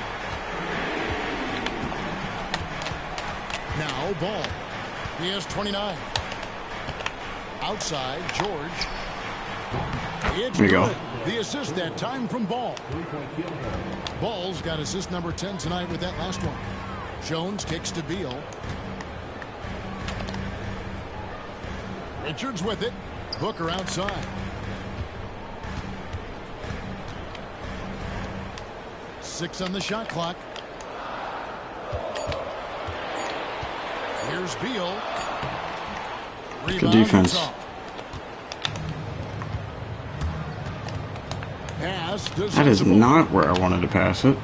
Now, Ball. He has 29. Outside, George. It's There you go. good. The assist that time from Ball. Ball's got assist number 10 tonight with that last one. Jones kicks to Beal. Richards with it. Booker outside. Six on the shot clock. Here's Beal. Good defense. That is not where I wanted to pass it.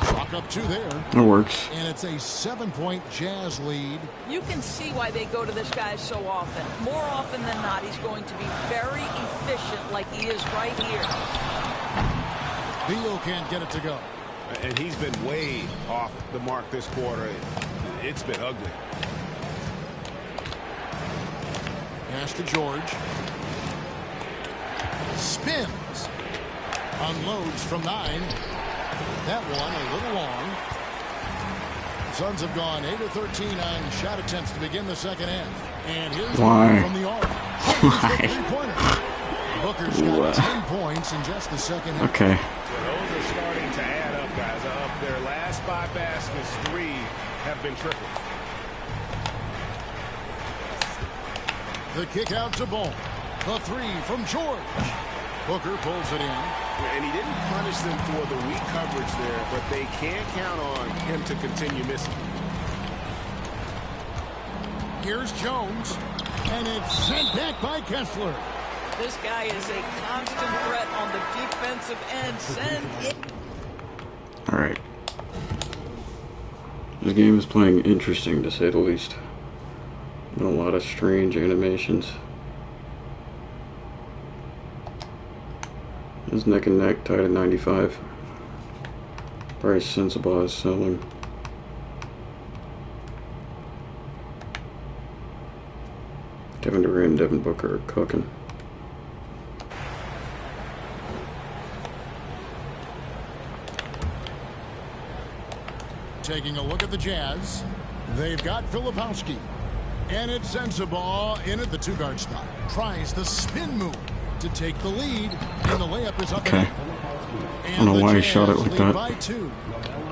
Clock up two there. It works. And it's a 7-point Jazz lead. You can see why they go to this guy so often. More often than not, he's going to be very efficient like he is right here. Beal can't get it to go. And he's been way off the mark this quarter. It's been ugly. Pass to George. Spins. Unloads from 9. That one a little long. Suns have gone 8 of 13 on shot attempts to begin the second half. And here's one from the arc. Booker's got 10 points in just the second half. Okay. So those are starting to add up, guys. Of their last 5 baskets, 3 have been triples. The kick out to Ball. The 3 from George. Booker pulls it in. And he didn't punish them for the weak coverage there, but they can't count on him to continue missing. Here's Jones. And it's sent back by Kessler. This guy is a constant threat on the defensive end. Send it. All right. This game is playing interesting, to say the least. And a lot of strange animations. It's neck and neck, tied at 95. Bryce Sensabaugh is selling. Kevin Durant and Devin Booker are cooking. Taking a look at the Jazz. They've got Filipowski. And it's Sensabaugh in at the 2-guard spot. Tries the spin move to take the lead. And the layup is up. Okay. I don't know why he shot it like that. By 2.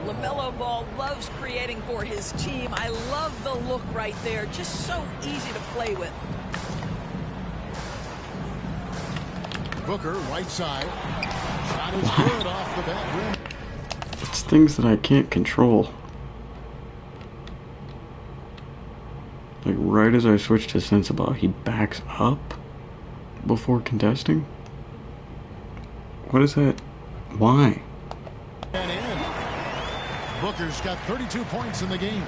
LaMelo Ball loves creating for his team. I love the look right there. Just so easy to play with. Booker, right side. Shot is good off the back rim. It's things that I can't control. Like right as I switch to Sensabaugh, he backs up before contesting? What is that? Why? And in. Booker's got 32 points in the game.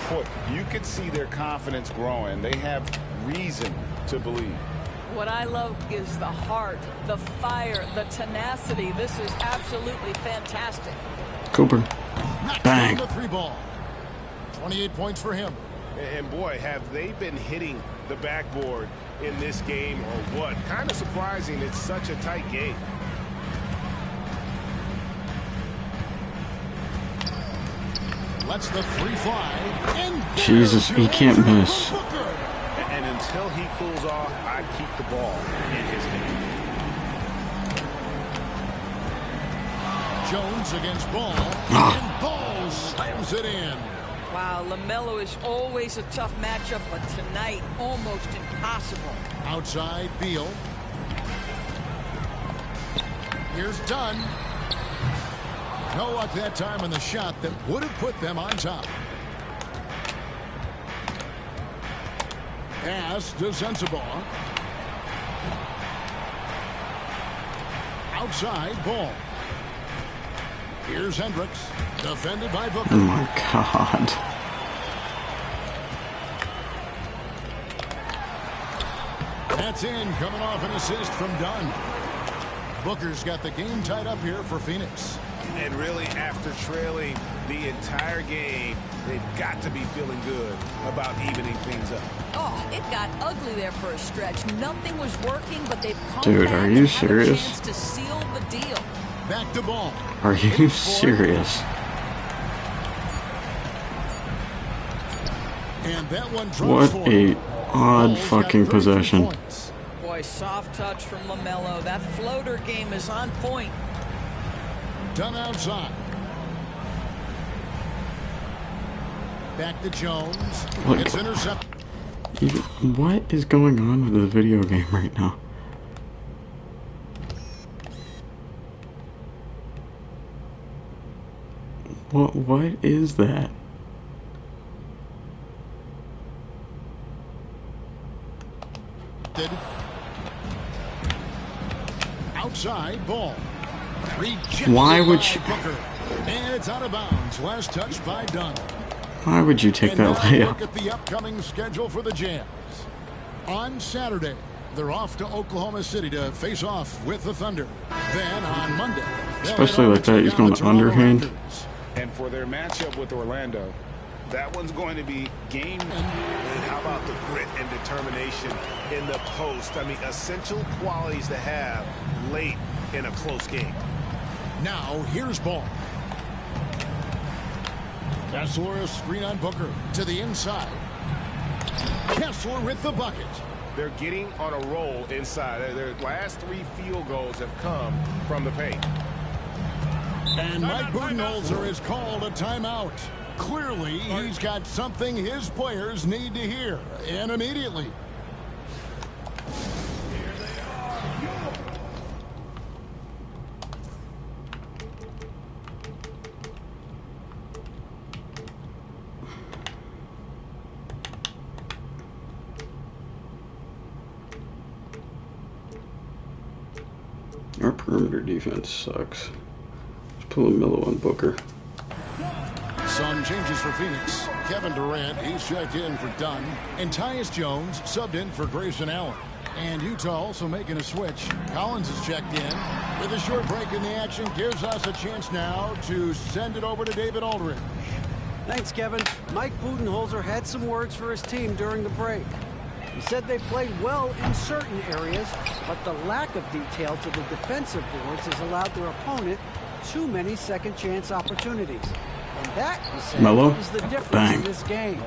Boy, you could see their confidence growing. They have reason to believe. What I love is the heart, the fire, the tenacity. This is absolutely fantastic. Cooper. Bang. The 3 ball. 28 points for him. And boy, have they been hitting the backboard in this game or what? Kind of surprising it's such a tight game. Lets the 3 fly. And Jesus, he can't miss. And until he cools off, I'd keep the ball in his hand. Jones against Ball. And Ball slams it in. Wow, LaMelo is always a tough matchup, but tonight, almost impossible. Outside, Beal. Here's Dunn. No luck that time on the shot that would have put them on top. Pass to Sensabaugh. Outside, Ball. Here's Hendricks. Defended by Booker. Oh my God. That's in, coming off an assist from Dunn. Booker's got the game tied up here for Phoenix. And really, after trailing the entire game, they've got to be feeling good about evening things up. Oh, it got ugly there for a stretch. Nothing was working, but they've come Dude, back are you and have a serious? chance to seal the deal. Back to ball. Are you serious? And that one What a odd fucking possession. Boy, soft touch from LaMelo. That floater game is on point. Done outside. Back to Jones. Look, It's intercepted. what is going on with this video game right now? What is that? Outside ball. Why would you? Booker. And it's out of bounds. Last touch by Dunn. Why would you take that Look layup? at the upcoming schedule for the Jazz. On Saturday, they're off to Oklahoma City to face off with the Thunder. Then on Monday, Especially like that, he's going underhand. And for their matchup with Orlando, that one's going to be game. And how about the grit and determination in the post? I mean, essential qualities to have late in a close game. Now, here's ball. Kessler, a screen on Booker to the inside. Kessler with the bucket. They're getting on a roll inside. Their last 3 field goals have come from the paint. And Mike Budenholzer has called a timeout. Clearly, he's got something his players need to hear, and immediately. Our perimeter defense sucks. Just pull a Melo on Booker. Some changes for Phoenix. Kevin Durant, he's checked in for Dunn. And Tyus Jones subbed in for Grayson Allen. And Utah also making a switch. Collins is checked in. With a short break in the action, gives us a chance now to send it over to David Aldridge. Thanks, Kevin. Mike Budenholzer had some words for his team during the break. He said they played well in certain areas, but the lack of detail to the defensive boards has allowed their opponent too many second-chance opportunities. And that, he said, Melo? is the difference Bang. in this game.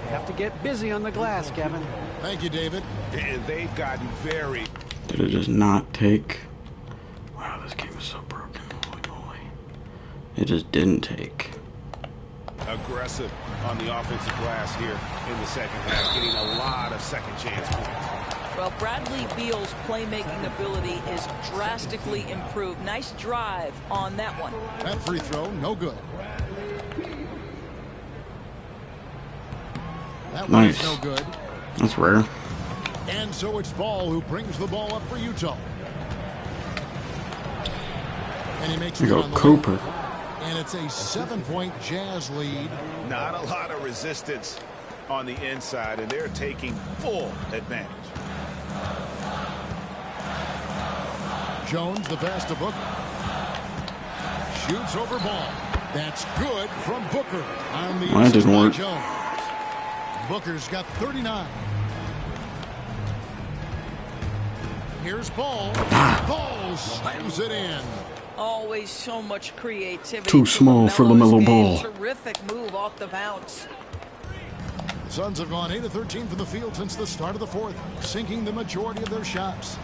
They have to get busy on the glass, Kevin. Thank you, David. And they've gotten very... Did it just not take? Wow, this game is so broken. Holy moly. It just didn't take. aggressive on the offensive glass here in the second half, getting a lot of second chance points. Well, Bradley Beal's playmaking ability is drastically improved. Nice drive on that one. That free throw, no good. That one is no good. That's rare. And so it's Ball who brings the ball up for Utah. And he makes it on the Cooper. way. And it's a 7-point Jazz lead. Not a lot of resistance on the inside, and they're taking full advantage. Jones, the pass to Booker. Shoots over Ball. That's good from Booker. On the Mine didn't work. Jones. Booker's got 39. Here's Ball. Ball slams it in. Always so much creativity. Too small for LaMelo Ball. Terrific move off the bounce. Suns have gone 8 of 13 from the field since the start of the fourth, sinking the majority of their shots.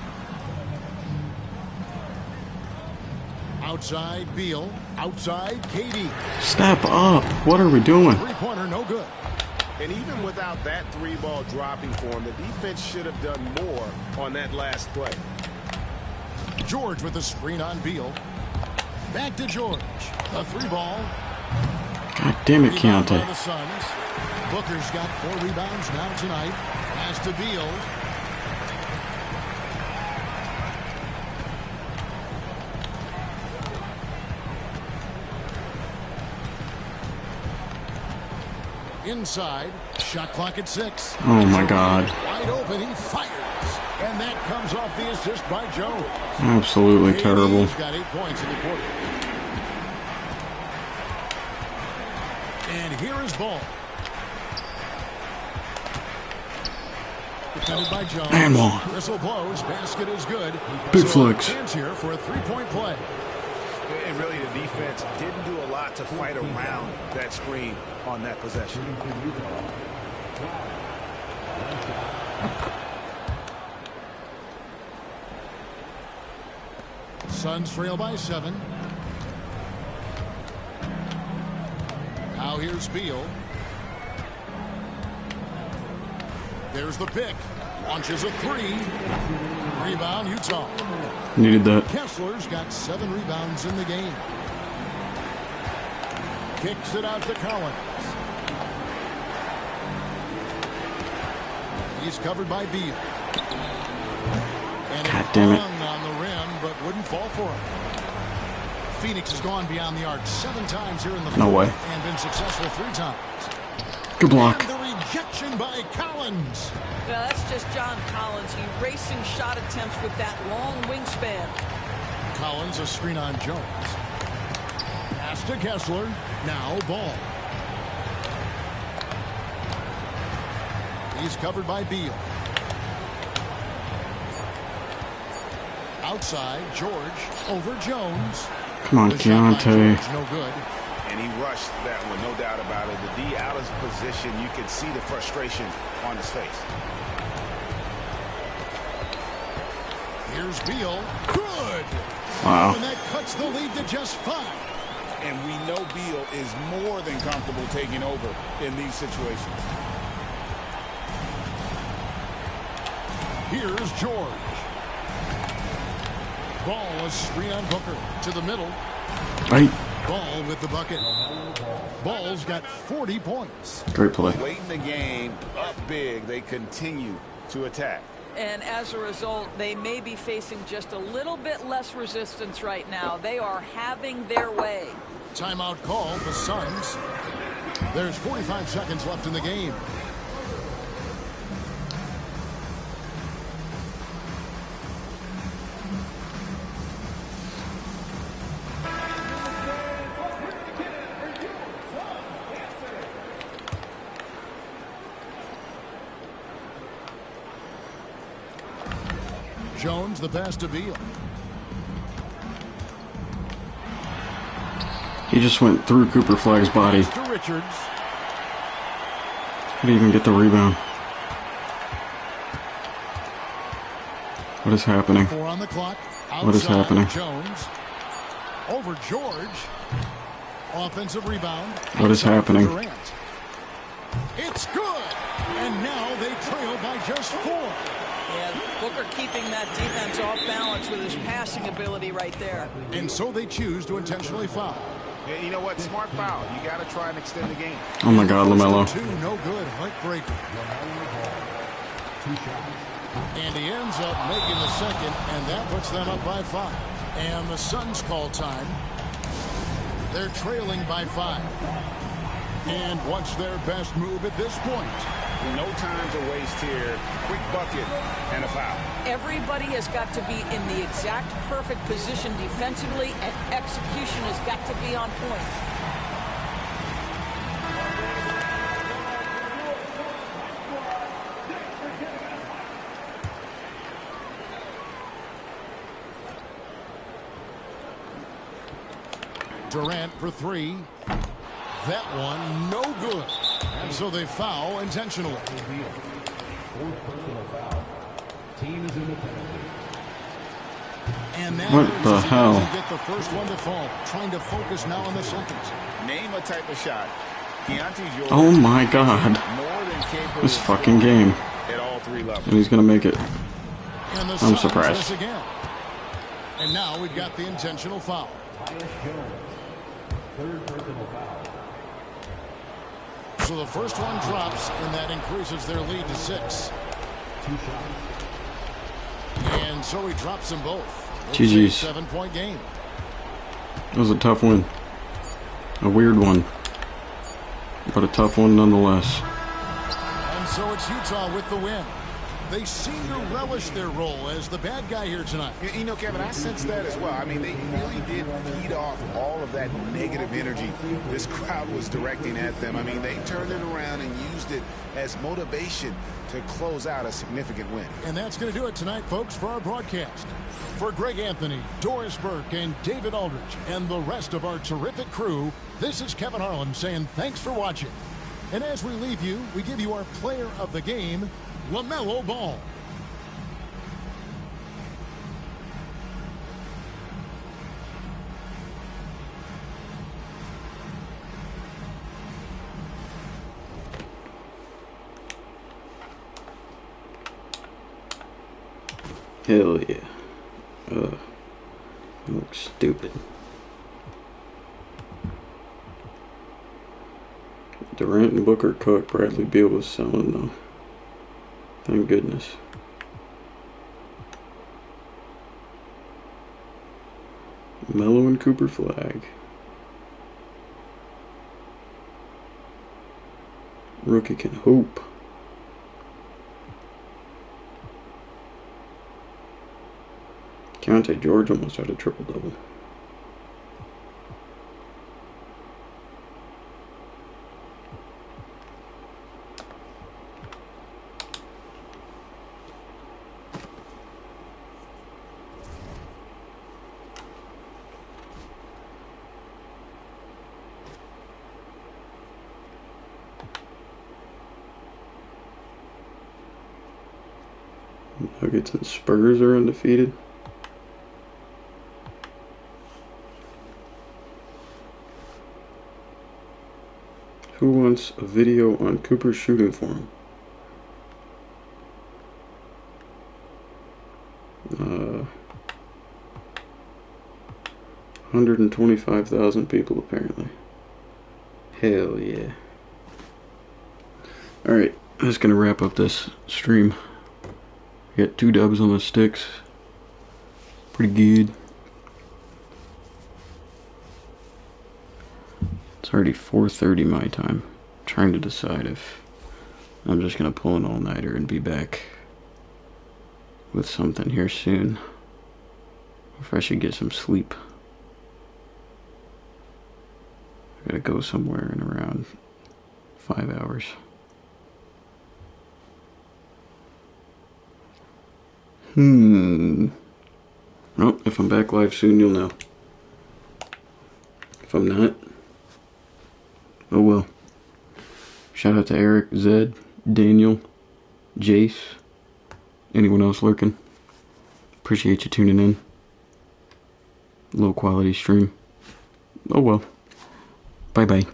Outside Beal. Outside KD. Step up. What are we doing? Three-pointer, no good. And even without that three-ball dropping for him, the defense should have done more on that last play. George with the screen on Beal. Back to George. A three-ball. God damn it, Rebound by Keontae. the Suns. Booker's got 4 rebounds now tonight. Pass to Beal. Inside. Shot clock at 6. Oh my God. Wide open. He fires. And that comes off the assist by Jones. Absolutely terrible. He's got 8 points in the quarter. And here is ball. Defended by Jones. And ball. Whistle blows. Basket is good. Big so flex. Chance here for a 3-point play. And really, the defense didn't do a lot to fight around that screen on that possession. Suns trail by 7. Now here's Beal. There's the pick. Launches a 3. Rebound, Utah. Needed that. Kessler's got 7 rebounds in the game. Kicks it out to Collins. He's covered by Beal. And God damn it. on the rim, but wouldn't fall for him. Phoenix has gone beyond the arc 7 times here in the No way. and been successful 3 times. Good block. And the rejection by Collins. Yeah, that's just John Collins erasing shot attempts with that long wingspan. Collins, a screen on Jones. Pass to Kessler. Now ball. He's covered by Beal. Outside, George over Jones. Come on, Keontae. No good. And he rushed that one, no doubt about it. The D out of position, you could see the frustration on his face. Here's Beal. Good. Wow. And that cuts the lead to just 5. And we know Beal is more than comfortable taking over in these situations. Here's George. Ball is screen on Booker to the middle. Right. Ball with the bucket. Ball's got 40 points. Great play. Late in the game, up big, they continue to attack. And as a result, they may be facing just a little bit less resistance right now. They are having their way. Timeout call, the Suns. There's 45 seconds left in the game. Jones, the pass to Beal. He just went through Cooper Flagg's body. To Richards. Couldn't even get the rebound. What is happening? 4 on the clock. What is happening? Jones over George. Offensive rebound. What is happening? Durant. It's good. And now they trail by just 4. Yeah, Booker keeping that defense off balance with his passing ability right there. And so they choose to intentionally foul. Yeah, you know what? Smart foul. You got to try and extend the game. Oh my God, LaMelo. 2, no good. Heartbreaker. And he ends up making the second, and that puts them up by 5. And the Suns call time. They're trailing by 5. And what's their best move at this point? No time to waste here. Quick bucket and a foul. Everybody has got to be in the exact perfect position defensively, and execution has got to be on point. Durant for 3. That one, no good. And so they foul intentionally. And now what the hell? Get the first one to fall. Trying to focus now on the second. Name a type of shot. Deontay's yours. Oh my God. This fucking game. At all 3 levels. And he's going to make it. And the I'm Suns surprised. miss again. And now we've got the intentional foul. Third personal foul. So the first one drops, and that increases their lead to 6. 2 shots. And so he drops them both. GG's. 7-point game. It was a tough win. A weird one. But a tough one nonetheless. And so it's Utah with the win. They seem to relish their role as the bad guy here tonight. You know, Kevin, I sense that as well. I mean, they really did feed off all of that negative energy this crowd was directing at them. I mean, they turned it around and used it as motivation to close out a significant win. And that's going to do it tonight, folks, for our broadcast. For Greg Anthony, Doris Burke, and David Aldridge, and the rest of our terrific crew, this is Kevin Harlan saying thanks for watching. And as we leave you, we give you our player of the game, LaMelo Ball. Hell yeah. You look stupid. Durant and Booker cooked. Bradley Beal was selling though. Thank goodness. Melo and Cooper flag. Rookie can hoop. Keontae George almost had a triple-double. Nuggets and Spurs are undefeated. Who wants a video on Cooper's shooting form? 125,000 people apparently. Hell yeah. Alright, that's gonna wrap up this stream. Got 2 dubs on the sticks. Pretty good. It's already 4:30 my time. I'm trying to decide if I'm just gonna pull an all-nighter and be back with something here soon. Or if I should get some sleep. I gotta go somewhere in around 5 hours. Well, if I'm back live soon, you'll know. If I'm not, oh well. Shout out to Eric, Zed, Daniel, Jace, anyone else lurking. Appreciate you tuning in. Low quality stream. Oh well. Bye bye.